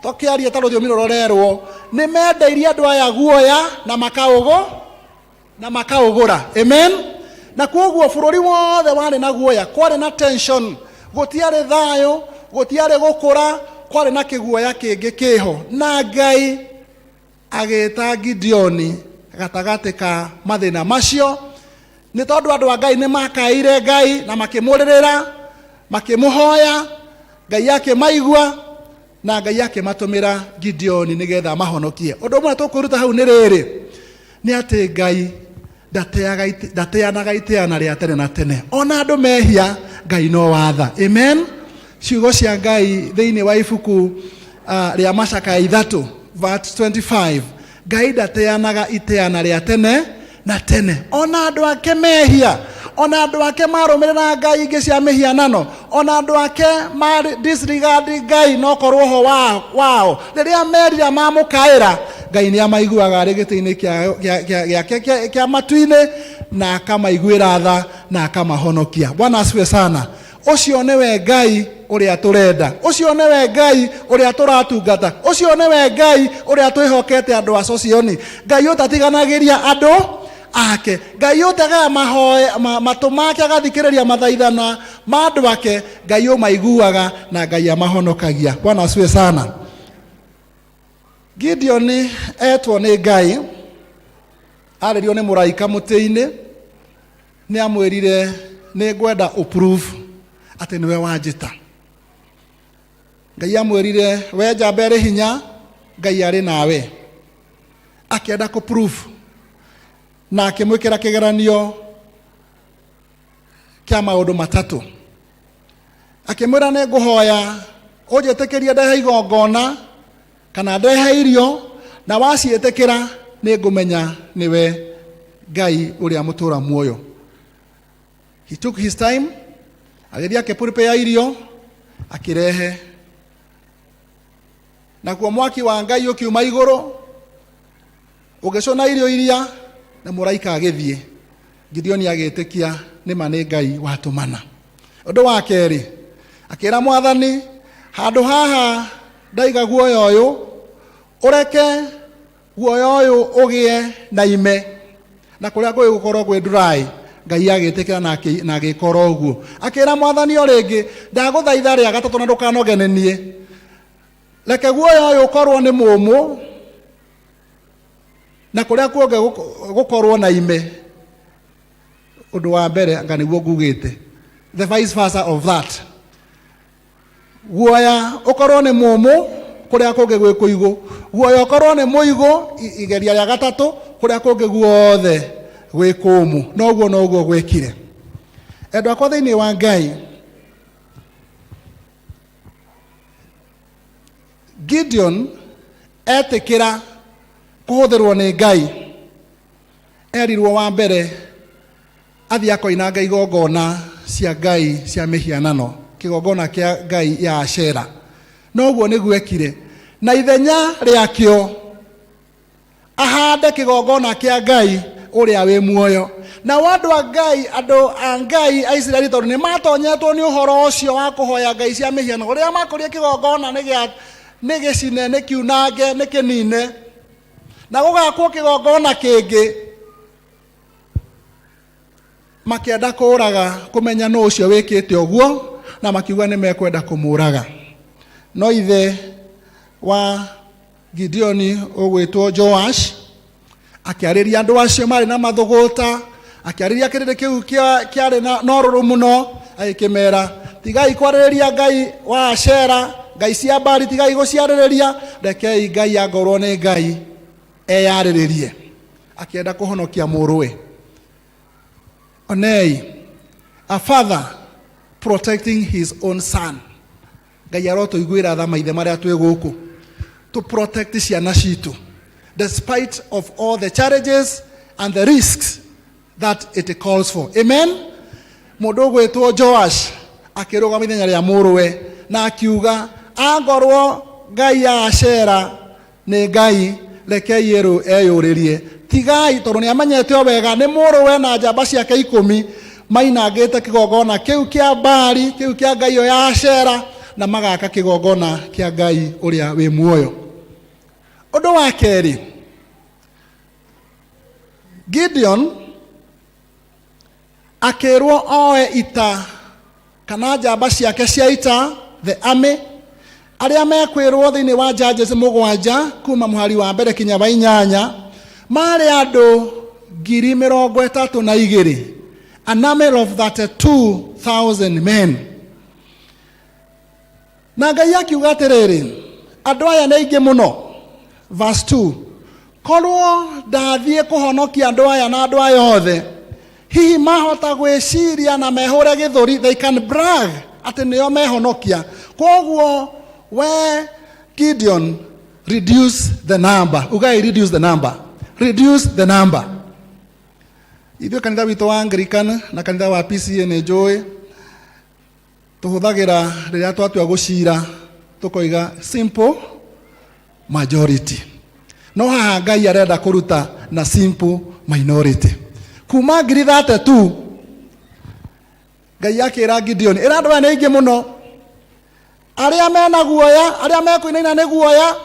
tũkĩaria ta rũthiomi rũrorerwo, nĩ mendeirie andũ aya guoya na makaũgũra. Amen. Na koguo bũrũri wothe warĩ na guoya, kwarĩ na tension, gũtiarĩ thayũ, gũtiarĩ gũkũra, kwarĩ na kĩguoya kĩngĩ kĩho. Na Ngai agĩĩta Gideoni gatagatĩ ka mathĩna macio, nĩ tondũ andũ a Ngai nĩ makaire Ngai na makĩmũrĩrĩra, makĩmũhoya, Ngai akĩmaigua, na Ngai akĩmatũmĩra Gideoni nĩgetha mahonokie. Ũndũ ũmwe tũkũruta hau nĩ rĩrĩ, nĩ atĩ Ngai ndateanaga iteana rĩa tene na tene. Ona andũ mehia, Ngai no watha. Amen. Ciugo cia Ngai thĩinĩ wa ibuku rĩa Macakaya 3 verse 25, Ngai ndateanaga iteana rĩa tene na tene. Ona andũ ake mehia, ona andũ ake marũmĩrĩra Ngai ingĩ cia mĩhianano, ona andũ ake disregard Ngai no korwo ho wao, rĩrĩa merira mamũkaĩra, Ngai nĩ amaiguaga arĩ gĩtĩ-inĩ kĩa matu-inĩ na akamaiguĩra tha na akamahonokia. Bwana asifiwe sana. Ũcio nĩwe Ngai ũrĩa tũrenda, ũcio nĩwe Ngai ũrĩa tũratungata, ũcio nĩwe Ngai ũrĩa twĩhokete andũ a Socioni. Ngai ũtatiganagĩria andũ ake, Ngai ũtegaga matũ make agathikĩrĩria mathaithana ma andũ ake, Ngai ũmaiguaga na Ngai amahonokagia. Bwana asifiwe sana. Gideoni etwo nĩ Ngai, arĩrio nĩ mũraika mũtĩ-inĩ, nĩ amwĩrire nĩ ngwenda ũprove atĩ nĩwe wanjĩta. Ngai amwĩrire we njamba ĩrĩ hinya, Ngai arĩ nawe. Akĩenda kũprove na akĩmwĩkĩra kĩgeranio kĩa maũndũ matatũ. Akĩmwĩra nĩ ngũhoya ũnjĩtĩkĩrie ndehe igongona kana ndehe irio, na waciĩtĩkĩra nĩ ngũmenya nĩwe Ngai ũrĩa mũtũra muoyo. He took his time, agĩthiĩ akĩprepare irio, akĩrehe. Nakuo mwaki wa Ngai ũkiuma igũrũ, ũgĩcũna irio iria, na mũraika agĩthiĩ. Gideoni agĩĩtĩkia nĩma nĩ Ngai watũmana. Ũndũ wa kerĩ, akĩra Mwathani, handũ haha ndaiga guoya ũyũ, ũreke guoya ũyũ ũgĩe na ime, na kũrĩa gũgũkorwo gwĩ dry. Ngai agĩĩtĩkĩra na agĩkora ũguo. Akĩra Mwathani o rĩngĩ, ndagũthaitha rĩa gatatũ na ndũkanogene niĩ, reke guoya ũyũ ũkorwo nĩ mũmũ, na kũrĩa kuonge gũkorwo na ime. Ũndũ wa mbere anga nĩguo ngugĩte, the vice versa of that. Guoya ũkorwo nĩ mũmũ, kũrĩa kũngĩ gwĩ kũigũ. Guoya ũkorwo nĩ mũigũ, igeria rĩa gatatũ, kũrĩa kũngĩ guothe gwĩ kũmũ. Noguo gwĩkire. Endwa akwa thĩinĩ wa Ngai, Gideon etĩkĩra kũhũthĩrwo nĩ Ngai. Erirwo wa mbere athiĩ akoinanga igongona cia Ngai cia mĩhianano, kĩgongona kĩa Ngai ya Ashera. Noguo nĩguo ekire. Na ithenya rĩakĩo ahande kĩgongona kĩa Ngai ũrĩa wĩ muoyo. Na andũ a Ngai a Isiraeli tondũ nĩ matonyetwo nĩ ũhoro ũcio wa kũhoya Ngai cia mĩhianano, ũrĩa makũria kĩgongona nĩ gĩcine, nĩ kiunange, nĩ kĩnine, na gũgakwo kĩgongona kĩngĩ, makĩenda kũũraga kũmenya nũ ũcio wĩkĩte ũguo, na makiuga nĩ mekwenda kũmũũraga. No ithe wa Gideoni ũgwĩtwo Joash akĩarĩria andũ acio marĩ na mathũgũta, akĩarĩria kĩrĩndĩ kĩu kĩarĩ na ũrũrũ mũno, agĩkĩmera, tigai kwarĩrĩria Ngai wa Ashera, Ngai cia Baali tigai gũciarĩrĩria, rekei Ngai angorwo nĩ Ngai eyarĩrĩrie. Akĩenda kũhonokia mũrũwe. Onei, a father protecting his own son. Ngai arotũiguĩra tha maithe marĩa twĩ gũkũ, to protect ciana citũ, despite of all the challenges and the risks that it calls for. Amen. Mũndũ ũgwĩtwo Joash akĩrũgama ithenya rĩa mũrũwe na akiuga angorwo Ngai ya Ashera nĩ Ngai, rekei eyũrĩrie tigai tondũ nĩamenyete o wega nĩ mũrũwe na njamba ciake 10 mainangĩte kĩgongona kĩu kĩa Baali, kĩu kĩa ngai ĩyo ya Ashera, na magaka kĩgongona kĩa ngai ũrĩa wĩ muoyo. Ũndũ wa kerĩ, Gideon akĩrwo oe ita kana njamba ciake cia ita, the army, arĩa mekwĩrwo thĩinĩ wa Judges 7 kuma mũhari wa mbere kinya wa 8 marĩ andũ 32,000, a number of 32,000 men. Na Ngai akiuga atĩrĩrĩ, andũ aya nĩ aingĩ mũno. Verse 2, korwo ndathiĩ kũhonokia andũ aya na andũ aya othe, hihi mahota gwĩciria na mehũre gĩthũri, they can brag atĩ nĩo mehonokia. Koguo we Gideon, reduce the number. Ugai reduce the number. Reduce the number. Ithuĩ kanitha witũ wa Anglican na kanitha wa P.C.E.A nĩ njũĩ tũhũthagĩra rĩrĩa twatua gũcira tũkoiga simple majority. No haha Ngai arenda kũruta na simple minority. Kuma 32 Ngai akĩra Gideon, ĩra andũ aya nĩ aingĩ mũno, arĩa mena guoya, arĩa mekũinaina nĩ guoya,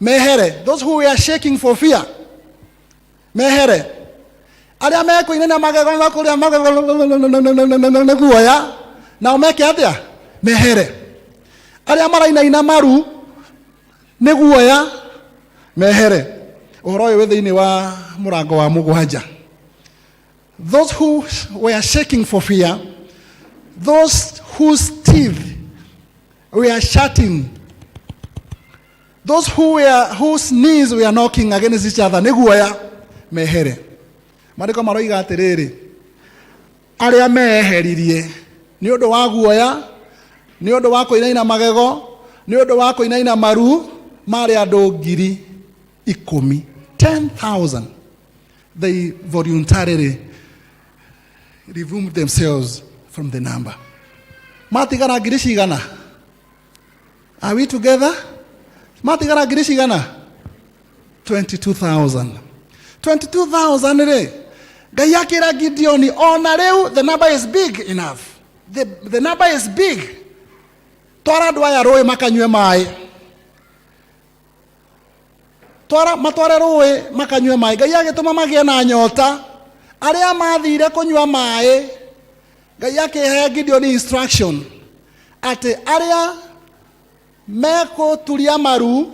mehere. Those who were shaking for fear, mehere. Arĩa mekũinaina magego na kũrĩa magego nĩ guoya, nao meke atĩa? Mehere. Arĩa marainaina maru nĩ guoya, mehere. Ũhoro ũyũ wĩ thĩinĩ wa mũrango wa 7. Those who were shaking for fear, those whose teeth were shutting, those whose knees were knocking against each other, nĩ guoya, mehere. Maandĩko maroiga atĩrĩrĩ, arĩa meheririe nĩ ũndũ wa guoya, nĩ ũndũ wa kũinaina magego, nĩ ũndũ wa kũinaina maru, marĩ andũ 10,000. 10,000. They voluntarily removed themselves from the number. Matigara 100,000. Are we together? Matigara 100,000. 22,000. 22,000 re. Ngai akĩra Gideon, ona rĩu the number is big enough. The number is big. Twara andũ aya rũĩ makanyue maĩ. Matware rũĩ makanyue maĩ. Ngai agĩtũma magĩe na nyota. Arĩa mathire kũnyua maĩ, Ngai akĩhe Gideon instruction atĩ arĩa mekũturia maru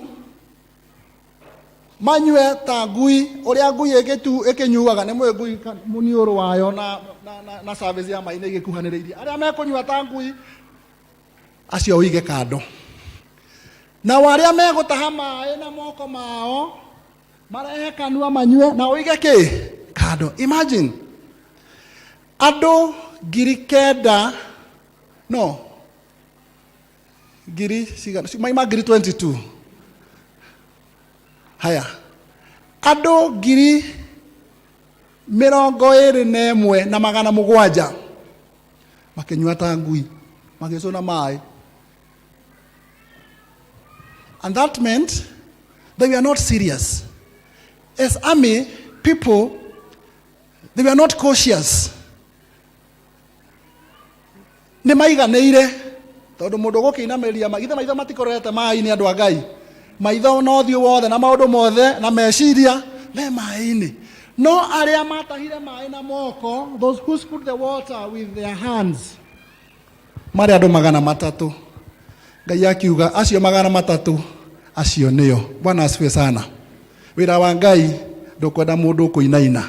manyue ta ngui, ũrĩa ngui ĩkĩnyuaga, nĩ mũĩ ngui mũniũrũ wayo na service ya maĩ nĩ igĩkuhanĩrĩirie. Arĩa mekũnyua ta ngui, acio ũige kando. Na arĩa megũtaha maĩ na moko mao, marehe kanua manyue, na ũige kĩ? Kando. Imagine. Andũ 9,000, no, maima 22. Haya. Andũ 21,700 makĩnyua ta ngui, magĩcũna maĩ. And that meant they were not serious. As army people, they were not cautious. Nĩ maiganĩire, tondũ mũndũ gũkĩinamĩrĩria maitho matikorete maĩ-inĩ andũ a Ngai. Maitho no thiũ wothe na maũndũ mothe na meciria me maĩ-inĩ. No arĩa matahire maĩ na moko, those who scooped the water with their hands, marĩ andũ 300. Ngai akiuga acio 300 acio nĩo. Bwana asifiwe sana. Wĩra wa Ngai ndũkwenda mũndũ kũinaina.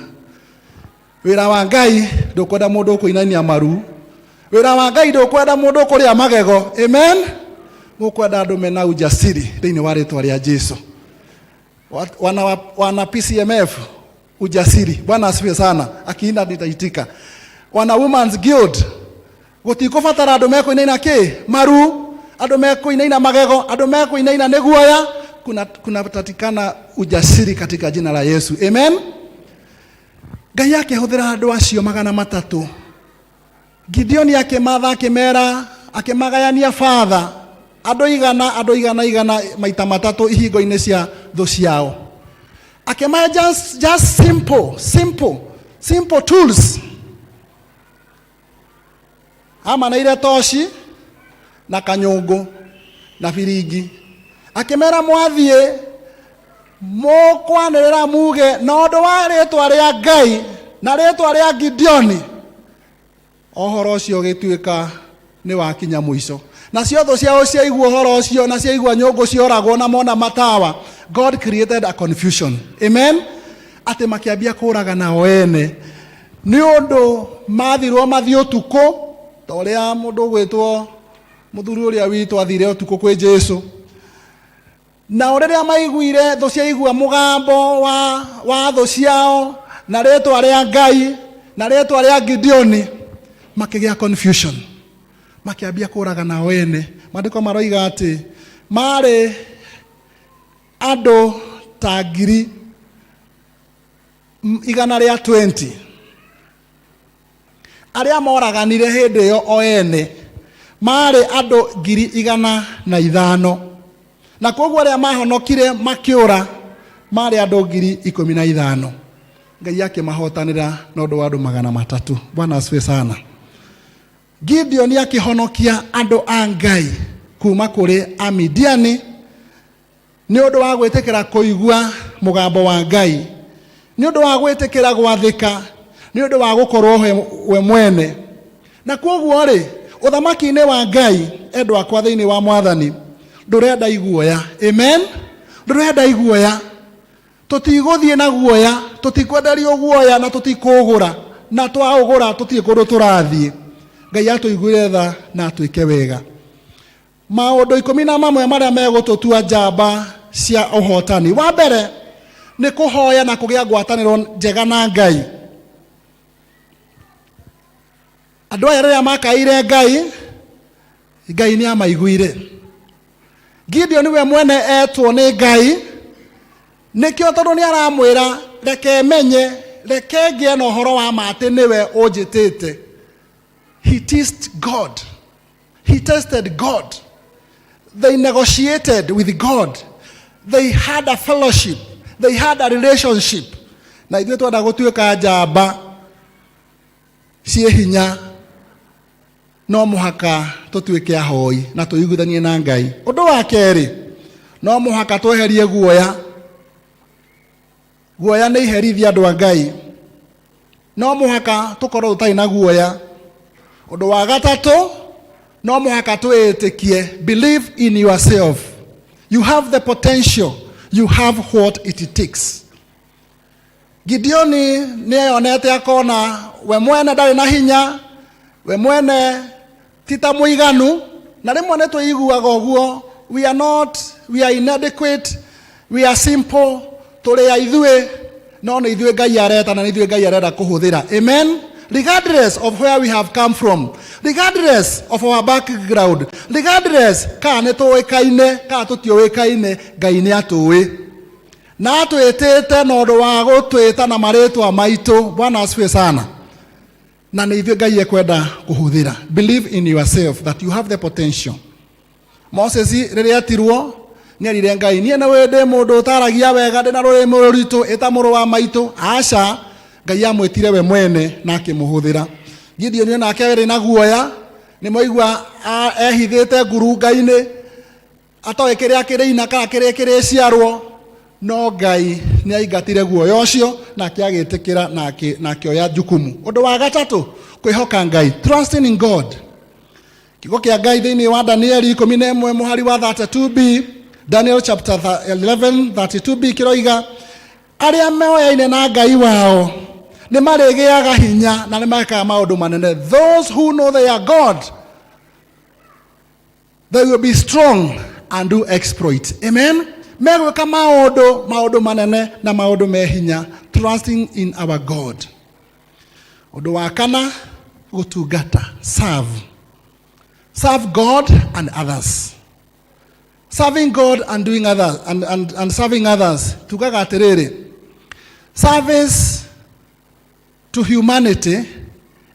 Wĩra wa Ngai ndũkwenda mũndũ kũinainia maru. Wĩra wa Ngai ndũkwenda mũndũ kũrĩa magego. Amen. Mũkwenda andũ mena ujasiri thĩinĩ wa rĩtwa rĩa Jesũ. Wana PCMF ujasiri. Bwana asifiwe sana. Akiina nitaitika. Wana Women's Guild gũtikũbatara andũ mekũinaina kĩ? Maru. Andũ mekũinaina magego, andũ mekũinaina nĩ guoya. Kunatatikana ujasiri katika jina la Yesu. Amen. Ngai akĩhũthĩra andũ acio 300. Gideon akĩmatha akĩmera, akĩmagayania father. Andũ igana maita 3 ihingo-inĩ cia thũ ciao. Akemahe just simple tools. Ama na ile toshi na kanyongo na firigi. Akemera mwathie mokwanirira muge no ndo wa ritwa ria Ngai na ritwa ria Gideoni. Ohoro ucio gituika ni wakinya muico. Na ciotho ciao ciaigua horo ucio na ciaigua nyongo cioragwo na mona matawa. God created a confusion. Amen. Ate makiambia kuraga nao ene. Ni undu mathirwo mathi utuko toria mundu gwitwo muthuri uria witu athire utuko kwi Jesu. Na uria maiguire tho ciaigua mugambo wa tho ciao na ritwa ria Ngai na ritwa ria Gideoni makigia confusion. Makiambia kuraga nao ene. Maandiko maroiga ati mari ando tagiri igana ria 20 aria moraganire hindi yo o ene mari ando ngiri igana na ithano na koguo aria mahonokire makiura mari ando ngiri 15. Ngai yake mahotanira na undu wa andu 300. Bwana asifiwe sana. Gideon yake honokia ando a Ngai kuma kuri Amidiani ni undu wa gwetekera kuigua mugambo wa Ngai, ni undu wa gwetekera gwathika, ni undu wa gukorwo we mwene. Na koguo ri uthamaki-ini wa Ngai endwa kwa thiini wa Mwathani ndurenda iguoya. Amen. Ndurenda iguoya. Tutiguthie na guoya, tutikwenderio guoya na tutikugura, na twaugura tutikundu turathie. Ngai atuiguire tha na atuike wega. Maundu 11 maria megututua njamba cia uhotani. Wa mbere ni kuhoya na kugia ngwataniro njega na Ngai. Andu aya riria makaire Ngai ni amaiguire. Gideon we mwene etwo ni Ngai nikio tondu ni aramwira reke menye reke ngie na uhoro wa mate niwe unjitite. He tested God. He tested God. They negotiated with God. They had a fellowship. They had a relationship. Na ithuĩ twenda gũtuĩka njamba cie hinya no mũhaka tũtuĩke ahoi na tũiguithanie na Ngai. Ũndũ wa kerĩ no mũhaka tweherie guoya. Guoya nĩ iherithia andũ a Ngai. No mũhaka tũkorwo tũtarĩ na guoya. Ũndũ wa gatatũ no mũhaka twĩtĩkie. Believe in yourself. You have the potential. You have what it takes. Gideoni nĩeyonete akona we mwene ndarĩ na hinya, we mwene tita mũiganu, na rĩmwe nĩ twĩiguaga ũguo. We are inadequate, we are simple, tũrĩ a ithuĩ, no nĩ ithuĩ Ngai areta na nĩ ithuĩ Ngai arenda kũhũthĩra. Amen. Regardless of where we have come from, regardless of our background, regardless kana nĩtũĩkaine kana tũtiũĩkaine, Ngai nĩ atũĩ na atwĩtĩte na ũndũ wa gũtwĩta na marĩtwa maitũ. Bwana asifiwe sana. Na nĩ ithuĩ Ngai ekwenda kũhũthĩra. Believe in yourself that you have the potential. Moses rĩrĩa atirwo nĩ erire Ngai, niĩ nĩ ndĩ mũndũ ũtaragia wega, ndĩ na rũrĩmĩ rũritũ, ĩta mũrũ wa maitũ. Aca, Ngai amwĩtire we mwene na akĩmũhũthĩra. Gideon onake arĩ na guoya, nĩ moigua ehithĩte ngurunga-inĩ, atoĩ kĩrĩa kĩrĩina kana kĩrĩa kĩrĩciarwo, no Ngai nĩ aingatire guoya ũcio na akĩagĩtĩkĩra na akĩoya jukumu. Ũndũ wa gatatũ, kwĩhoka Ngai, trusting in God. Kiugo kĩa Ngai thĩinĩ wa Danieli 11 mũhari wa 32b, Daniel chapter 11 32b kĩroiga, arĩa meoyaine na Ngai wao nĩ marĩgĩaga hinya na nĩ mekaga maũndũ manene. Those who know their God, they will be strong and do exploit. Amen. Megwĩka maũndũ manene na maũndũ me hinya, trusting in our God. Ũndũ wa kana, gũtungata, serve God and others. Serving God and doing others and serving others. Tukaga atiriri. Service to humanity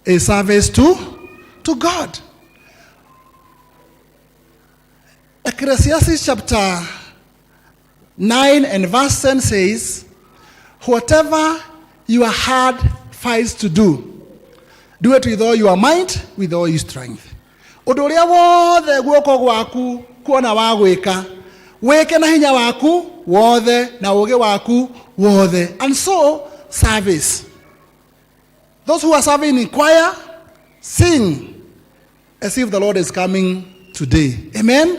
is service to God. Ecclesiastes chapter 9 and verse 10 says, whatever your heart finds to do it with all your mind, with all your strength. Ũndũ ũrĩa wothe guoko gwaku kuona wa gwĩka, wĩke na hinya waku wothe na ũũgĩ waku wothe. And so, service. Those who are serving in choir, sing as if the Lord is coming today. Amen?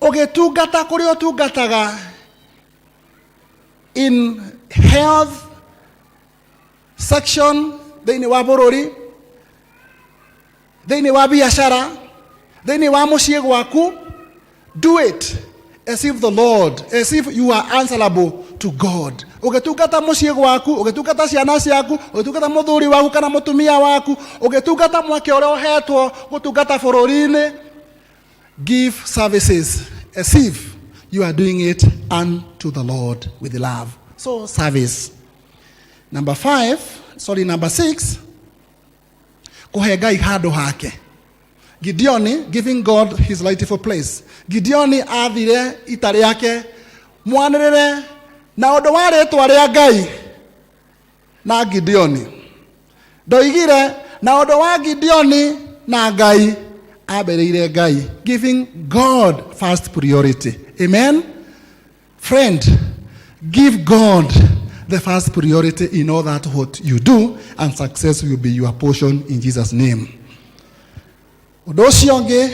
Ũgĩtungata kũrĩa ũtungataga in health section, thĩinĩ wa bũrũri, thĩinĩ wa biashara, thĩinĩ wa mũciĩ gwaku, do it as if the Lord, as if you are answerable to God. Ũgĩtungata mũciĩ gwaku, ũgĩtungata ciana ciaku, ũgĩtungata mũthuri waku kana mũtumia waku, ũgĩtungata mweke ũrĩa ũhetwo gũtungata bũrũri-inĩ, give services as if you are doing it unto the Lord with love. So, service. Number 6, kũhe Ngai handũ hake. Gideon giving God his rightful place. Gideon athire ita rĩake mwanĩrĩre na ũndũ wa rĩĩtwa rĩa Ngai na Gideon. Ndoigire na ũndũ wa Gideon na Ngai abereire Ngai. Giving God first priority. Amen? Friend, give God the first priority in all that what you do, and success will be your portion in Jesus' name. Ũndũ ũcio ũngĩ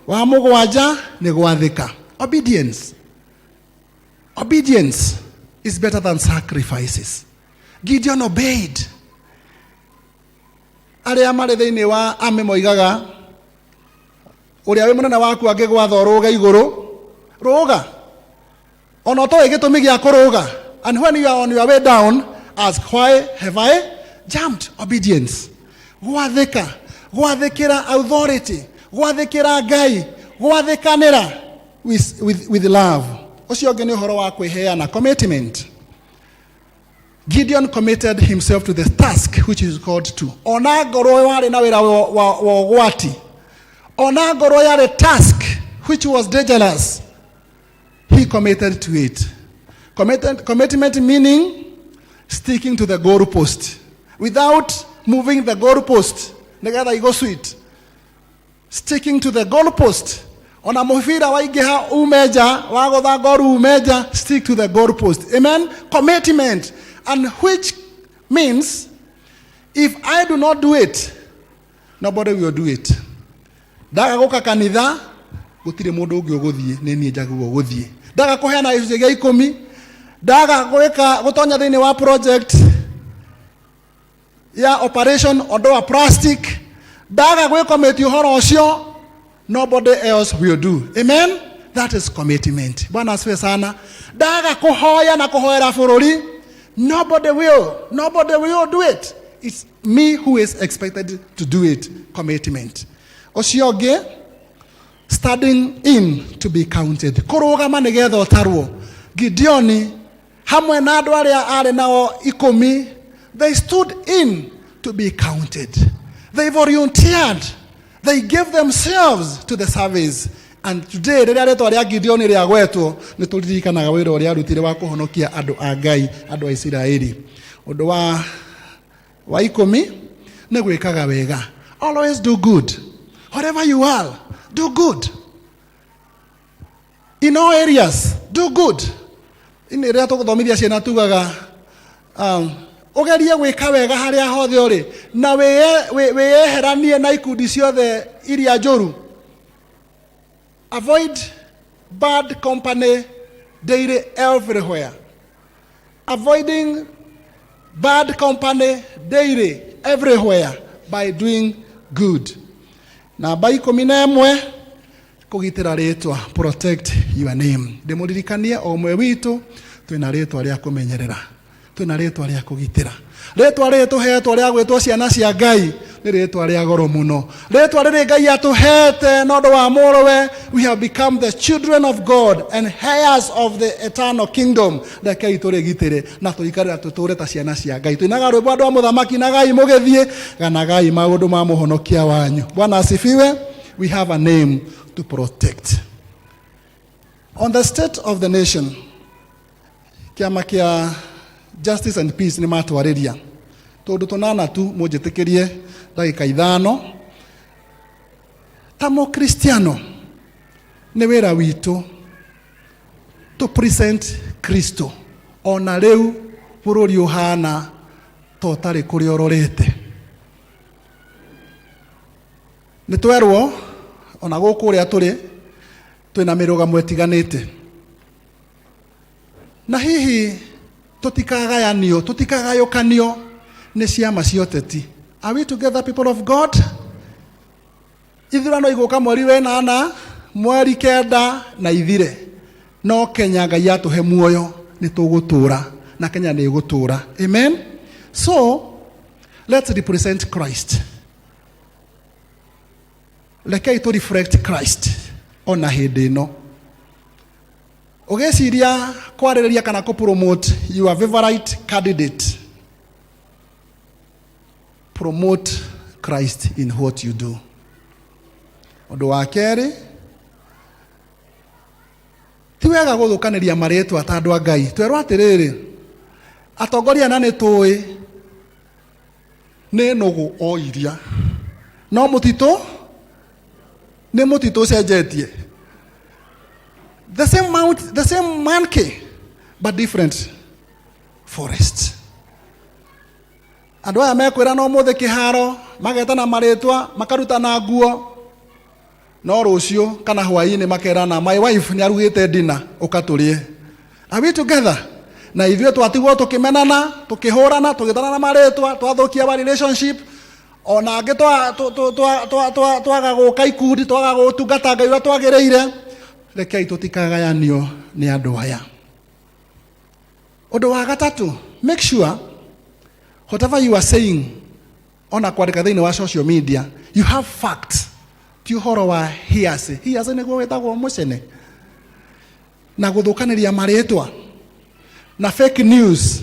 wa mũgwanja nĩ gwathĩka. Obedience. Obedience is better than sacrifices. Gideon obeyed. Arĩa marĩ thĩinĩ wa ame moigaga ũrĩa wĩ mũnene waku angĩgwatha rũga igũrũ, rũga. Ona ũtoĩ gĩtũmi gĩa kũrũga. And when you are on your way down, ask, why have I jumped? Obedience. Gwathĩka. Gwathĩkĩra authority. Gwathĩkĩra Ngai. Gwathĩkanĩra with love. Ũcio ũngĩ nĩ ũhoro wa kwĩheana, commitment. Gideon committed himself to the task which he is called to. Ona ngoro yarĩ na wĩra wa ũgwati. Ona ngoro yarĩ task which was dangerous. He committed to it. Commitment meaning sticking to the goalpost without moving the goalpost. Nĩgetha igo sweet. Sticking to the goalpost. Ona mũbira waingĩha umeja, wagũtha goru umeja, stick to the goalpost. Amen? Commitment. And which means if I do not do it, nobody will do it. Ndaga gũka kanitha, gũtirĩ mũndũ ũngĩ ũgũthiĩ, nĩ niĩ njagĩrĩirwo gũthiĩ. Ndaga kũheana gĩcunjĩ gĩa 10, ndaga gũtonya thĩinĩ wa project ya operation ũndũ wa plastic, ndaga gwĩkomĩti ũhoro ũcio, nobody else will do. Amen? That is commitment. Bwana asifiwe sana. Ndaga kũhoya na kũhoera bũrũri, nobody will do it. It's me who is expected to do it. Commitment. Ũcio ũngĩ, standing in to be counted. Kũrũgama nĩgetha ũtarwo. Gideon hamwe na andũ arĩa arĩ nao 10, they stood in to be counted. They volunteered. They gave themselves to the service. And today, rĩrĩa rĩtwa rĩa Gideon rĩagwetwo, nĩ tũririkanaga wĩra ũrĩa arutire wa kũhonokia andũ a Ngai, andũ a Isiraeli. Ũndũ wa 10 nĩ gwĩkaga wega. Always do good. Wherever you are, do good. In all areas, do good. Ini rĩrĩa tũgũthomithia ciana tugaga ũgerie gwĩka wega harĩa hothe ũrĩ na wĩyeheranie na ikundi ciothe iria njũru. Avoid bad company daily everywhere. Avoiding bad company daily everywhere by doing good. Na by 11 kũgitĩra rĩtwa, protect your name. Ndĩmũririkanie o ũmwe witũ twĩna rĩtwa rĩa kũmenyerera, twĩna rĩtwa rĩa kũgitĩra. Rĩtwa rĩtũhetwo rĩa gwĩtwo ciana cia Ngai nĩ rĩtwa rĩa goro mũno. Rĩtwa rĩrĩ Ngai atũhete na ũndũ wa mũrũwe, we have become the children of God and heirs of the eternal kingdom. Rekei tũrĩgitĩre na tũikarĩra tũtũre ta ciana cia Ngai. Twĩnaga rwĩmbo andũ a mũthamaki na Ngai mũgĩthiĩ, ganagai maũndũ ma mũhonokia wanyu. Bwana asifiwe. We have a name to protect. On the state of the nation, kĩama kĩa justice and peace ni matwariria tondu tonana tu munjitikirie ndagika 5 tamo Kristiano ni wira witu to present Kristo ona riu bururi uhana totari kuri ororete nitwerwo ona guku ria turi twina mirugamo etiganite na hihi tutikagayokanio ni ciama cioteti. Are we together, people of God? Ithurano iguka mweri wenana mweri kenda na ithire no Kenya Ngai atuhe muoyo ni tugutura na Kenya ni igutura. Amen. So let's represent Christ. Lekei to reflect Christ ona hindi no. Ugeciria kwarĩrĩria kana ko promote your favorite candidate. Promote Christ in what you do. Ũndũ wa kerĩ ti wega gũthũkanĩria marĩtwa ta andũ a Ngai. Twerwo atĩrĩrĩ atongoria na nĩ tũĩ nĩ nũgũ o iria no mũtitũ nĩ mũtitũ cenjetie. The same monkey, but different forest. Andũ aya mekwĩra no mũthĩ kĩharo magetana marĩtwa makarutana nguo no rũciũ kana hwaĩ-inĩ makerana my wife nĩ arugĩte dinner ũkatũrie. Are we together? Na ithuĩ twatigwo tũkĩmenana tũkĩhũrana tũgĩtanana marĩtwa twathũkia wa relationship ona angĩ twaga gũka ikundi twaga gũtungata Ngai ũrĩa twagĩrĩire. Rekei tutikagayanio ni andu aya. Ũndũ wa gatatu, make sure whatever you are saying ona kwandĩka thĩinĩ wa social media you have facts. Ti ũhoro wa hearsay. Hearsay nĩguo wĩtagwo mũcene na gũthũkanĩria marĩtwa na fake news.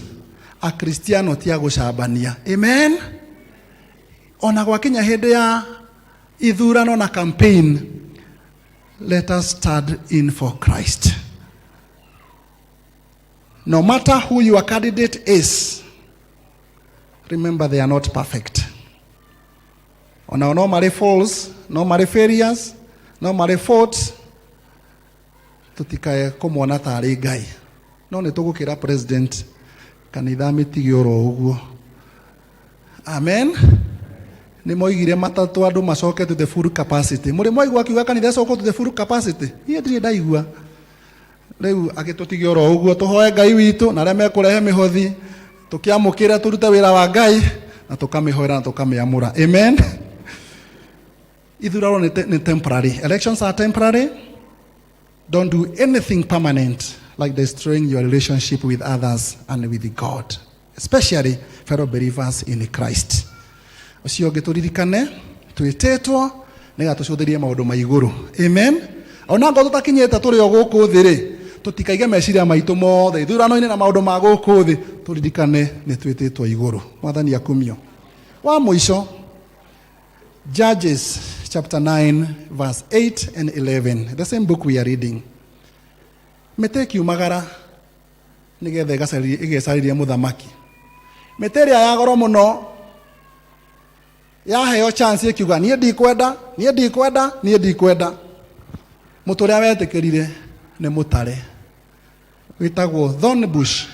A Kristiano ti agũcambania. Amen. Ona gwakinya hĩndĩ ya ithurano na campaign, let us stand in for Christ. No matter who your candidate is, remember they are not perfect. Ona no mare faults, no mare failures, no mare faults. Tutikae kumwona tari Ngai. No nĩ tũgũkĩra president kanitha mĩtige oro ũguo. Amen. Ni moigire matatũ andũ macoke to the full capacity. Mũrĩ moigua kiuga kanitha coke to the full capacity. Niĩ ndirĩ ndaigua. Rĩu agĩtũtige oro ũguo tũhoe Ngai witũ na arĩa mekũrehe mĩhothi tũkĩamũkĩra tũrute wĩra wa Ngai na tũkamĩhoera na tũkamĩamũra. Amen. Ithurano nĩ temporary. Elections are temporary. Don't do anything permanent like destroying your relationship with others and with God, especially fellow believers in Christ. Ucio gĩtũririkane twĩtĩtwo nĩgetha tũcũthĩrie maũndũ ma igũrũ. Amen. Ona ngo tũtakinyĩte tũrĩ o gũkũ thĩ rĩ tũtikaige meciria maitũ mothe ithurano-inĩ na maũndũ ma gũkũ thĩ. Tũririkane nĩ twĩtĩtwo igũrũ. Mwathani akumio. Wa mũico Judges chapter 9 verse 8 and 11. The same book we are reading. Mĩtĩ ĩkiumagara nĩgetha ĩgecaririe mũthamaki. Mĩtĩ ĩrĩa ya goro mũno yaheo chance ikiuga niĩ ndikwenda. Mũtĩ ũrĩa wetĩkĩrire nĩ mũtare wĩtagwo thorn bush.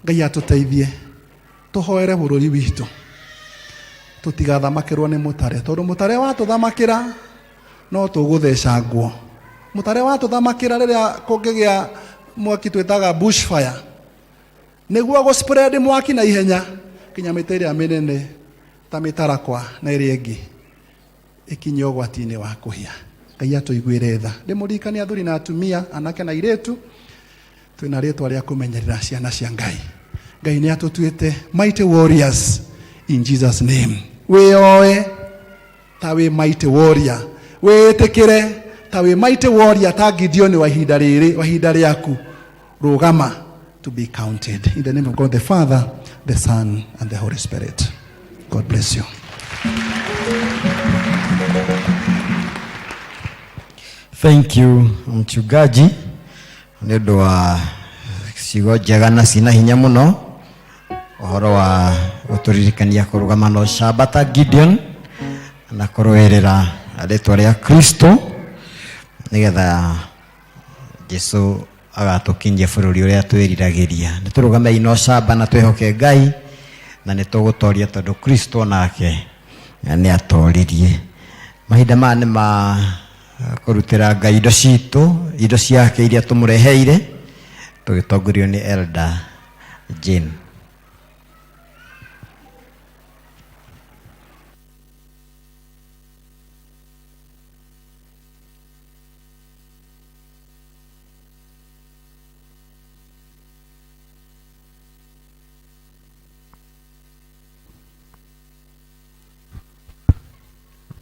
Ngai atũteithie tũhoere bũrũri witũ tũtigathamakĩrwo nĩ mũtare tondũ mũtare watũthamakĩra no tũgũthecangwo. Mũtare watũthamakĩra rĩrĩa kũngĩgĩa mwaki twĩtaga bushfire nĩguo gũspread mwaki na ihenya kinya mĩtĩ ĩrĩa mĩnene ta mĩtarakwa na ĩrĩa ĩngĩ ĩkinye ũgwati-inĩ wa kũhĩa. Ngai atũiguĩre tha. Ndĩmũririkanie athuri na atumia anake na airĩtu twĩna rĩtwa rĩa kũmenyerera ciana cia Ngai. Ngai nĩ atũtuĩte mighty warriors in Jesus name. Wĩoe ta wĩ mighty warrior. Wĩtĩkĩre ta wĩ mighty warrior ta Gideon wa ihinda rĩrĩ wa ihinda rĩaku. Rũgama to be counted. In the name of God the Father, the Son, and the Holy Spirit. God bless you. Thank you mchungaji. Ndio cigo njega na cina hinya muno uhoro wa guturirikania kurugama no Shabata Gideon na kuroerera ritwa ria Kristo nigetha Jesu agatukinyia bururi uria twiriragiria niturugame ino Shaba na twehoke Ngai na nitugutoria tondu Kristo nake ni atoririe mahinda ma ni ma kurutira Ngai indo citu indo ciake iria tumureheire tugitongorio ni Elder Jane.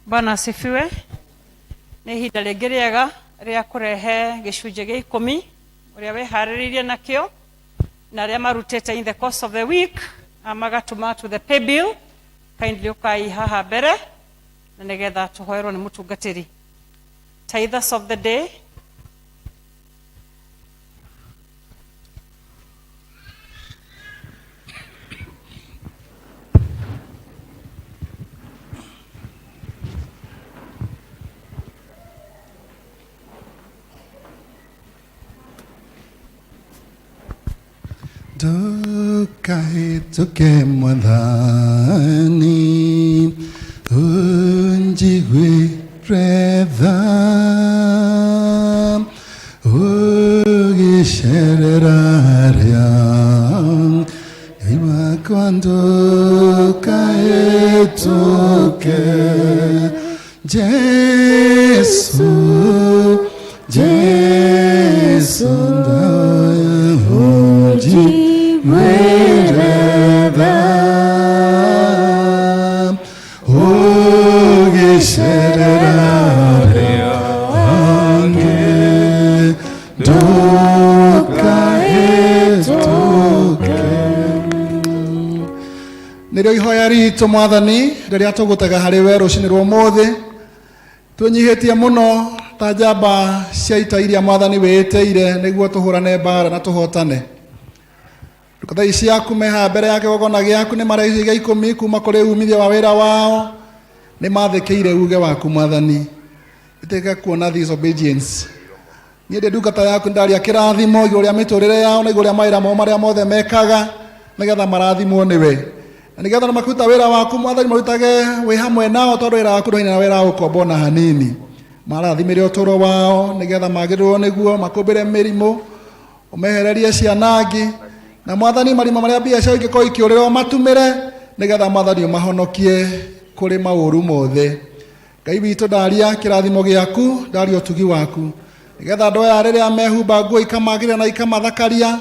Bwana asifiwe. Nĩ ihinda rĩngĩ rĩega rĩa kũrehe gĩcunjĩ gĩa 10 ũrĩa weharĩrĩirie nakĩo na arĩa marutĩte in the course of the week magatũma to the pay bill. Kindly ũkai haha mbere na nĩgetha tũhoerwo nĩ mũtungatĩri. Tithers of the day. Tukahituke mwathani unjigwe redha ugishereraria iwa kwando kahituke Jesu Jesu ndaya unjigwe Nirio ihoya ritũ mwathani rĩrĩa tũgũtega harĩ we rũcinĩ rwa ũmũthĩ twĩnyihĩtie mũno ta njamba cia ita iria mwathani wĩĩtĩire nĩguo tũhũrane mbara na tũhotane. Ndungata ici yaku meha mbere ya kĩgongona gĩaku nĩ maraici gĩa 10 kuma kũrĩ umithio wa wĩra wao nĩ mathĩkĩire uge waku mwathani itĩke kuona this obedience. Niĩ ndĩ ndungata yaku ndaria kĩrathimo igũrũ rĩa mĩtũrĩre yao na igũrũ rĩa mawĩra mao marĩa mothe mekaga nĩgetha marathimwo nĩwe na nĩgetha na makruta wĩra waku mwathani marutage wĩ hamwe nao tondũ wĩra waku ndũhaina na wĩra wa gũkomba ona hanini. Marathimĩre ũtũũro wao nĩgetha magĩrĩrwo nĩguo makũmbĩre mĩrimũ ũmehererie cianangi na mwathani marima marĩa biacara ingĩkorwo ikĩũrĩrwo matumĩre nĩgetha mwathani ũmahonokie kũrĩ maũru mothe. Ngai witũ ndaria kĩrathimo gĩaku ndaria ũtugi waku nĩgetha andũ aya rĩrĩa mehumba nguo ikamagĩrĩra na ikamathakaria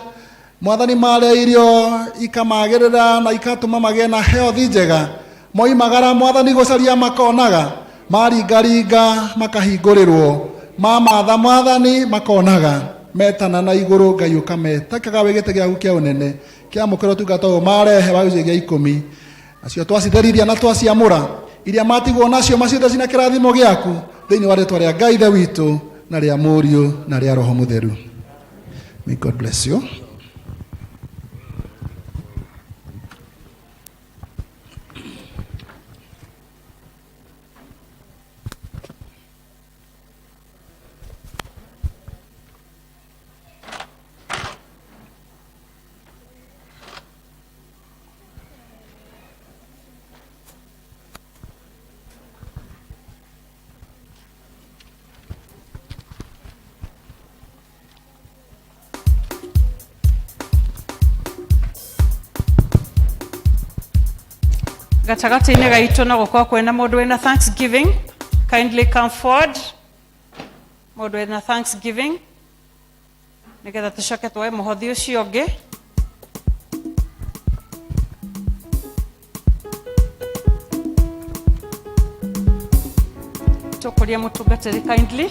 mwathani marĩa irio ikamagĩrĩra na ikatũma magĩe na health njega moimagara mwathani gũcaria makonaga maringaringa makahingũrĩrwo mamatha mwathani makonaga metana na igũrũ Ngai ũkametakaga wĩ gĩtĩ gĩaku kĩa ũnene kĩamũkĩra ũtungata ũyũ marehe wa gĩcunjĩ gĩa 10 acio twacitheriria na twaciamũra iria matigwo nacio maciothe cina kĩrathimo gĩaku thĩinĩ wa rĩtwa rĩa Ngai ithe witũ na rĩa Mũriũ na rĩa Roho Mũtheru. May God bless you. Gatagati-inĩ gaitũ no gũkorwo kwĩna mũndũ wĩna Thanksgiving. Kindly come forward. Mũndũ wĩna Thanksgiving nĩgetha tũcoke tuoe mũhothi ũcio ũngĩ. Tũkũria mũtungatĩri kindly.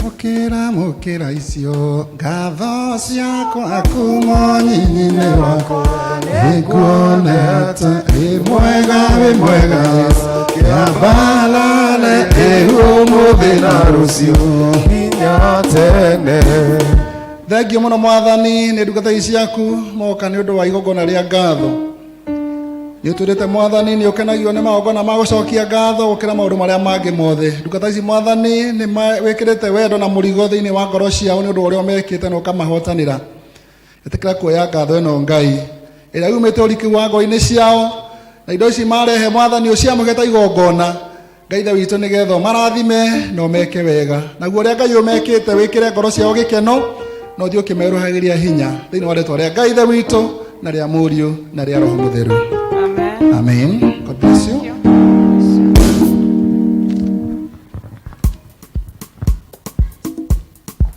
Mukira icio ngatho ciakwa kuma nyinyi-inĩ wakwa nĩkuonete wĩ mwega kĩambalale ũmũthĩ na rũciũ nginya tene. Thengiũ mũno Mwathani nĩ ndungata ici ciaku moka nĩ ũndũ wa igongona rĩa ngatho. Nĩ ũtwĩrĩte Mwathani nĩ ũkenagio nĩ magongona ma gũcokia ngatho gũkĩra maũndũ marĩa mangĩ mothe. Ndungata ici Mwathani nĩ wĩkĩrĩte wendo na mũrigo thĩinĩ wa ngoro ciao nĩ ũndũ wa ũrĩa mekĩte na ũkamahotanĩra. Ĩtĩkĩra kuoya ngatho ĩno Ngai ĩrĩa yumĩte ũriki wa ngoro-inĩ ciao na indo ici marehe Mwathani ũciamũhe ta igongona. Ngai Ithe witũ nĩgetha marathime na ũmeke wega. Naguo ũrĩa Ngai ũmekĩte wĩkĩre ngoro ciao gĩkeno na ũthiĩ ũkĩmerũhagĩria hinya thĩinĩ wa rĩĩtwa rĩa Ngai Ithe witũ na rĩa Mũriũ na rĩa Roho Mũtheru. Amen. God bless you.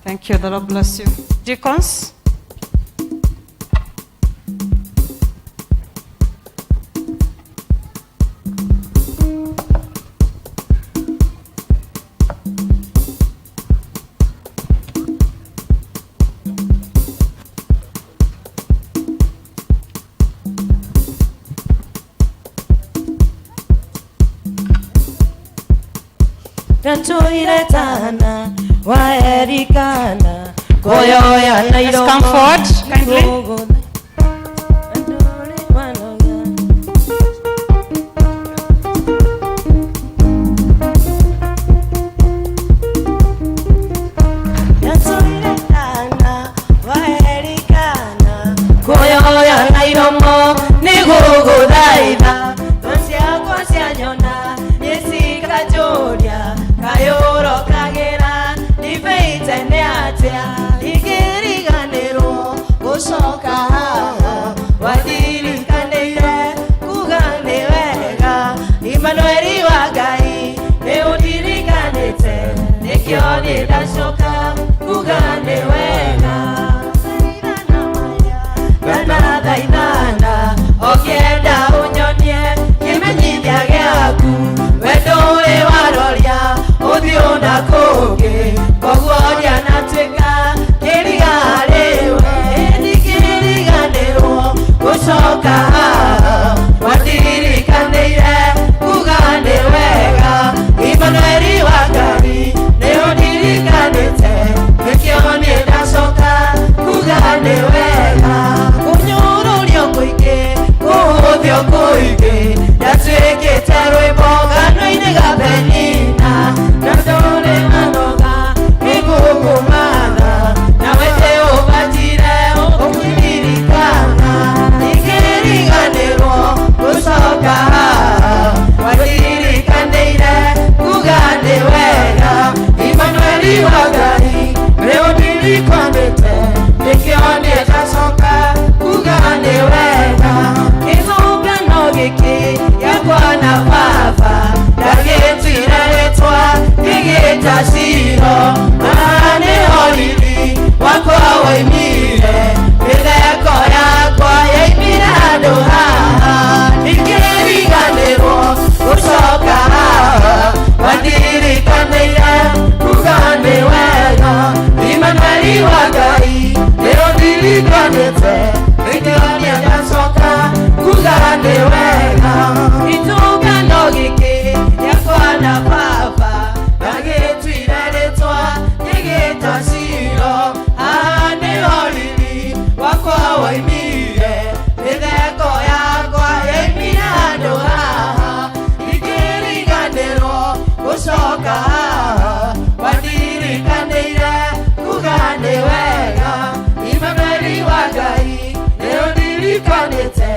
Thank you. The Lord bless you. Deacons. Tuiretana waerikana koyoya na Let's come forward kindly. Koyoya na iromo niguguthaitha tociakwa cianyona nisikajoria kayoro kagera nibeite nĩ atĩa ingĩriganĩrwo gũcoka haha wathirikanĩire kuga nĩ wega Imanueli wa Ngai nĩ ũndirikanĩte nĩkĩo niĩ ndacoka kuga nĩ wega Gana thaithana ũkĩenda ũnyonie kĩmenyithia gĩaku wendo ũrĩ waroria ũthiũ na kũngĩ koguo ndianatuĩka kĩriga harĩwe ndikĩriganĩrwo gũcoka haha wathirikanĩire kuga nĩ wega Imanueli wa Ngai nĩ ũndirikanĩte nĩkĩo niĩ ndacoka kuga nĩ wega kũnyũrũrio kũingĩ kũhũthio kũingĩ ndatuĩkĩte rwĩmbo ngano-inĩ ga Penina na ndũrĩ manoga nĩgũkũmatha nawe te ũbatire ũkĩririkana ndingĩriganĩrwo gũcoka haha wathirikanĩire kuga nĩ wega Imanueli wa Ngai nĩ ũndirikanĩte nĩkĩo niĩ ndacoka kuga nĩ wega kĩgongano gĩkĩ gĩakwa na baba ndagĩtuire rĩtwa gĩgĩta ciro haha nĩho riri wakwa woimire mĩtheko yakwa yaimire handũ haha ndingĩriganĩrwo gũcoka haha wathirikanĩire kuga nĩ wega Imanueli wa Ngai nĩ ũndirikanĩte nĩkĩo niĩ ndacoka kuga nĩ wega gĩtũngano gĩkĩ gĩakwa na baba ndagĩtuire rĩtwa gĩgĩta ciro haha nĩho riri wakwa woimire mĩtheko yakwa yaimire handũ haha ndingĩriganĩrwo gũcoka haha wathirikanĩire kuga nĩ wega Imanueli wa Ngai nĩ ũndirikanĩte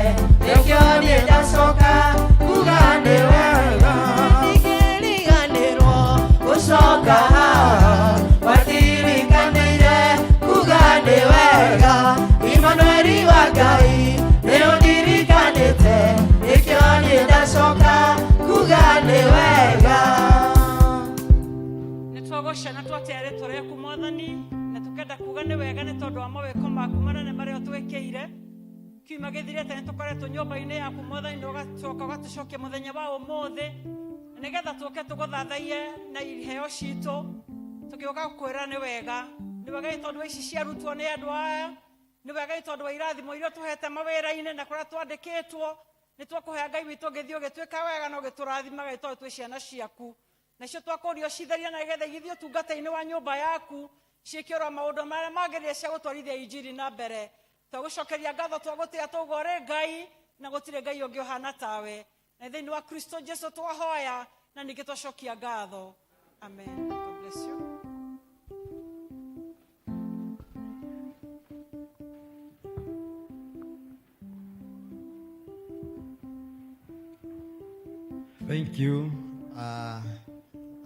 nĩkĩo niĩ ndacoka kuga nĩ wega ndingĩriganĩrwo gũcoka haha wathirikanĩire kuga nĩ wega Imanueli wa Ngai nĩ ũndirikanĩte nĩkĩo niĩ ndacoka kuga nĩ wega. Nĩtwagũcana twatĩa rĩtwa rĩaku Mwathani na tũkenda kuga nĩ wega nĩ tondũ wa mawĩko maku manene marĩa ũtwĩkĩire kiuma gĩthirĩte nĩtũkoretwo nyũmba-inĩ yaku Mwathani na ũgacoka ũgatũcokia mũthenya wa ũmũthĩ nĩgetha tũke tũgũthathaie na iheo citũ Tukioka kwera ni wega tondu ici ciarutwo ni andu aya ni wega tondu wa irathimo iria tuhete mawira-ini na kuria twandikitwo ni twakuhea Ngai witu ngithio gitwika wega no giturathimaga tondu twi ciana ciaku nacio twakurio citheria na getha igithio tungata-ini wa nyumba yaku ciikirwo maundu maria magirire cia gutwarithia injiri na mbere twagucokeria ngatho twagutia tugore Ngai na gutire Ngai ungi uhana tawe na thiini wa Kristo Jesu twahoya na ningi twacokia ngatho. Amen. God bless you. Thank you.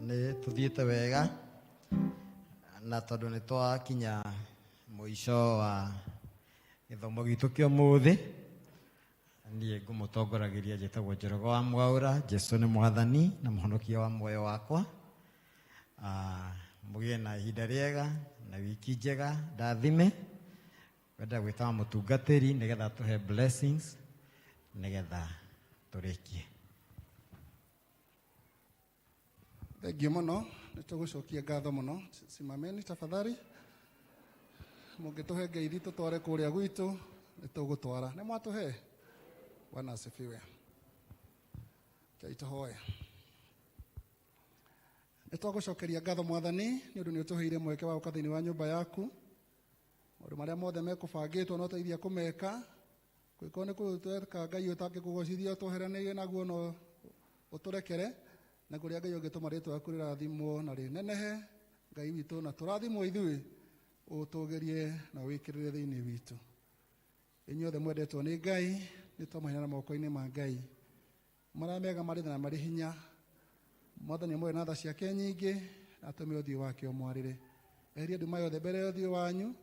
Nĩ tuthiĩte wega na tondũ nĩ twakinya mũico wa gĩthomo gitũ kĩa ũmũthĩ. Niĩ ngũmũtongoragĩria njĩtagwo Njoroge wa Mwaũra. Jesũ nĩ mwathani na mũhonokia wa muoyo wakwa. Mũgĩe na ihinda rĩega na wiki njega ndathime. Wenda gwĩta mũtungatĩri nĩgetha tũhe blessings nĩgetha tũrĩkie. Thengiũ mũno, nĩ tũgũcokia ngatho mũno. Simameni tafadhali. Mũngĩtũhe ngeithi tũtware kũrĩa gwitũ, nĩ tũgũtwara. Nĩ mwatũhe? Bwana asifiwe. Kei tũhoe. Nĩ twagũcokeria ngatho Mwathani nĩ ũndũ nĩ ũtũheire mweke wa gũka thĩinĩ wa nyũmba yaku. Maũndũ marĩa mothe mekũbangĩtwo no ũteithie kũmeka. Kwĩkorwo nĩ kũtweka Ngai ũtangĩkũgocithia ũtweheranĩire naguo no ũtũrekere. Na kũrĩa Ngai ũngĩtũma rĩtwa rĩaku rĩrathimwo na rĩnenehe Ngai witũ na tũrathimwo ithuĩ ũtũgerie na wĩkĩrĩre thĩinĩ witũ. Inyuothe mwendetwo nĩ Ngai nĩ twamaheana moko-inĩ ma Ngai marĩa mega marĩ na marĩ hinya. Mwathani amwe na tha ciake nyingĩ atũme ũthiũ wake ũmwarĩre. Eheria nduma yothe mbere ya ũthiũ wanyu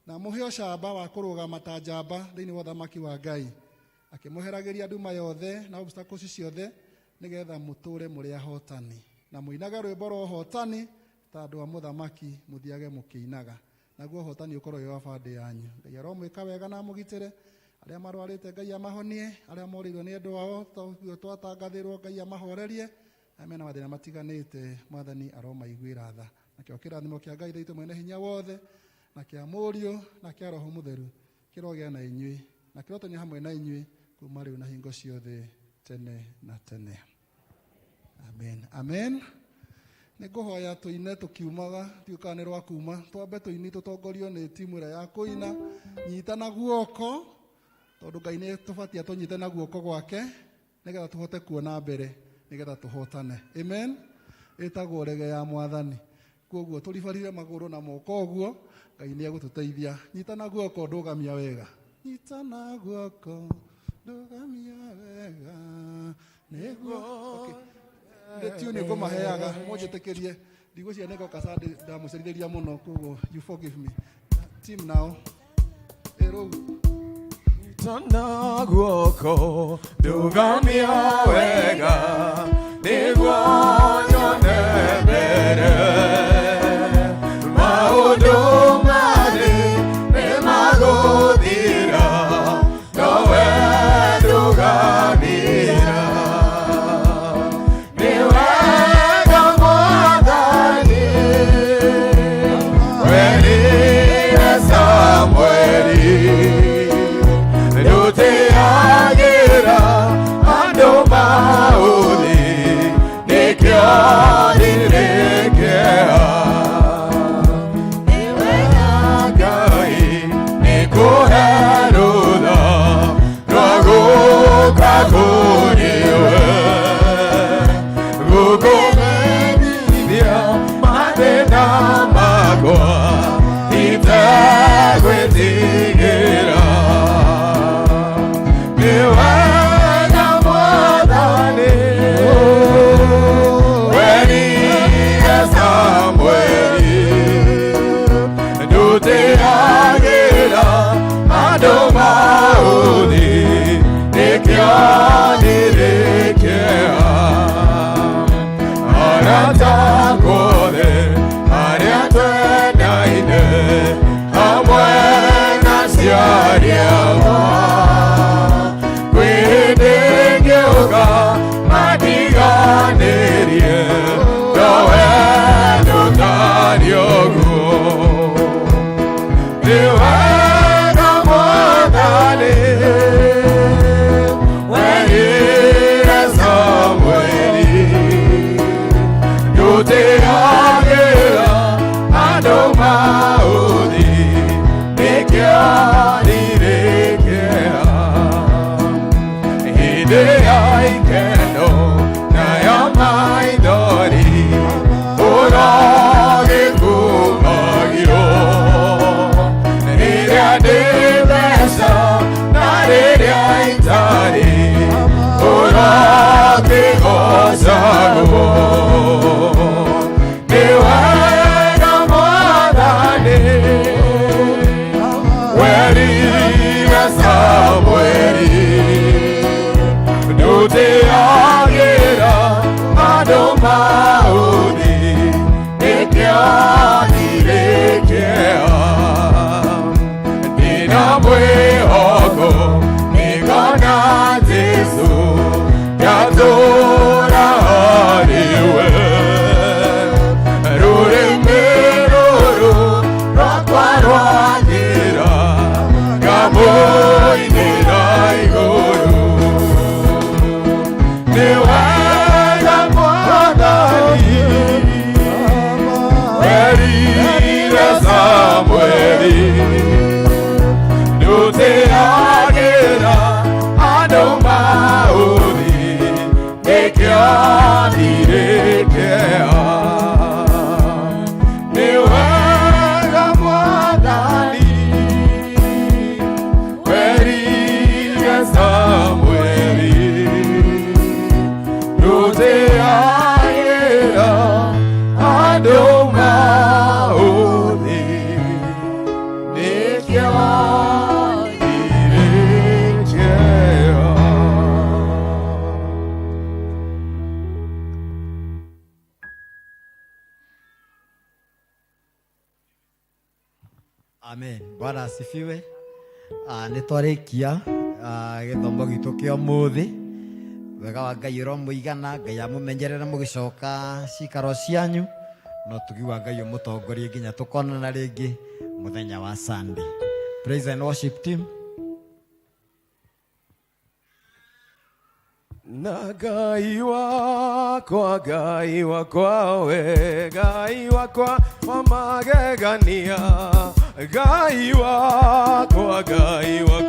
na mũhe ũcamba wa kũrũgama ta njamba thĩinĩ wa ũthamaki wa Ngai, akĩmũheragĩria nduma yothe na obstacles ciothe nĩgetha mũtũre mũrĩ ahotani na mũinaga rwĩmbo rwa ũhotani ta andũ a mũthamaki mũthiage mũkĩinaga. Naguo ũhotani ũkorwo wĩ wa bande yanyu. Ngai aromwĩka wega na mũgitĩre. Arĩa marwarĩte Ngai amahonie. Arĩa morĩirwo nĩ andũ ao twatangathĩrwo Ngai amahorerie. Amena mathĩna matiganĩte Mwathani aromaiguĩra tha. Nakĩo kĩrathimo kĩa Ngai Ithe mwene hinya wothe na kĩa Mũriũ na kĩa Roho Mũtheru kĩrogĩa na inyuĩ na kĩrotania hamwe na inyuĩ kuuma rĩu na hingo ciothe tene na tene. Amen. Amen. Nĩngũhoya tũine tũkiumaga tiũka nĩ rwa kuma. Twambe tũini tũtongorio nĩ timu ĩrĩa ya kũina. Nyita na guoko tondũ Ngai nĩ tũbatie tũnyite na guoko gwake nĩgetha tũhote kuona mbere nĩgetha tũhotane. Amen. Ĩtagwo rege ya Mwathani. Koguo tũribarire magũrũ na moko ũguo Ngai nĩ egũtũteithia. Nyita na guoko ndũgamia wega. Nyita na guoko ndũgamia wega nĩguo. Okay. Ndetiu nĩ ngũmaheaga mũnjĩtĩkĩrie ndigũcia nĩ ngoka Sunday ndamũcerithĩria mũno koguo you forgive me. Team now. Ero Nyita na guoko ndũgamia wega nĩguo nyone mbere. Maũndũ marĩ nĩ magũthira nowe ndũgamira. Nĩ wega Mwathani werire Samweli ndũteagĩra andũ maũthĩ nĩkĩo ndĩrĩkĩra. Nĩ wega Ngai nĩkũhe rũtha rwa gũka kũrĩwe gũkũmenyithia mathĩna makwa itegwĩtigĩra. Nĩ wega Mwathani werire Samweli ndũteagĩra andũ maũthĩ nĩkĩo ndĩrĩkĩra. maũthĩ nĩkĩonirĩkĩa ndĩna mwĩhoko nĩngona Jesũ yatũũra harĩwe rũrĩmĩ rũrũ rwakwa rwathira ngamũinĩra igũrũ nĩ wega Mwathani werire Samweli ndũtĩagĩra andũ maũthĩ nĩkĩonirĩkĩa nĩ wega Mwathani werire Samweli ndũtĩagĩra andũ maũthĩ Amen. Bwana asifiwe. Nĩ twarĩkia gĩthomo gitũ kĩa ũmũthĩ. Wega wa Ngai ũromũigana, Ngai amũmenyerere mũgĩcoka cikaro cianyu. No tugiuga Ngai ũmũtongorie nginya tũkonana rĩngĩ mũthenya wa Sunday. Praise and worship team. Na Ngai wakwa we, Ngai wakwa wa magegania, Ngai wakwa we wa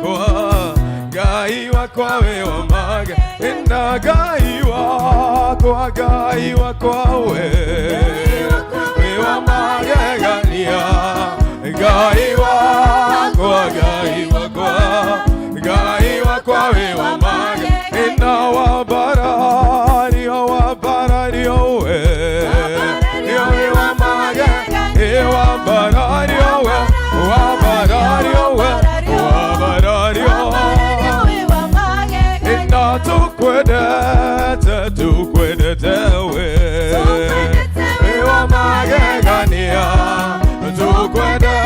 magegania, na Ngai wakwa we wa magegania, Ngai wakwa we wa magegania, wabarario we, wa magegania, wabarario we, na tukwendete we, wa magegania, tukwendete